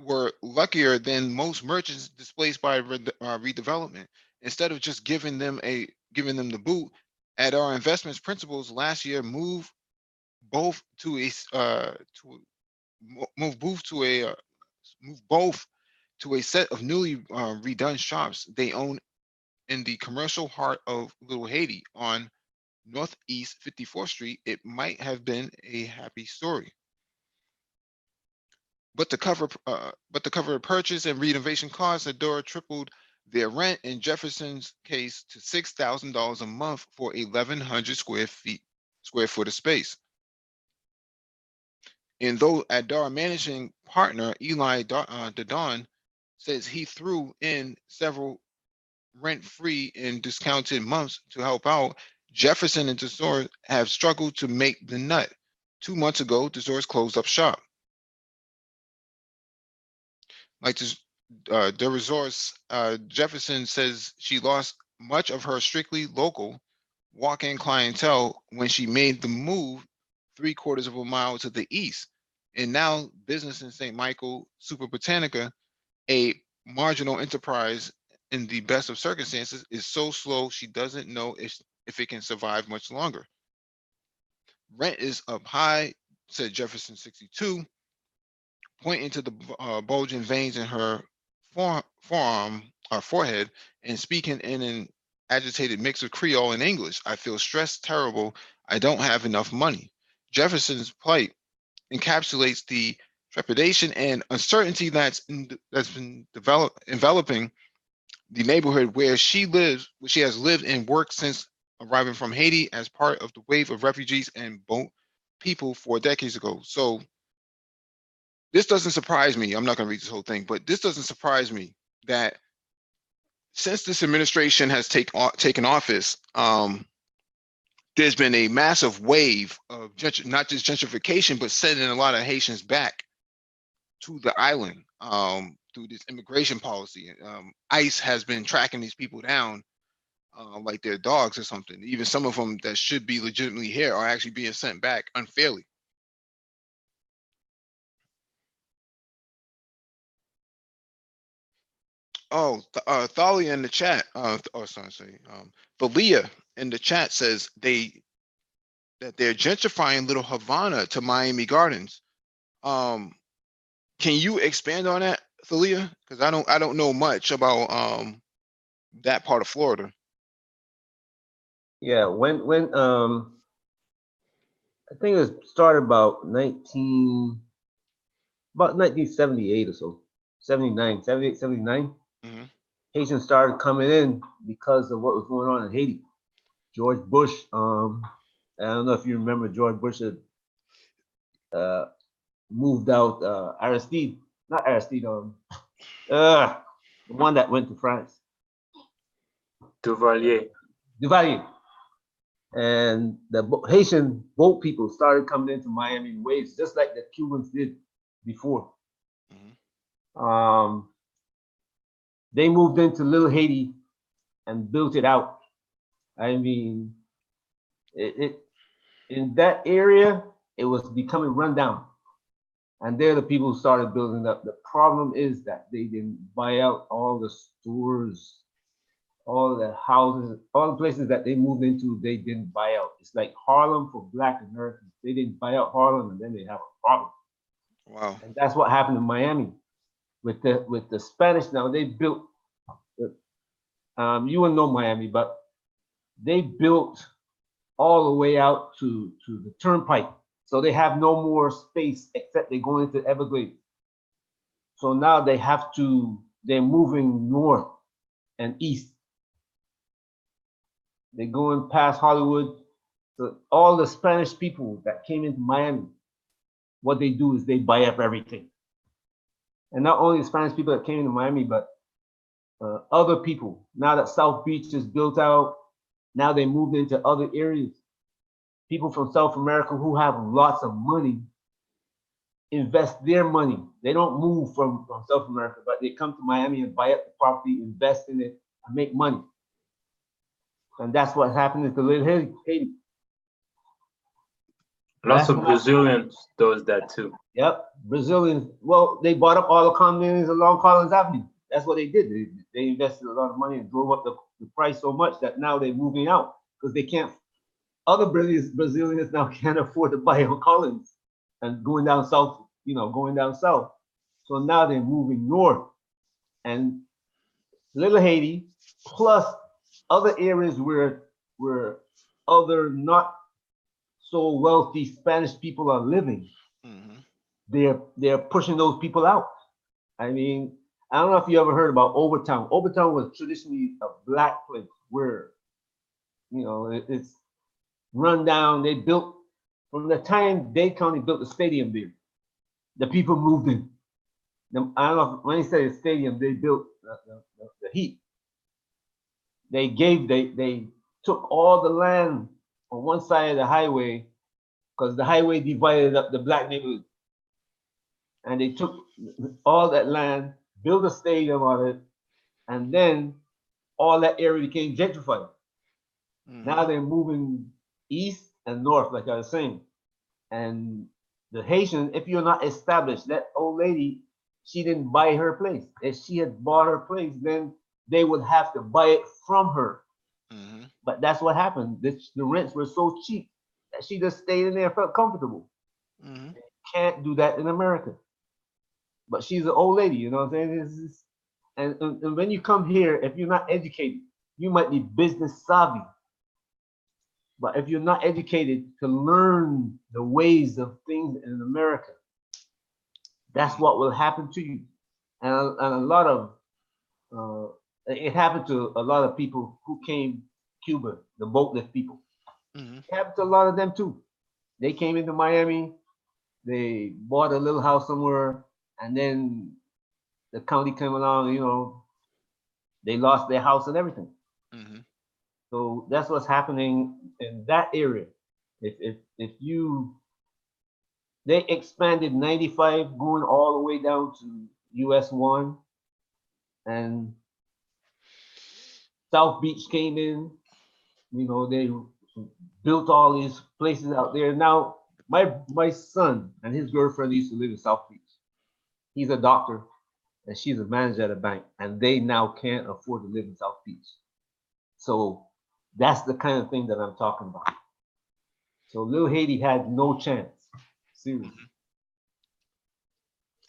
were luckier than most merchants displaced by redevelopment. Instead of just giving them the boot, at our investments principals last year moved both to a set of newly redone shops they own in the commercial heart of Little Haiti on Northeast 54th Street. It might have been a happy story. But to cover purchase and renovation costs, Adora tripled their rent in Jefferson's case to $6,000 a month for 1,100 square foot of space. And though Adora managing partner Eli Dadon says he threw in several rent-free and discounted months to help out, Jefferson and Desores have struggled to make the nut. 2 months ago, Desores closed up shop. Like this, the resource, Jefferson says she lost much of her strictly local walk-in clientele when she made the move 3/4 of a mile to the east. And now business in St. Michael, Super Botanica, a marginal enterprise in the best of circumstances, is so slow she doesn't know if it can survive much longer. Rent is up high, said Jefferson 62, pointing to the bulging veins in her forehead and speaking in an agitated mix of Creole and English. I feel stressed, terrible. I don't have enough money. Jefferson's plight encapsulates the trepidation and uncertainty that's been enveloping the neighborhood where she has lived and worked since arriving from Haiti as part of the wave of refugees and boat people 4 decades ago. So this doesn't surprise me. I'm not going to read this whole thing, but this doesn't surprise me that since this administration has taken office, there's been a massive wave of not just gentrification, but sending a lot of Haitians back to the island through this immigration policy. ICE has been tracking these people down like they're dogs or something. Even some of them that should be legitimately here are actually being sent back unfairly. Oh, Thalia in the chat. Thalia in the chat says that they're gentrifying Little Havana to Miami Gardens. Can you expand on that, Thalia? Because I don't know much about that part of Florida. Yeah, when I think it was started about 1978 or so, 79, 78, 79. Hmm. Haitians started coming in because of what was going on in Haiti. George Bush, I don't know if you remember, George Bush had moved out Aristide, not Aristide, the one that went to France, Duvalier. Duvalier. And the Haitian boat people started coming into Miami in waves, just like the Cubans did before. They moved into Little Haiti and built it out. I mean, it in that area, it was becoming rundown. And they're the people who started building up. The problem is that they didn't buy out all the stores, all the houses, all the places that they moved into, they didn't buy out. It's like Harlem for Black Americans. They didn't buy out Harlem, and then they have a problem. Wow. And that's what happened in Miami with the Spanish. Now they built. You wouldn't know Miami, but they built all the way out to the turnpike. So they have no more space except they go into Everglades. So now they're moving north and east. They're going past Hollywood. So all the Spanish people that came into Miami, what they do is they buy up everything. And not only the Spanish people that came into Miami, but other people. Now that South Beach is built out, now they moved into other areas. People from South America who have lots of money invest their money. They don't move from South America, but they come to Miami and buy up the property, invest in it, and make money. And that's what happened to Little Haiti. Lots of Brazilians does that too. Yep, Brazilians. Well, they bought up all the condominiums along Collins Avenue. That's what they did. They invested a lot of money and drove up the price so much that now they're moving out because they can't. Other Brazilians now can't afford to buy on Collins and going down south. So now they're moving north, and Little Haiti plus other areas where other not so wealthy Spanish people are living. They're pushing those people out. I mean, I don't know if you ever heard about Overtown. Overtown was traditionally a Black place where, it's run down. They built, from the time Dade County built the stadium there, the people moved in. I don't know, when they say the stadium, they built the Heat. They took all the land on one side of the highway because the highway divided up the Black neighborhood. And they took all that land, built a stadium on it, and then all that area became gentrified. Now they're moving east and north, like I was saying. And the Haitian, if you're not established, that old lady, she didn't buy her place. If she had bought her place, then they would have to buy it from her. But that's what happened. The rents were so cheap that she just stayed in there and felt comfortable. Can't do that in America. But she's an old lady, you know what I'm saying? And when you come here, if you're not educated, you might be business savvy. But if you're not educated to learn the ways of things in America, that's what will happen to you. And a lot of, it happened to a lot of people who came Cuba, the boatlift people. It happened to a lot of them too. They came into Miami, they bought a little house somewhere, and then the county came along, they lost their house and everything. So that's what's happening in that area. They expanded 95 going all the way down to US 1, and South Beach came in, they built all these places out there. Now, my son and his girlfriend used to live in South Beach. He's a doctor and she's a manager at a bank, and they now can't afford to live in South Beach. So that's the kind of thing that I'm talking about. So Little Haiti had no chance. Seriously.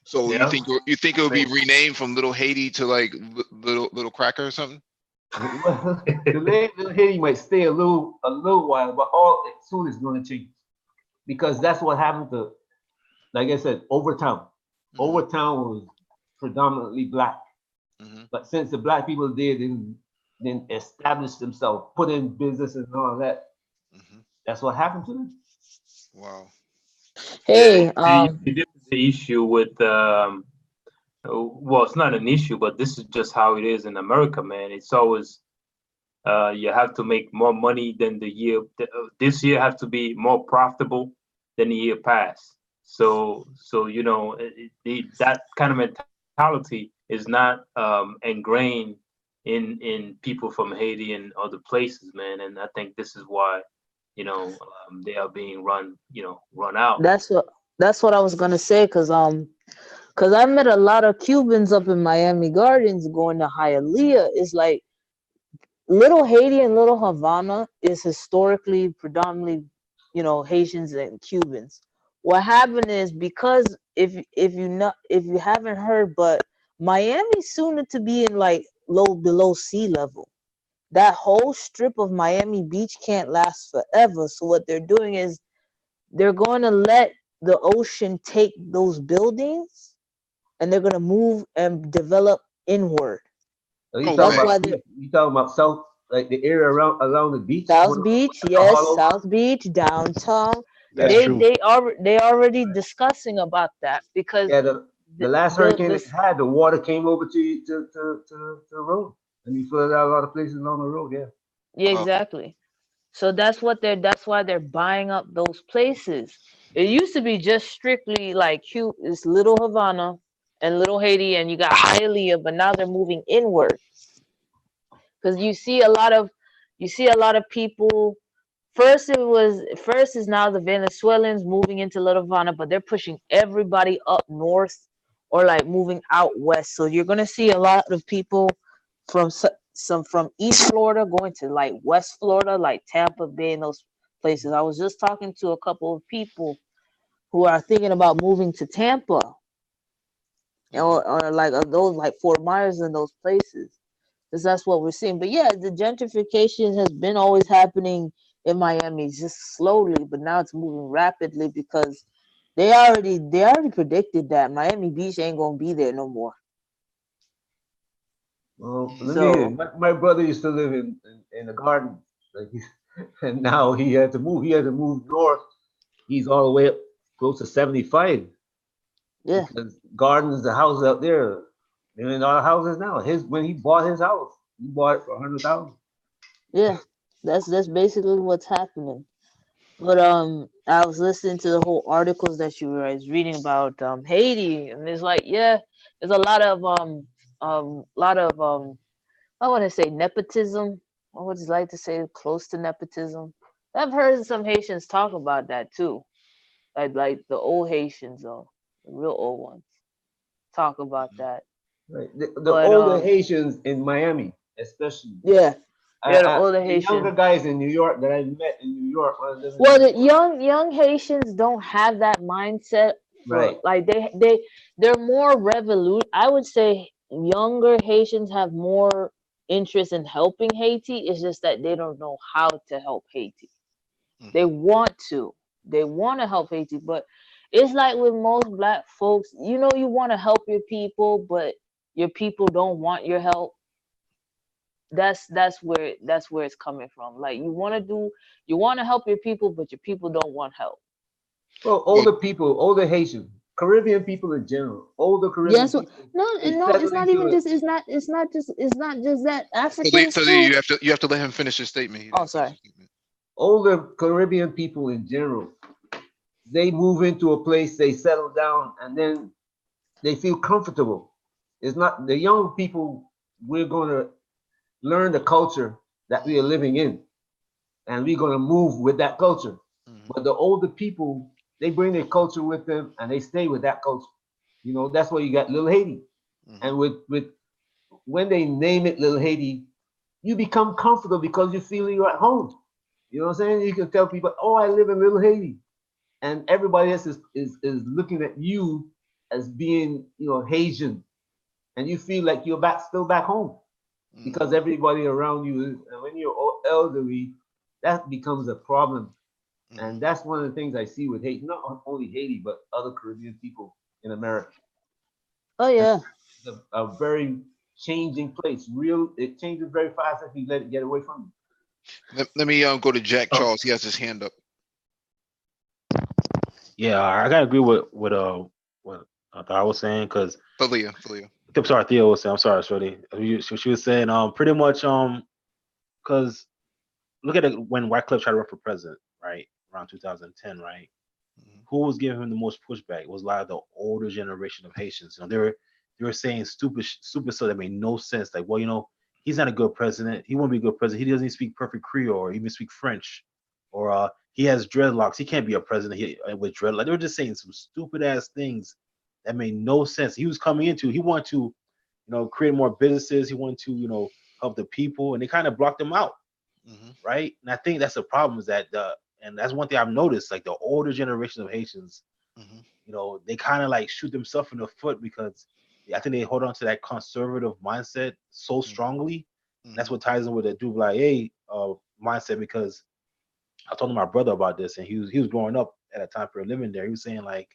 So you think it would be renamed from Little Haiti to like little Cracker or something? Well, the Haiti might stay a little while, but all soon is going to change because that's what happened to, like I said, Overtown. Overtown was predominantly black, but since the black people did then establish themselves, put in business and all that, that's what happened to them. Wow. Hey, This is the issue with well, it's not an issue, but this is just how it is in America, man. It's always you have to make more money than the year. This year have to be more profitable than the year past. So you know that kind of mentality is not ingrained in people from Haiti and other places, man. And I think this is why they are being run out. that's what I was gonna say, cause I met a lot of Cubans up in Miami Gardens going to Hialeah. It's like Little Haiti and Little Havana is historically predominantly, Haitians and Cubans. What happened is, because if you haven't heard, but Miami's soon to be in like below sea level. That whole strip of Miami Beach can't last forever. So what they're doing is they're going to let the ocean take those buildings, and they're going to move and develop inward. So That's why they're you talking about South, like the area along the beach? South Beach, yes, South Beach, downtown. That's They true. they already discussing about that, because Yeah, the last hurricane it the had, the water came over to the road, and you flooded out a lot of places along the road. Yeah. yeah, Oh, exactly. So that's why they're buying up those places. It used to be just strictly like it's Little Havana and Little Haiti, and you got Hialeah, but now they're moving inward, because you see a lot of people. First is now the Venezuelans moving into Little Havana, but they're pushing everybody up north or like moving out west. So you're gonna see a lot of people from some from East Florida going to like West Florida, like Tampa Bay and those places. I was just talking to a couple of people who are thinking about moving to Tampa, or like those like Fort Myers and those places, because that's what we're seeing. But yeah, the gentrification has been always happening in Miami, just slowly, but now it's moving rapidly, because they already predicted that Miami Beach ain't gonna be there no more. Well, let me hear. So My brother used to live in the garden, like, and now he had to move. He had to move north. He's all the way up close to 75 yeah, because Gardens, the house out there, they're in our houses now. When he bought his house, he bought it for 100,000. yeah, that's basically what's happening. But I was listening to the whole articles that you were reading about Haiti, and it's like, yeah, there's a lot of I want to say nepotism. I would like to say close to nepotism. I've heard some Haitians talk about that too. Like the old Haitians, though, the real old ones, talk about that. Right. The But older Haitians in Miami, especially. yeah, yeah, the older The younger Haitians. guys in New York that I met in New York, Well, the young Haitians don't have that mindset for right. like they're more revolut. I would say younger Haitians have more interest in helping Haiti. It's just that they don't know how to help Haiti. They want to. They want to help Haiti, but it's like with most black folks, you want to help your people, but your people don't want your help. That's where it's coming from. Like you want to help your people, but your people don't want help. Well, well, older people, older Haitians, Caribbean people in general, older Caribbean Yes, people, they no, it's settling not to even it. just it's not just that Africans so too. you have to let him finish his statement. He Oh, didn't finish sorry. his statement. Older Caribbean people in general, they move into a place, they settle down, and then they feel comfortable. It's not the young people. We're going to learn the culture that we are living in, and we're going to move with that culture. But the older people, they bring their culture with them, and they stay with that culture. That's why you got Little Haiti, and with when they name it Little Haiti, you become comfortable because you feel you're at home. You know what I'm saying? You can tell people, "Oh, I live in Little Haiti," and everybody else is looking at you as being, Haitian, and you feel like you're still back home. because everybody around you is, and when you're elderly, that becomes a problem. And that's one of the things I see with Haiti, not only Haiti, but other Caribbean people in America. Oh yeah. It's a very changing place. It changes very fast if you let it get away from you. Let me go to Jack Oh. Charles. He has his hand up. Yeah, I gotta agree with what I was saying because Falia. I'm sorry, Theo was saying. I'm sorry, Shorty. She was saying pretty much because look at it when Wycliffe tried to run for president, right, around 2010, right? Who was giving him the most pushback? It was a lot of the older generation of Haitians. You know, they were saying stupid stuff that made no sense. Like, well, you know, he's not a good president. He won't be a good president. He doesn't even speak perfect Creole or even speak French, or he has dreadlocks. He can't be a president with dreadlocks. They were just saying some stupid ass things that made no sense. He was coming into. He wanted to, you know, create more businesses. He wanted to, you know, help the people, and they kind of blocked him out, right? And I think that's the problem is that and that's one thing I've noticed, like the older generation of Haitians, you know, they kind of like shoot themselves in the foot because I think they hold on to that conservative mindset so strongly. And that's what ties in with the Duvalier mindset, because I told my brother about this, and he was growing up at a time period living there. He was saying like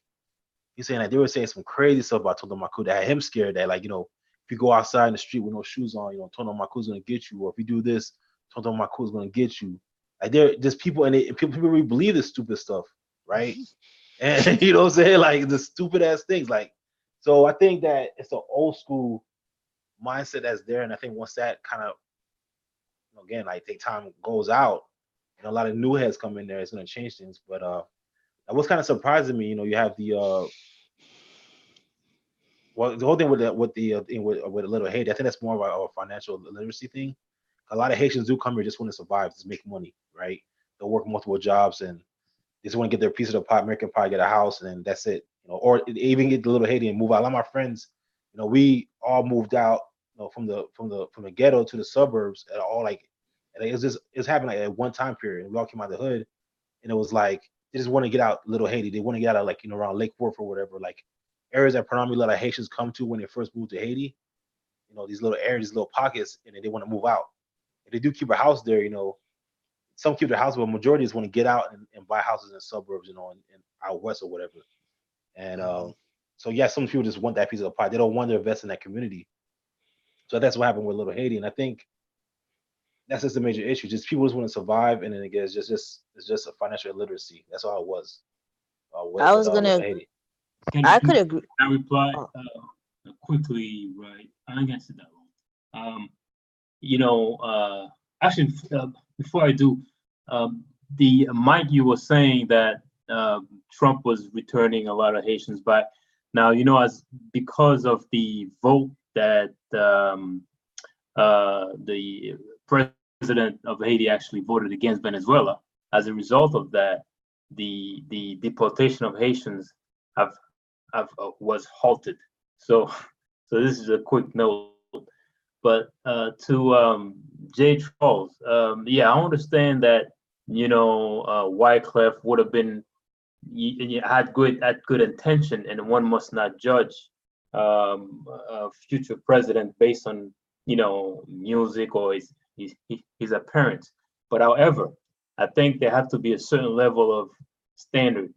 they were saying some crazy stuff about Tonton Maku that had him scared that, like, you know, if you go outside in the street with no shoes on, you know, Tonton Maku's gonna get you, or if you do this, Tonton Maku's gonna get you. Like there, just people, and people really believe this stupid stuff, right? And you know what I'm saying, like the stupid ass things. Like, so I think that it's an old school mindset that's there, and I think once that kind of, you know, again, like time goes out, and a lot of new heads come in there, it's gonna change things. But what's kind of surprising me, you know, you have the well, the whole thing with with Little Haiti, I think that's more of a financial literacy thing. A lot of Haitians do come here just want to survive, just make money, right? They'll work multiple jobs and they just want to get their piece of the pie, American pie, get a house, and then that's it. You know, or even get the Little Haiti and move out. A lot of my friends, you know, we all moved out, you know, from the ghetto to the suburbs, and all like, and it was happening like at one time period. We all came out of the hood, and it was like they just want to get out Little Haiti. They want to get out of, like, you know, around Lake Worth or whatever, like areas that predominantly a lot of Haitians come to when they first moved to Haiti. You know, these little areas, these little pockets, and then they want to move out. If they do keep a house there, you know, some keep their house, but majority just want to get out and buy houses in suburbs, you know, and out west or whatever. And so yeah, some people just want that piece of the pie. They don't want to invest in that community. So that's what happened with Little Haiti, and I think that's just a major issue. Just people just want to survive, and then again, it's just a financial illiteracy. That's all it was. I was gonna. Haiti. I could agree. I reply quickly, right? I think I said that wrong. You know, actually, before I do, the Mike, you were saying that Trump was returning a lot of Haitians back. Now, you know, because of the vote that the president of Haiti actually voted against Venezuela. As a result of that, the deportation of Haitians was halted. So this is a quick note. But to Jay Charles, yeah, I understand that, you know, Wycliffe would have been had good intention, and one must not judge a future president based on, you know, music or his appearance. But however, I think there have to be a certain level of standard,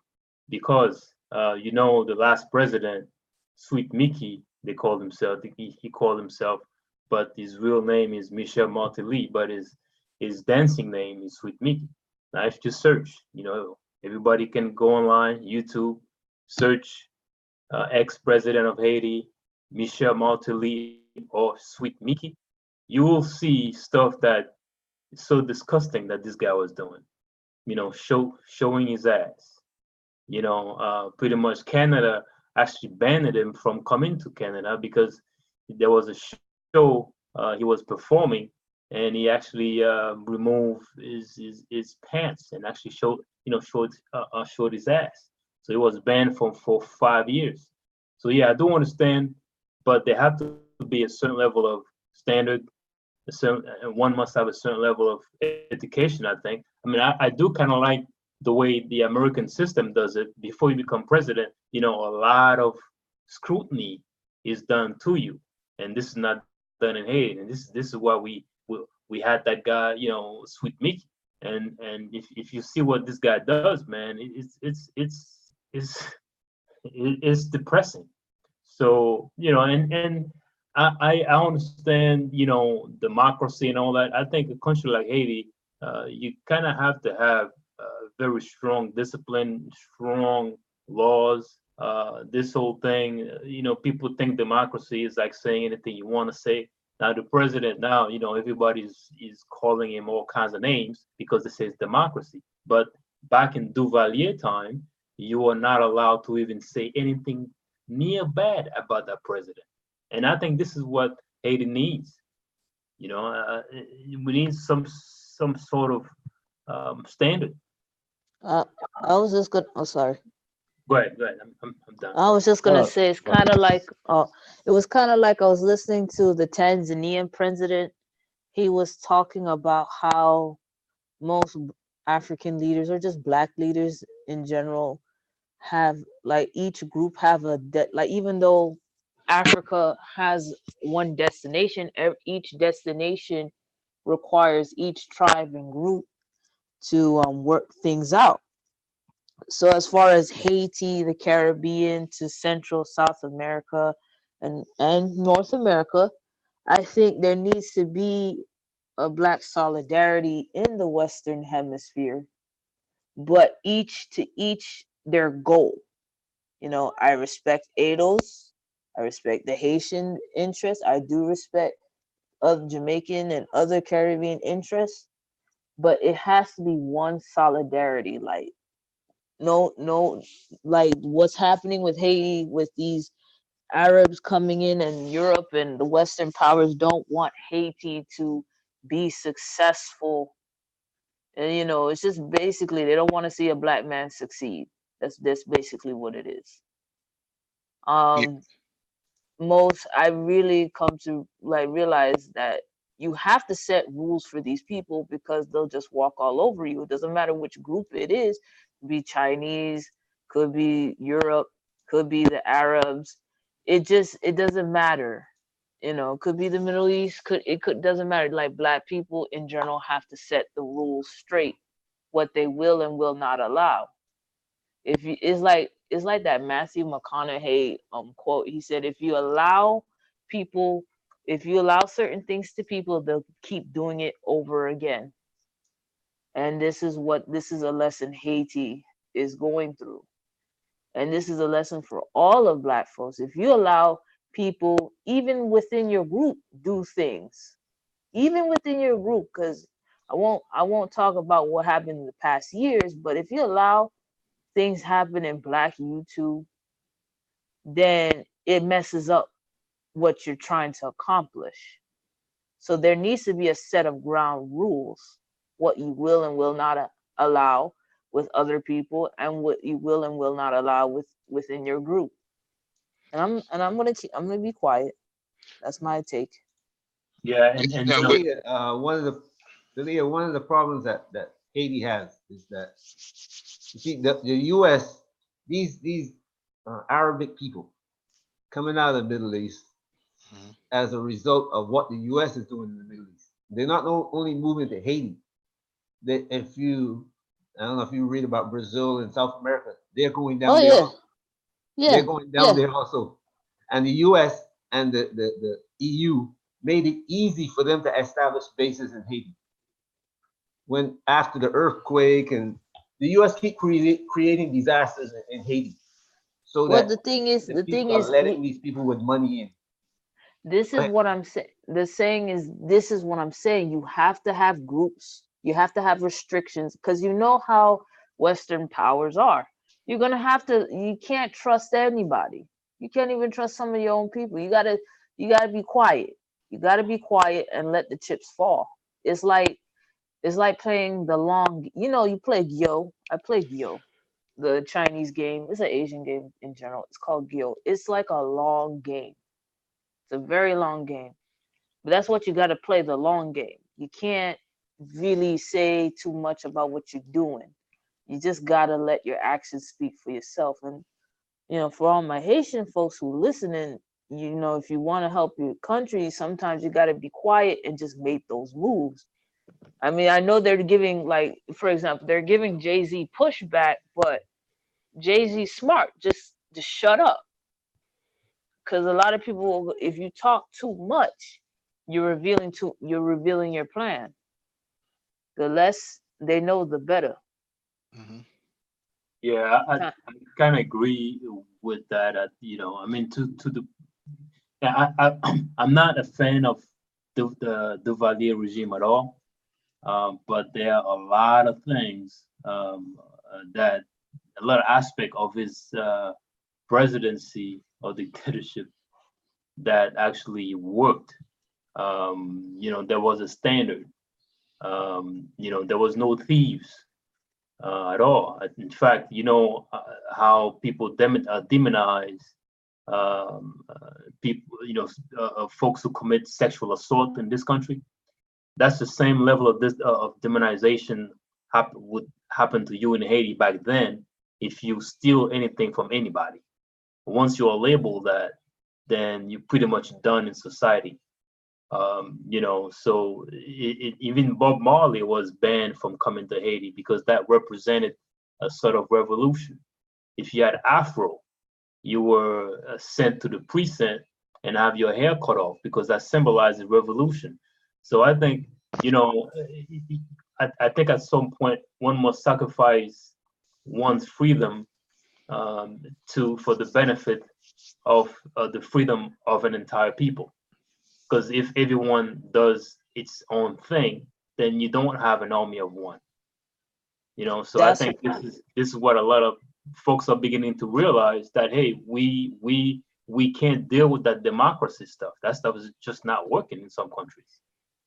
because you know, the last president, Sweet Mickey, they called himself. He called himself, but his real name is Michel Martelly, but his dancing name is Sweet Mickey. Now, if you search, you know, everybody can go online, YouTube, search ex-president of Haiti, Michel Martelly or Sweet Mickey. You will see stuff that is so disgusting that this guy was doing. You know, showing his ass. You know, pretty much Canada actually banned him from coming to Canada because there was a show he was performing, and he actually removed his pants and actually showed his ass. So he was banned for 5 years. So yeah, I do understand, but there have to be a certain level of standard. And one must have a certain level of education, I think. I mean, I do kind of like the way the American system does it. Before you become president, you know, a lot of scrutiny is done to you. And this is not done in Haiti, and this is why we had that guy, Sweet Mickey, and if you see what this guy does, man, it's depressing. So and I understand democracy and all that. I think a country like Haiti, you kind of have to have very strong discipline, strong laws. This whole thing, people think democracy is like saying anything you want to say. Now the president, now everybody's is calling him all kinds of names because it says democracy. But back in Duvalier time, you are not allowed to even say anything near bad about that president. And I think this is what Haiti needs. We need some sort of standard. I was just gonna. Oh, sorry. Go ahead. I'm done. I was just gonna say it's go ahead. kind of like. It was kind of like I was listening to the Tanzanian president. He was talking about how most African leaders or just Black leaders in general have, like, each group have like, even though Africa has one destination, each destination requires each tribe and group to work things out. So as far as Haiti, the Caribbean, to Central, South America, and North America, I think there needs to be a Black solidarity in the Western Hemisphere, but each to each their goal. I respect ADOS. I respect the Haitian interest. I do respect other Jamaican and other Caribbean interests, but it has to be one solidarity. Like, no, like what's happening with Haiti, with these Arabs coming in, and Europe and the Western powers don't want Haiti to be successful. And it's just basically they don't want to see a Black man succeed. That's basically what it is. Yeah. I really come to like realize that you have to set rules for these people because they'll just walk all over you. It doesn't matter which group it is. Could be Chinese, could be Europe, could be the Arabs. It doesn't matter. Could be the Middle East, doesn't matter. Like, Black people in general have to set the rules straight, what they will and will not allow. It's like that Matthew McConaughey quote. He said, if you allow certain things to people, they'll keep doing it over again. And this is a lesson Haiti is going through. And this is a lesson for all of Black folks. If you allow people, even within your group, do things, even within your group, because I won't talk about what happened in the past years, but if you allow things happen in Black YouTube, then it messes up what you're trying to accomplish. So there needs to be a set of ground rules, what you will and will not allow with other people, and what you will and will not allow within your group. And I'm gonna be quiet. That's my take. Yeah, and Yeah, you know, but One of the problems that Haiti has is that, you see, the U.S., these Arabic people coming out of the Middle East Mhm. as a result of what the U.S. is doing in the Middle East. They're not only moving to Haiti. I don't know if you read about Brazil and South America, they're going down Oh there yeah, also. yeah, They're going down yeah. there also. And the U.S. and the EU made it easy for them to establish bases in Haiti. When after the earthquake, and the U.S. keep creating disasters in Haiti, so Well, that the thing is, the people are letting these people with money in. this Go is ahead. what I'm saying. This is what I'm saying. You have to have groups. You have to have restrictions, because you know how Western powers are. You're gonna have to. You can't trust anybody. You can't even trust some of your own people. You gotta be quiet. You gotta be quiet and let the chips fall. It's like playing the long. You play Gyo. I play Gyo, the Chinese game. It's an Asian game in general. It's called Gyo. It's like a long game. It's a very long game. But that's what you got to play, the long game. You can't really say too much about what you're doing. You just got to let your actions speak for yourself. And, for all my Haitian folks who listening, you know, if you want to help your country, sometimes you got to be quiet and just make those moves. I mean, I know they're giving, like, for example, they're giving Jay-Z pushback, but Jay-Z's smart. Just shut up. Because a lot of people, if you talk too much, you're revealing your plan. The less they know, the better. Mhm. Yeah, I Huh. kind of agree with that. You know, I mean, to the, yeah, I'm not a fan of the Duvalier regime at all. But there are a lot of things that a lot of aspect of his presidency or dictatorship that actually worked. You know, there was a standard. You know, there was no thieves at all. In fact, you know how people demonize people, you know, folks who commit sexual assault in this country. That's the same level of this of demonization would happen to you in Haiti back then if you steal anything from anybody. Once you're labeled that, then you're pretty much done in society. You know, so even Bob Marley was banned from coming to Haiti because that represented a sort of revolution. If you had Afro, you were sent to the precinct and have your hair cut off because that symbolizes revolution. So I think, you know, I think at some point one must sacrifice one's freedom for the benefit of the freedom of an entire people. Because if everyone does its own thing, then you don't have an army of one. You know, so I That's think this is what a lot of folks are beginning to realize, that hey, we can't deal with that democracy stuff. That stuff is just not working in some countries.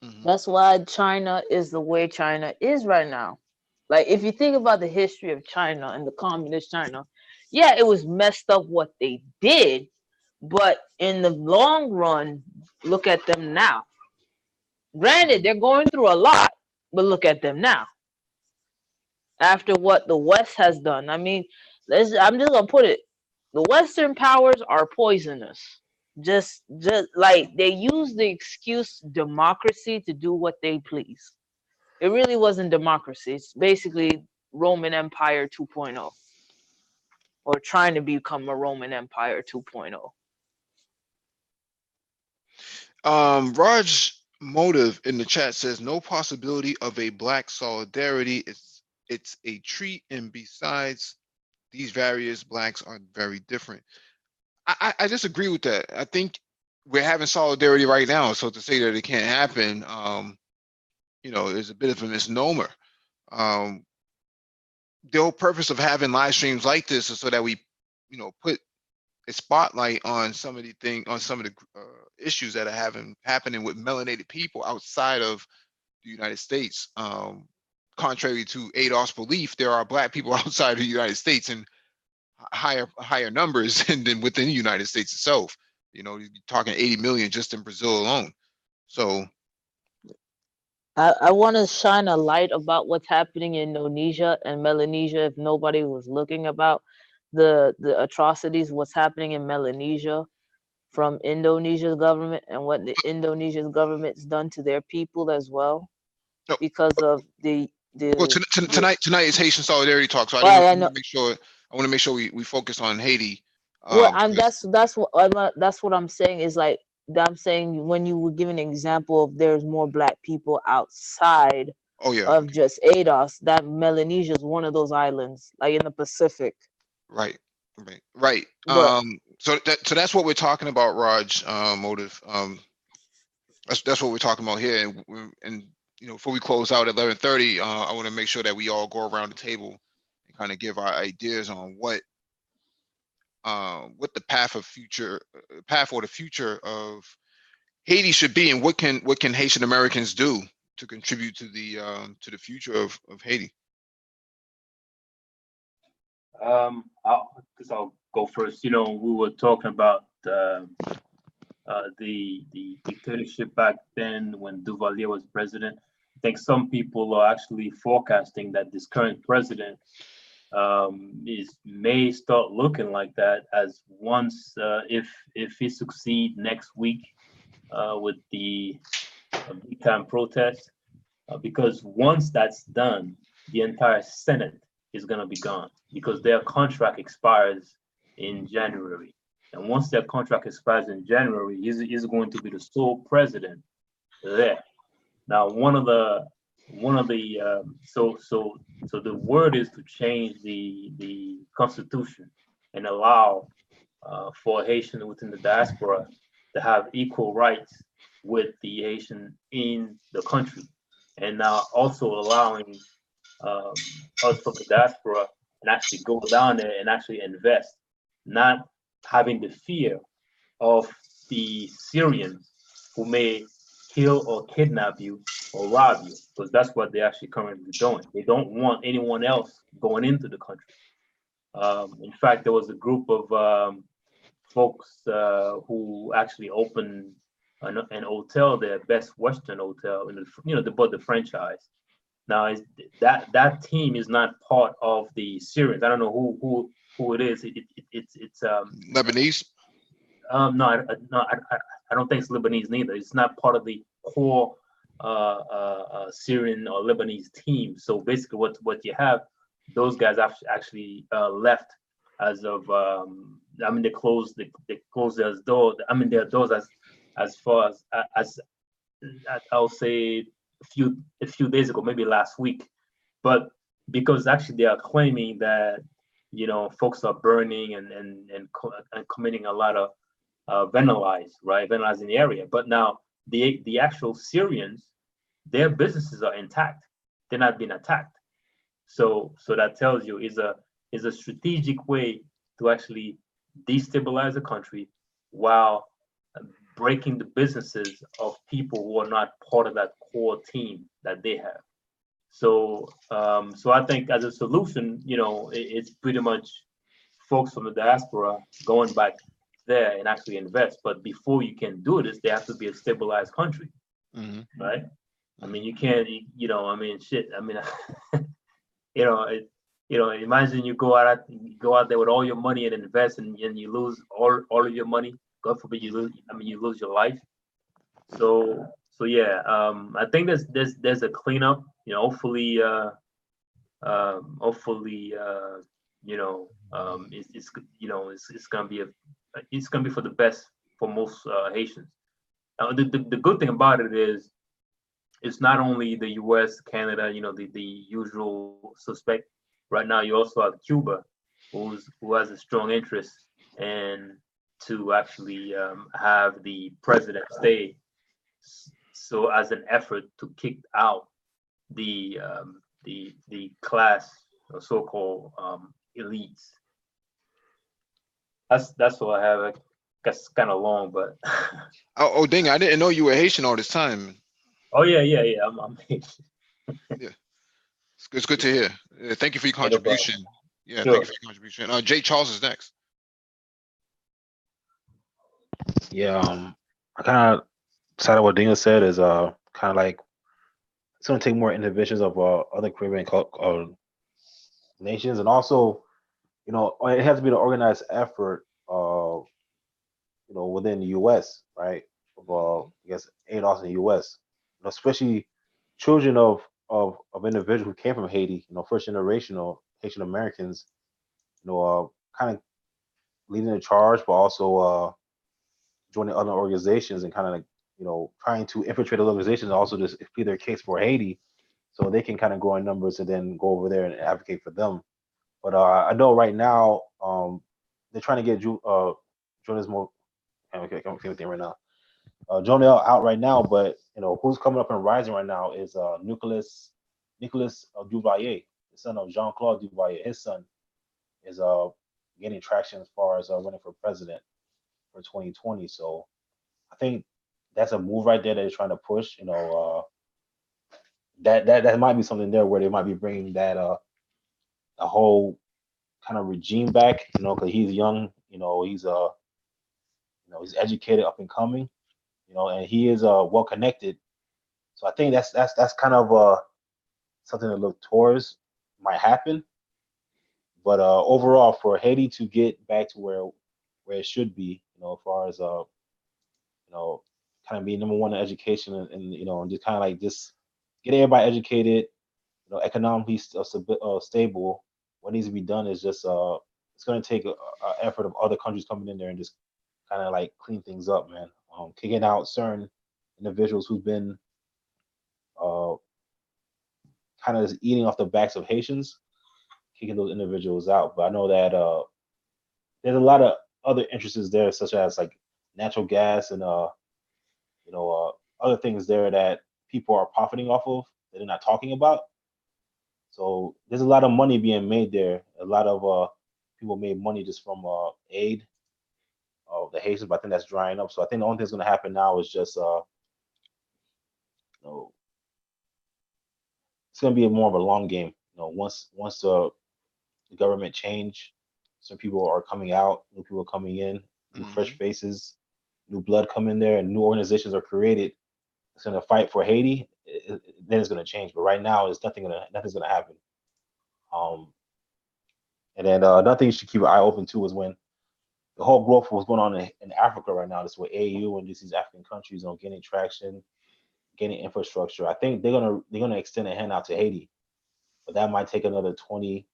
Mhm. that's why China is the way China is right now. Like, if you think about the history of China and the communist China, yeah, it was messed up what they did, but in the long run, look at them now. Granted, they're going through a lot, but look at them now. After what the West has done, I mean, I'm just gonna put it: the Western powers are poisonous. Just like they use the excuse democracy to do what they please. It really wasn't democracy. It's basically Roman Empire 2.0, or trying to become a Roman Empire 2.0. Raj Motive in the chat says no possibility of a black solidarity. It's a treat, and besides, these various blacks are very different. I disagree with that. I think we're having solidarity right now, so to say that it can't happen, you know, is a bit of a misnomer. Um, the whole purpose of having live streams like this is so that we, you know, put a spotlight on some of the issues that are happening with melanated people outside of the United States. Contrary to Adolf's belief, there are black people outside of the United States in higher numbers than within the United States itself. You know, you're talking 80 million just in Brazil alone. So I want to shine a light about what's happening in Indonesia and Melanesia. If nobody was looking about the atrocities, what's happening in Melanesia from Indonesia's government, and what the Indonesia's government's done to their people as well, no, because of well, the tonight is Haitian Solidarity Talk, so I well, I want know. to make sure we focus on Haiti. Well, I'm Because- that's what I'm saying is like, I'm saying when you were giving an example of there's more black people outside oh yeah, of just ADOS, that Melanesia is one of those islands, like in the Pacific. right, right. But So that's what we're talking about, Raj. Motive. That's what we're talking about here, and you know, before we close out at 11:30, I want to make sure that we all go around the table and kind of give our ideas on what the path or the future of Haiti should be, and what can Haitian Americans do to contribute to the future of Haiti. I'll go first. You know, we were talking about the dictatorship back then when Duvalier was president. I think some people are actually forecasting that this current president may start looking like that as once if he succeed next week with the big time protest, because once that's done, the entire Senate is going to be gone because their contract expires in January. And once their contract expires in January, he's going to be the sole president there. Now, so the word is to change the constitution and allow for Haitians within the diaspora to have equal rights with the Haitian in the country, and now also allowing us from the diaspora and actually go down there and actually invest, not having the fear of the Syrians who may kill or kidnap you or rob you, because that's what they're actually currently doing. They don't want anyone else going into the country. In fact, there was a group of folks who actually opened an hotel there, Best Western Hotel, in the franchise. Now, that team is not part of the Syrians. I don't know who it is. It's Lebanese. no, I don't think it's Lebanese neither. It's not part of the core Syrian or Lebanese team. So basically, what you have, those guys actually left as of they closed their doors. Their doors as far as I'll say a few days ago, maybe last week. But because actually they are claiming that folks are burning and committing a lot of vandalizing the area. But now the actual Syrians, their businesses are intact. They're not being attacked. So that tells you is a strategic way to actually destabilize the country while breaking the businesses of people who are not part of that core team that they have. So I think as a solution, it's pretty much folks from the diaspora going back there and actually invest. But before you can do this, they have to be a stabilized country, right? I mean, you can't, shit. I mean, imagine you go out there with all your money and invest, and you lose all of your money. God forbid you lose your life. So yeah, I think there's a cleanup. Hopefully, it's gonna be for the best for most Haitians. The good thing about it is it's not only the U.S., Canada, the usual suspect. Right now, you also have Cuba, who has a strong interest in to actually have the president stay. So as an effort to kick out the class, or so-called elites. That's all I have. I guess kind of long, but oh dang! I didn't know you were Haitian all this time. oh yeah. I'm Haitian. Yeah, it's good to hear. Thank you for your contribution. Yeah, Sure. thank you for your contribution. Jay Charles is next. Yeah, I kind of decided what Dina said is kind of like it's going to take more interventions of other Caribbean nations, and also it has to be an organized effort within the U.S., right? Of I guess aid also in the U.S., especially children of individuals who came from Haiti, first generational Haitian Americans, kind of leading the charge, but also joining other organizations and kind of trying to infiltrate those organizations and also just plead their case for Haiti, so they can kind of grow in numbers and then go over there and advocate for them. But I know right now they're trying to get Jonas Mo. Okay, I'm thinking right now. Jonel out right now, but who's coming up and rising right now is Nicholas Duvalier, the son of Jean-Claude Duvalier. His son is gaining traction as far as running for president for 2020. So I think that's a move right there that they're trying to push. That might be something there where they might be bringing that a whole kind of regime back. Because he's young. He's he's educated, up and coming. And he is well connected. So I think that's kind of something to look towards might happen. But overall, for Haiti to get back to where it should be, as far as kind of being number one in education and and just kind of like just get everybody educated, economically stable. What needs to be done is just it's going to take a effort of other countries coming in there and just kind of like clean things up, man. Kicking out certain individuals who've been uh, kind of eating off the backs of Haitians, kicking those individuals out. But I know that there's a lot of other interests there, such as like natural gas and other things there that people are profiting off of that they're not talking about. So there's a lot of money being made there. A lot of people made money just from aid of the Haitians, but I think that's drying up. So I think the only thing that's going to happen now is just it's going to be more of a long game. Once the government change, some people are coming out, new people are coming in, new fresh faces, new blood come in there, and new organizations are created. It's going to fight for Haiti. Then it's going to change. But right now, nothing's going to happen. And then another thing you should keep an eye open to is when the whole growth was going on in Africa right now. This with AU and these African countries on gaining traction, gaining infrastructure. I think they're gonna extend a hand out to Haiti, but that might take another 20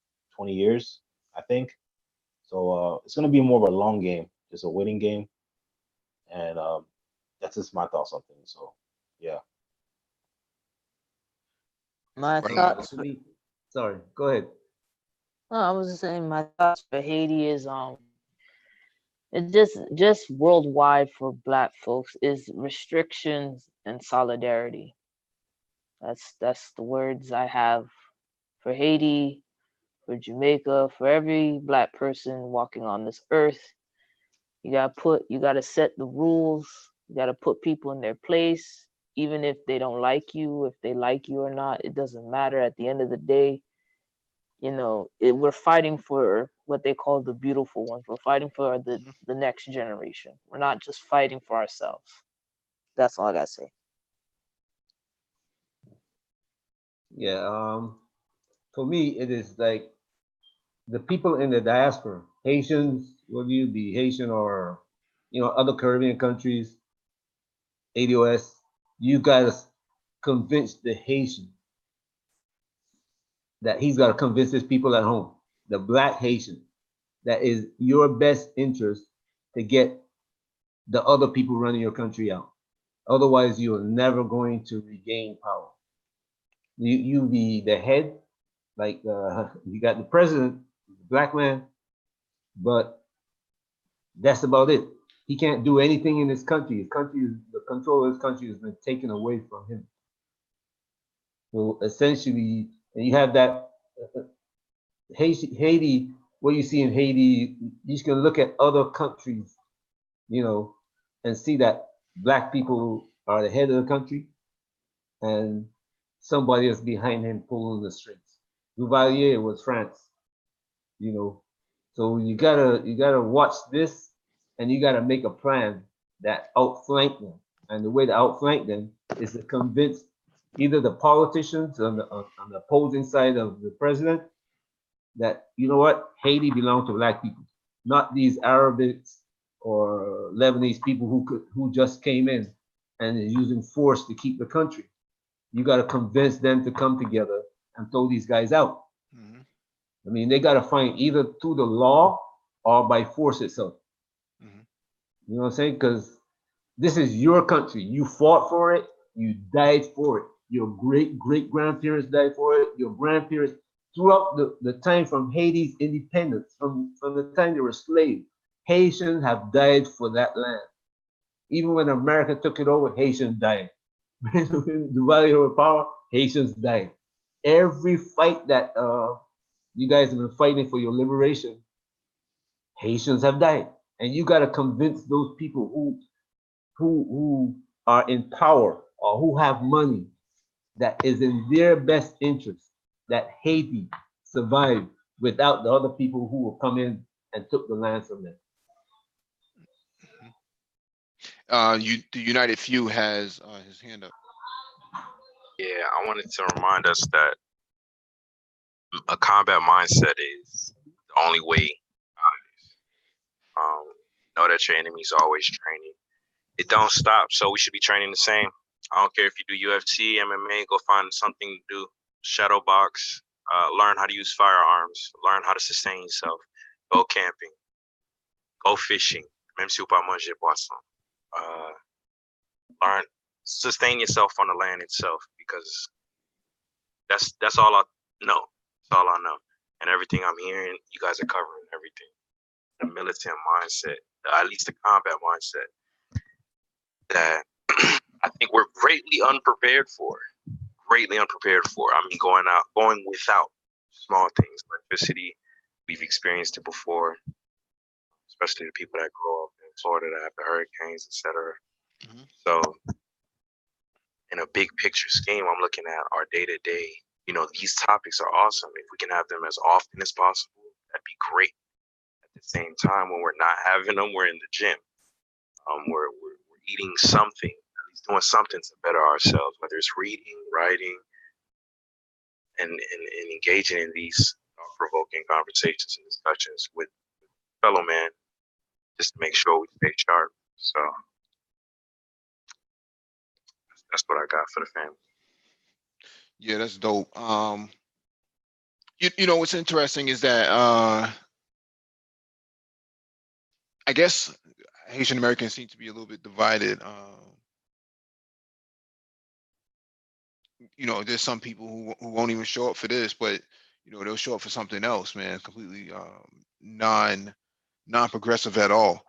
years, I think. So it's gonna be more of a long game, just a waiting game, and that's just my thoughts on things. So yeah. My Right. thoughts. Sorry, go ahead. No, I was just saying my thoughts for Haiti is it just worldwide for Black folks is restrictions and solidarity. That's the words I have for Haiti, for Jamaica, for every Black person walking on this earth. You gotta set the rules. You gotta put people in their place, even if they don't like you, if they like you or not, it doesn't matter. At the end of the day, we're fighting for what they call the beautiful ones. We're fighting for the next generation. We're not just fighting for ourselves. That's all I gotta say. Yeah, for me, it is like the people in the diaspora, Haitians, whether you be Haitian or other Caribbean countries, ADOS, you gotta convince the Haitian that he's gotta convince his people at home, the Black Haitian, that is your best interest to get the other people running your country out. Otherwise, you are never going to regain power. You be the head, like you got the president, Black man, but that's about it. He can't do anything in his country. The control of his country has been taken away from him. So essentially, and you have that Haiti. What you see in Haiti, you just can look at other countries, and see that Black people are the head of the country, and somebody else behind him pulling the strings. Duvalier was France, So you gotta watch this, and you gotta make a plan that outflank them. And the way to outflank them is to convince either the politicians on the opposing side of the president that Haiti belongs to Black people, not these Arabics or Lebanese people who just came in and is using force to keep the country. You got to convince them to come together and throw these guys out. I mean, they got to find either through the law or by force itself. You know what I'm saying? Because this is your country. You fought for it. You died for it. Your great-great-grandparents died for it. Your grandparents, throughout the time from Haiti's independence, from the time they were slaves, Haitians have died for that land. Even when America took it over, Haitians died. When Duvalier over power, Haitians died. Every fight that you guys have been fighting for your liberation, Haitians have died. And you got to convince those people who are in power or who have money that is in their best interest that Haiti survived without the other people who will come in and took the land from them. The United Few has his hand up. Yeah, I wanted to remind us that a combat mindset is the only way out of this. Know that your enemy's always training. It don't stop, so we should be training the same. I don't care if you do UFC, MMA, go find something to do. Shadow box, learn how to use firearms, learn how to sustain yourself. Go camping, go fishing, même si vous pas manger poisson. Learn, sustain yourself on the land itself, because that's all I know. That's all I know. And everything I'm hearing, you guys are covering everything. The militant mindset, at least the combat mindset, that I think we're greatly unprepared for. Greatly unprepared for. I mean, going without small things, electricity. We've experienced it before, especially the people that grow up in Florida that have the hurricanes, etc. Mhm. So, in a big picture scheme, I'm looking at our day to day. You know, these topics are awesome. If we can have them as often as possible, that'd be great. At the same time, when we're not having them, we're in the gym. We're eating something, at least doing something to better ourselves, whether it's reading, writing, and engaging in these provoking conversations and discussions with fellow man, just to make sure we stay sharp. So that's what I got for the family. Yeah, that's dope. You know what's interesting is that I guess Haitian Americans seem to be a little bit divided. You know, there's some people who won't even show up for this, but you know, they'll show up for something else, man, completely non-progressive at all.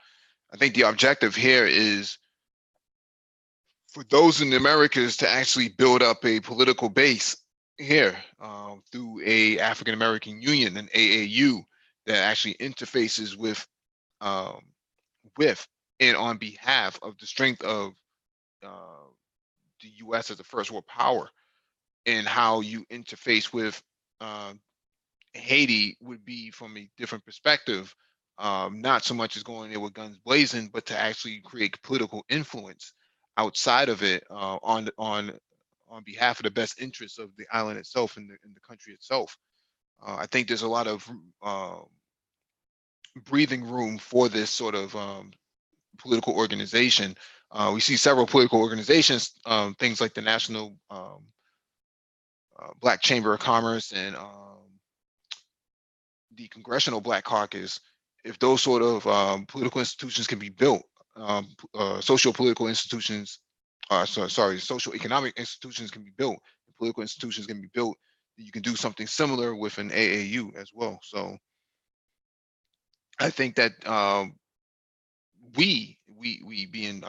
I think the objective here is for those in the Americas to actually build up a political base here through a African American Union, an AAU, that actually interfaces um, with and on behalf of the strength of the U.S. as a first world power, and how you interface with Haiti would be from a different perspective, not so much as going there with guns blazing, but to actually create political influence outside of it on behalf of the best interests of the island itself and the country itself. I think there's a lot of breathing room for this sort of political organization. We see several political organizations, things like the National Black Chamber of Commerce and the Congressional Black Caucus. If those sort of political institutions can be built, socio-political institutions, social economic institutions can be built, political institutions can be built, you can do something similar with an AAU as well. So I think that we being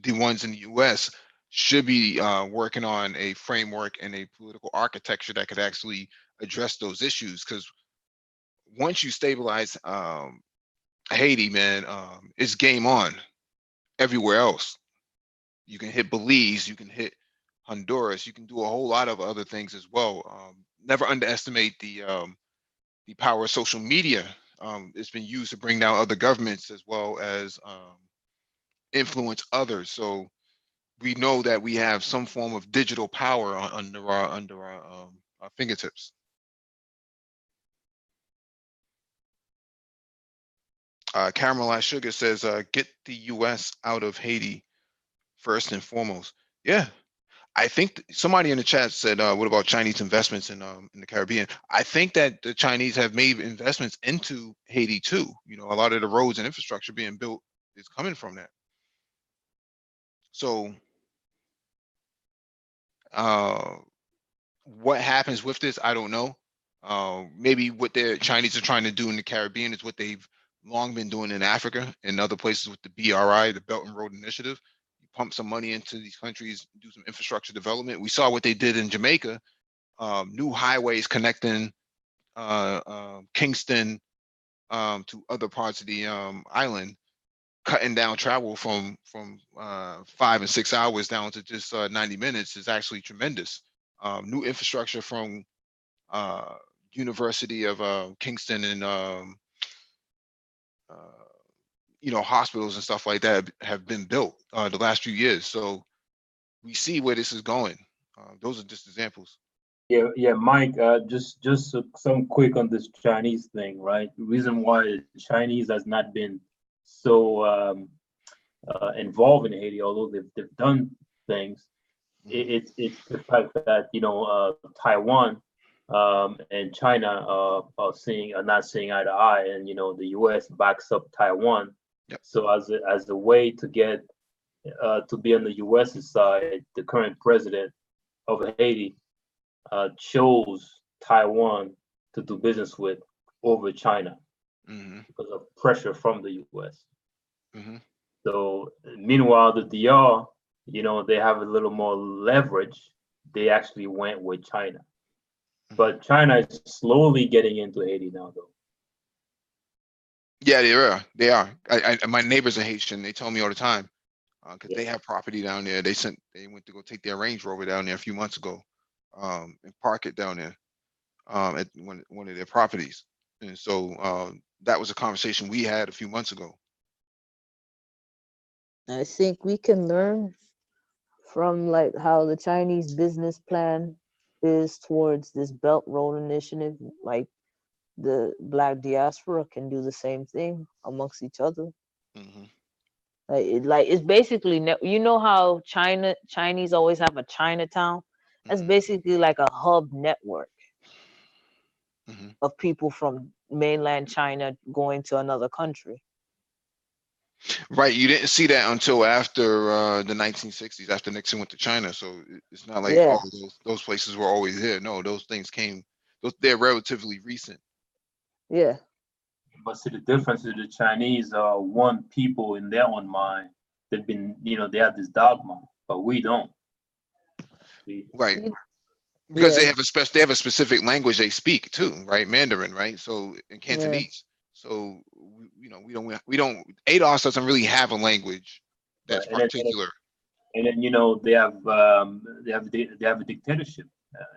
the ones in the U.S. should be working on a framework and a political architecture that could actually address those issues. Because once you stabilize Haiti, man, it's game on everywhere else. You can hit Belize, you can hit Honduras, you can do a whole lot of other things as well. Never underestimate the power of social media. It's been used to bring down other governments as well as influence others. So we know that we have some form of digital power under our fingertips. Caramelized Sugar says, get the U.S. out of Haiti first and foremost. Yeah, I think somebody in the chat said, what about Chinese investments in the Caribbean? I think that the Chinese have made investments into Haiti too. You know, a lot of the roads and infrastructure being built is coming from that. So what happens with this, I don't know. Maybe what the Chinese are trying to do in the Caribbean is what they've long been doing in Africa and other places with the BRI, the Belt and Road Initiative. You pump some money into these countries, do some infrastructure development. We saw what they did in Jamaica, new highways connecting Kingston to other parts of the island, cutting down travel from 5 and 6 hours down to just 90 minutes is actually tremendous. New infrastructure from University of Kingston and you know, hospitals and stuff like that have been built the last few years. So we see where this is going. Those are just examples. Yeah, Mike. Just some quick on this Chinese thing, right? The reason why the Chinese has not been so involved in Haiti, although they've done things, it's the fact that Taiwan and China are not seeing eye to eye, and the U.S. backs up Taiwan. Yep. So as a way to get to be on the U.S.'s side, the current president of Haiti chose Taiwan to do business with over China because of pressure from the U.S. So meanwhile, the DR, they have a little more leverage. They actually went with China, but China is slowly getting into Haiti now, though. Yeah, they are. They are. My neighbors are Haitian. They tell me all the time because they have property down there. They went to go take their Range Rover down there a few months ago, and park it down there at one of their properties. And so that was a conversation we had a few months ago. I think we can learn from like how the Chinese business plan is towards this Belt Road Initiative. Like the Black diaspora can do the same thing amongst each other. Like it's basically how Chinese always have a Chinatown. That's basically like a hub network of people from mainland China going to another country. Right, you didn't see that until after the 1960s, after Nixon went to China. So it's not like those places were always there. No, those things they're relatively recent. Yeah. But see, the difference is the Chinese are one people in their own mind. They've been, they have this dogma, but we don't. Right. Because they have a specific language they speak too, right? Mandarin, right? So in Cantonese. So we don't ADOS doesn't really have a language that's particular. And then they have a dictatorship.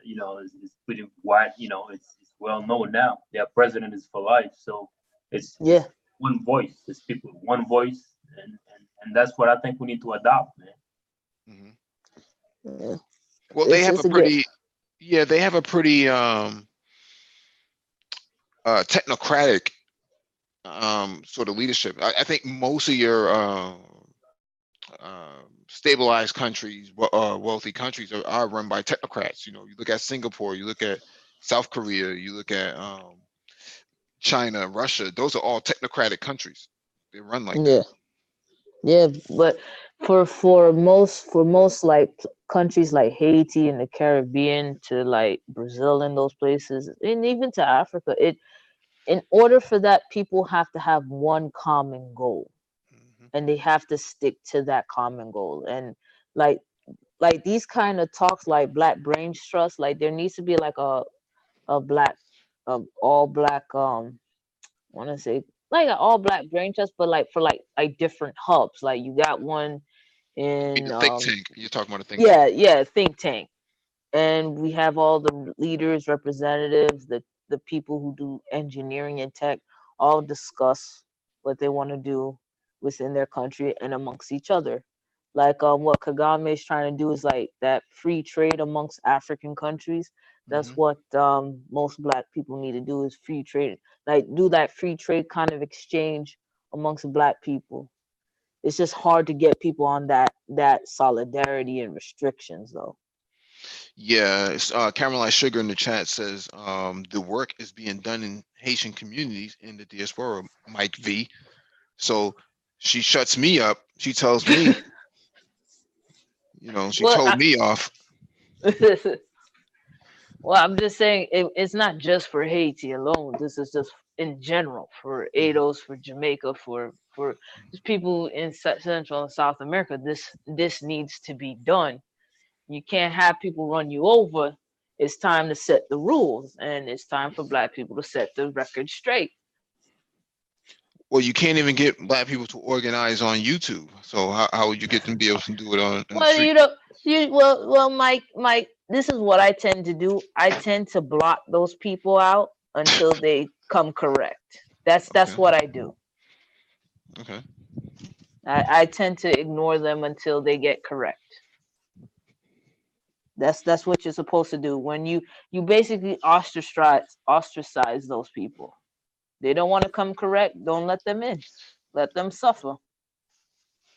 It's pretty wide. It's well known now. Their president is for life, so it's one voice. It's people one voice, and that's what I think we need to adopt, man. Yeah. Well, they have a pretty technocratic sort of leadership. I think most of your stabilized countries, wealthy countries are run by technocrats. You look at Singapore, you look at South Korea, you look at China, Russia. Those are all technocratic countries. They run like that. Yeah, but for most like countries like Haiti and the Caribbean to like Brazil and those places, and even to Africa, in order for that, people have to have one common goal, and they have to stick to that common goal. And like these kind of talks, like Black Brain Trust, like there needs to be like a black, all black, I want to say like an all black brain trust, but like for like different hubs. Like you got one in think tank. You're talking about a think tank. Yeah, think tank. And we have all the leaders, representatives, the people who do engineering and tech, all discuss what they want to do within their country and amongst each other. Like what Kagame is trying to do is like that free trade amongst African countries. That's what most Black people need to do is free trade, like do that free trade kind of exchange amongst Black people. It's just hard to get people on that solidarity and restrictions though. Yeah, it's, Caroline Sugar in the chat says the work is being done in Haitian communities in the diaspora, Mike V. So she shuts me up. She tells me, she told me off. Well, I'm just saying it's not just for Haiti alone. This is just in general for ADOS, for Jamaica, for just people in Central and South America. This needs to be done. You can't have people run you over. It's time to set the rules, and it's time for Black people to set the record straight. Well, you can't even get Black people to organize on YouTube. So how would you get them to be able to do it on the street? Well, Mike, this is what I tend to do. I tend to block those people out until they come correct. That's what I do. Okay. I tend to ignore them until they get correct. That's what you're supposed to do when you basically ostracize those people. They don't want to come correct. Don't let them in. Let them suffer.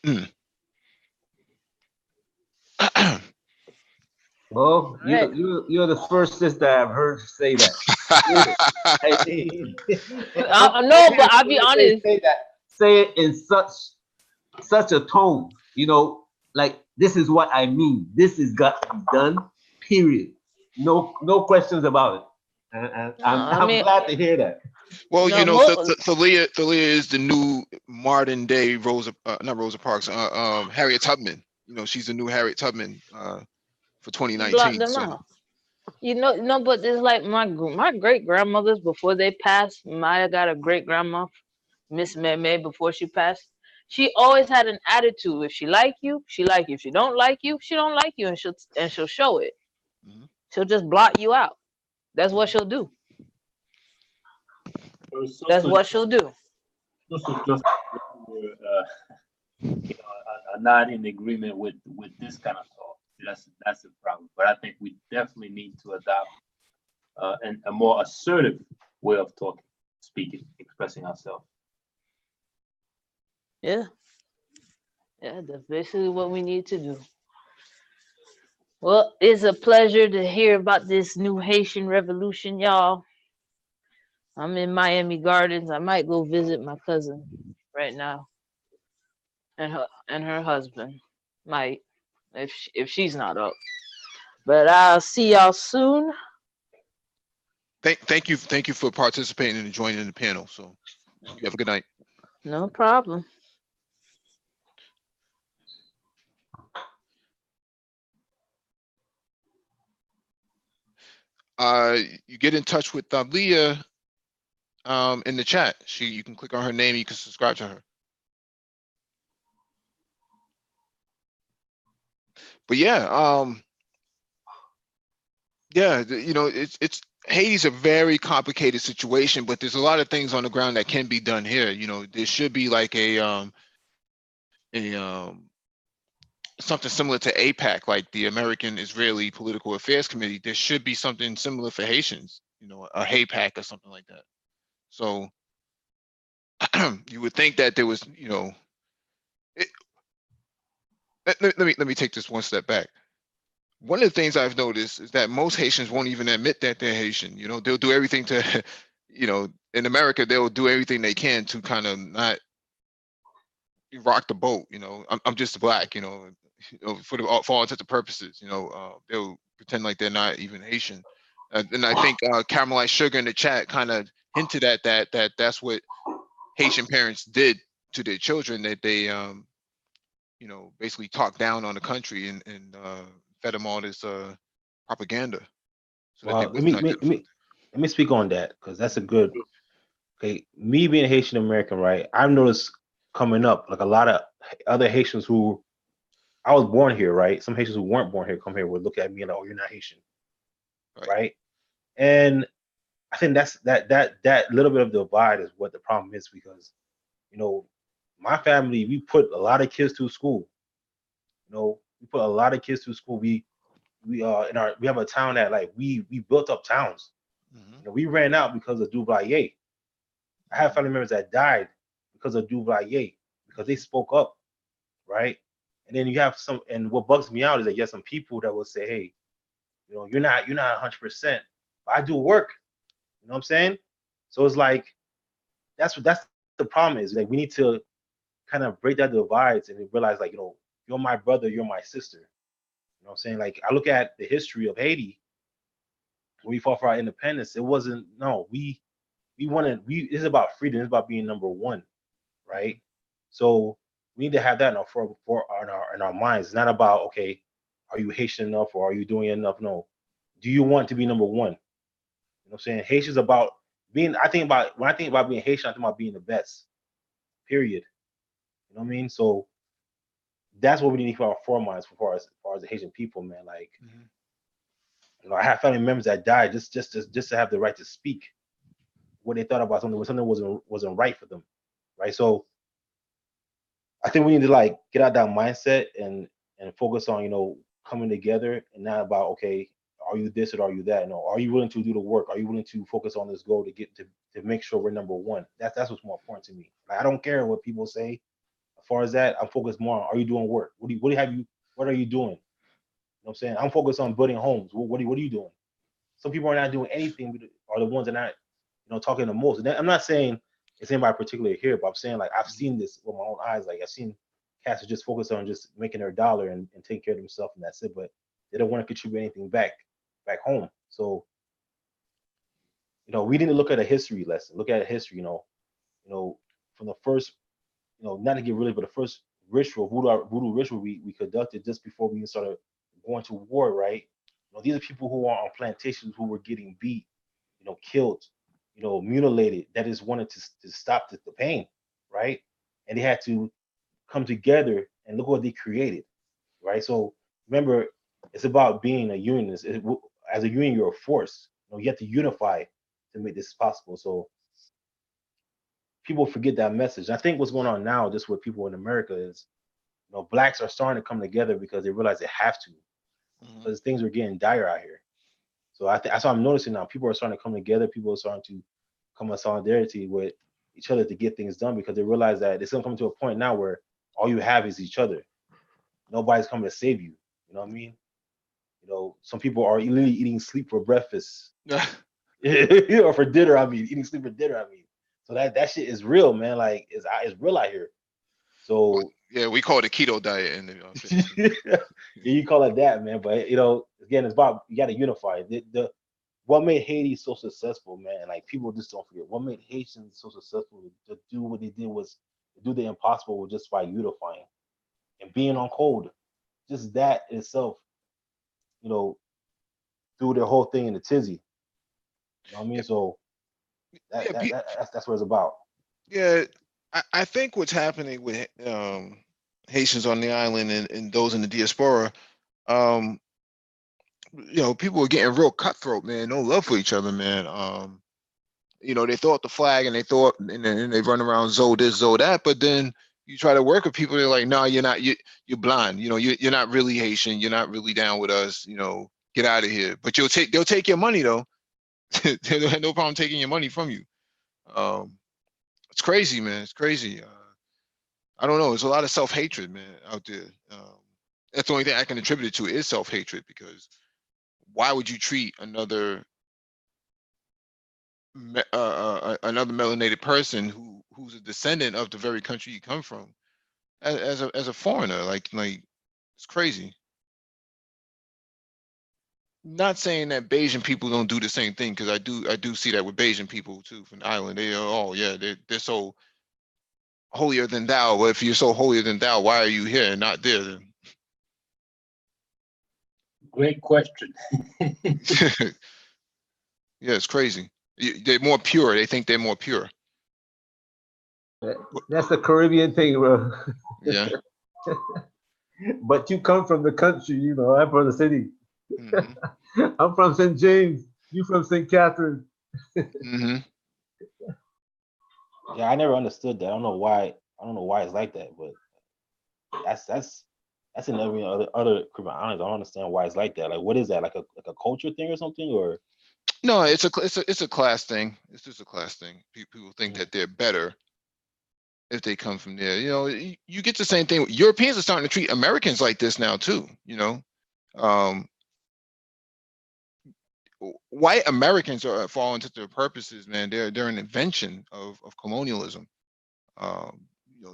Mm. Well, Right. you're the first sister I've heard say that. I mean, No, but I'll be honest. say it in such a tone, like this is what I mean. This has got to be done. Period. No questions about it. And I I'm mean, glad to hear that. Well, no, Thalia is the new modern day not Rosa Parks, Harriet Tubman. She's the new Harriet Tubman for you block 2019. them So out. No, but it's like my great grandmothers before they passed. Maya got a great grandma, Miss May, before she passed. She always had an attitude. If she like you, she like you. If she don't like you, she don't like you, and she'll show it. mhm. She'll just block you out. That's what she'll do. It's That's also, what she'll do. also just are not in agreement with this kind of talk. That's the problem. But I think we definitely need to adopt a more assertive way of talking, speaking, expressing ourselves. Yeah, yeah, that's basically what we need to do. Well, it's a pleasure to hear about this new Haitian revolution, y'all. I'm in Miami Gardens. I might go visit my cousin right now, and her husband. Might, if she's not up. But I'll see y'all soon. thank you for participating and joining the panel. So you have a good night. No problem. You get in touch with Leah in the chat. You can click on her name. You can subscribe to her. But yeah, it's Haiti's a very complicated situation, but there's a lot of things on the ground that can be done here. There should be like a something similar to APAC, like the American Israeli Political Affairs Committee. There should be something similar for Haitians, a HAPAC or something like that. So you would think that there was, let me take this one step back. One of the things I've noticed is that most Haitians won't even admit that they're Haitian. They'll do everything to, in America, they'll do everything they can to kind of not rock the boat. I'm just black, for all intents and purposes. They'll pretend like they're not even Haitian. And I think Caramelized Sugar in the chat kind of hinted at that's what Haitian parents did to their children, that they basically talked down on the country and fed them all this propaganda so that they Well, wouldn't identify. let me speak on that, because that's a good. Okay, me being Haitian American, right? I've noticed coming up, like a lot of other Haitians who I was born here, right? Some Haitians who weren't born here come here would look at me and like, oh, you're not Haitian, right? And I think that little bit of the divide is what the problem is, because my family, we put a lot of kids through school. We put a lot of kids through school. We have a town that like we built up towns. We ran out because of Duvalier. I have family members that died because of Duvalier, because they spoke up, right? And then you have some, and what bugs me out is that you have some people that will say, hey, you're not 100%, but I do work. You know what I'm saying? So it's like that's the problem is, like we need to kind of break that divides and realize, like, you're my brother, you're my sister. You know what I'm saying? Like, I look at the history of Haiti when we fought for our independence. It wasn't, no, it's about freedom, it's about being number one, right? So we need to have that in our minds. It's not about, okay, are you Haitian enough or are you doing enough? No. Do you want to be number one? You know what I'm saying? Haitian's about being, when I think about being Haitian, I think about being the best. Period. You know what I mean? So that's what we need for our foreminds as far as the Haitian people, man. Like, I have family members that died just to have the right to speak what they thought about something when something wasn't right for them, right? So I think we need to like get out that mindset and focus on coming together and not about, okay, are you this or are you that? No, are you willing to do the work? Are you willing to focus on this goal to get to make sure we're number one? That's what's more important to me. Like, I don't care what people say. As far as that, I'm focused more on, are you doing work? What are you doing? You know what I'm saying? I'm focused on building homes. What are you doing? Some people are not doing anything, but are the ones that are not, talking the most. And I'm not saying it's anybody particularly here, but I'm saying, like, I've seen this with my own eyes. Like, I've seen cats are just focused on just making their dollar and taking care of themselves, and that's it. But they don't want to contribute anything back home. So, we need to look at a history lesson. Look at a history, from the first, not to get really, but the first ritual, voodoo ritual we conducted just before we even started going to war, right? These are people who are on plantations who were getting beat, killed, mutilated, that just wanted to stop the pain, right? And they had to come together and look what they created, right? So remember, it's about being a union. As a union, you're a force. You have to unify to make this possible. So people forget that message. I think what's going on now, just with people in America, is blacks are starting to come together because they realize they have to, because things are getting dire out here. So that's what I'm noticing now. People are starting to come together. People are starting to come in solidarity with each other to get things done, because they realize that it's going to come to a point now where all you have is each other. Nobody's coming to save you. You know what I mean? Some people are literally eating sleep for breakfast. Or for dinner, eating sleep for dinner, So that shit is real, man. Like, it's real out here. So yeah, we call it a keto diet in the yeah, you call it that, man. But again, it's about, you got to unify. What made Haiti so successful, man? Like, people just don't forget. What made Haitians so successful to do what they did was to do the impossible just by unifying and being on code. Just that itself, threw their whole thing in the tizzy. You know what I mean? So that's what it's about. Yeah, I think what's happening with Haitians on the island and those in the diaspora, people are getting real cutthroat, man. No love for each other, man. They throw up the flag and then they run around Zoe this, Zoe that, but then you try to work with people, they're like, no, you're not, you're blind. You're not really Haitian. You're not really down with us. Get out of here. But they'll take your money though. They have no problem taking your money from you. It's crazy, man. It's crazy. I don't know. There's a lot of self-hatred, man, out there. That's the only thing I can attribute it to is self-hatred, because why would you treat another melanated person who's a descendant of the very country you come from as a foreigner? Like it's crazy. Not saying that Bayesian people don't do the same thing, because I do see that with Bayesian people too from the island. They are, they're so holier than thou. Well, if you're so holier than thou, why are you here and not there then? Great question. Yeah, it's crazy. They're more pure. They think they're more pure. That's the Caribbean thing, bro. Yeah. But you come from the country, I'm from the city. I'm from St. James. You from St. Catherine. Yeah, I never understood that. I don't know why it's like that, but that's in every other Caribbean islands. I don't understand why it's like that. Like, what is that? Like a culture thing or something? Or no, it's a class thing. It's just a class thing. People think that they're better if they come from there. You get the same thing. Europeans are starting to treat Americans like this now too. White Americans are fall into their purposes, man. They're an invention of colonialism.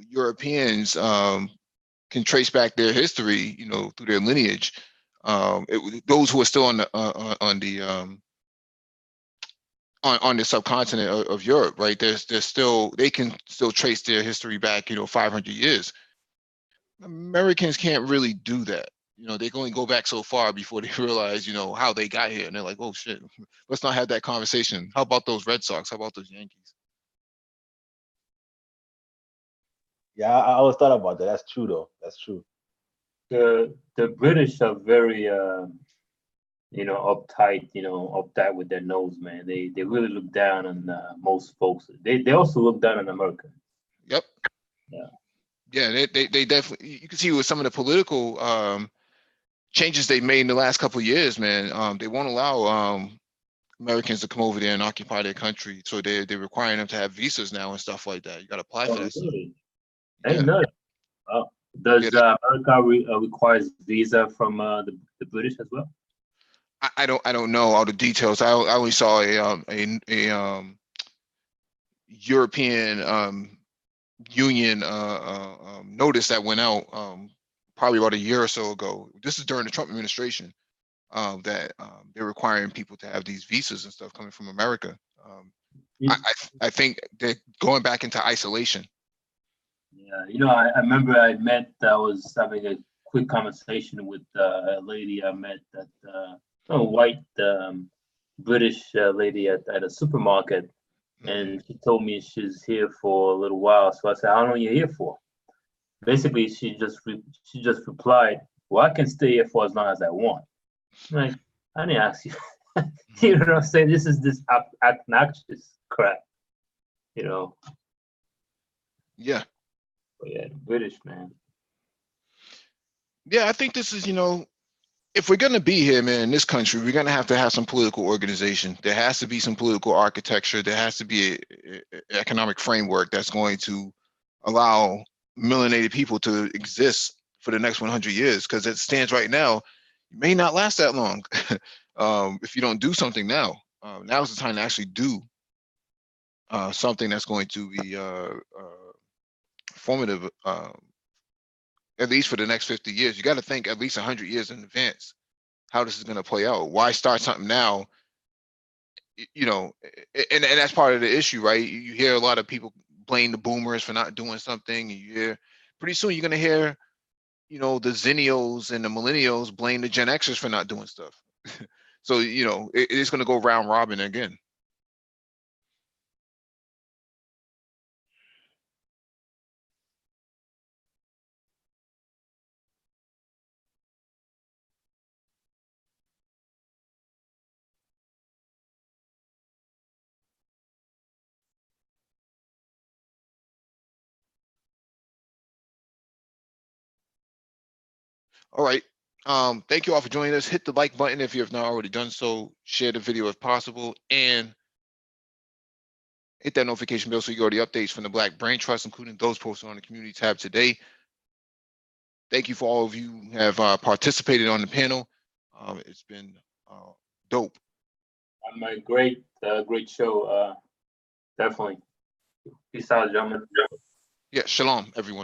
Europeans can trace back their history, through their lineage. Those who are still on the subcontinent of Europe, right? They can still trace their history back, 500 years. Americans can't really do that. They can only go back so far before they realize, how they got here. And they're like, oh shit, let's not have that conversation. How about those Red Sox? How about those Yankees? Yeah, I always thought about that. That's true though. That's true. The British are very uptight, uptight with their nose, man. They really look down on most folks. They also look down on America. Yep. Yeah. Yeah, they definitely, you can see with some of the political changes they made in the last couple of years, man. They won't allow Americans to come over there and occupy their country. So they're requiring them to have visas now and stuff like that. You got to apply for Oh, that stuff. really? I Yeah. didn't know that. Oh. Does Yeah, America requires visa from the British as well? I don't know all the details. I only saw a European Union notice that went out probably about a year or so ago. This is during the Trump administration, that they're requiring people to have these visas and stuff coming from America. I think they're going back into isolation. Yeah, I remember I was having a quick conversation with a lady I met a white British lady at a supermarket, and she told me she's here for a little while. So I said, "How long are you here for?" Basically, she just replied, "Well, I can stay here for as long as I want." I'm like, I didn't ask you. You know what I'm saying? This is this obnoxious crap. Yeah. But yeah, the British, man. Yeah, I think this is, if we're going to be here, man, in this country, we're going to have some political organization. There has to be some political architecture. There has to be an economic framework that's going to allow melanated people to exist for the next 100 years. Because it stands right now, it may not last that long if you don't do something now. Now's the time to actually do something that's going to be formative, at least for the next 50 years. You got to think at least 100 years in advance how this is going to play out. Why start something now? And that's part of the issue, right? You hear a lot of people blame the boomers for not doing something. And you hear pretty soon you're going to hear, the Zennials and the Millennials blame the Gen Xers for not doing stuff. So, it is going to go round robin again. All right. Thank you all for joining us. Hit the like button if you have not already done so. Share the video if possible, and hit that notification bell so you get all the updates from the Black Brain Trust, including those posted on the community tab today. Thank you for all of you who have participated on the panel. It's been dope. A great show. Definitely. Peace out, gentlemen. Yeah, shalom, everyone.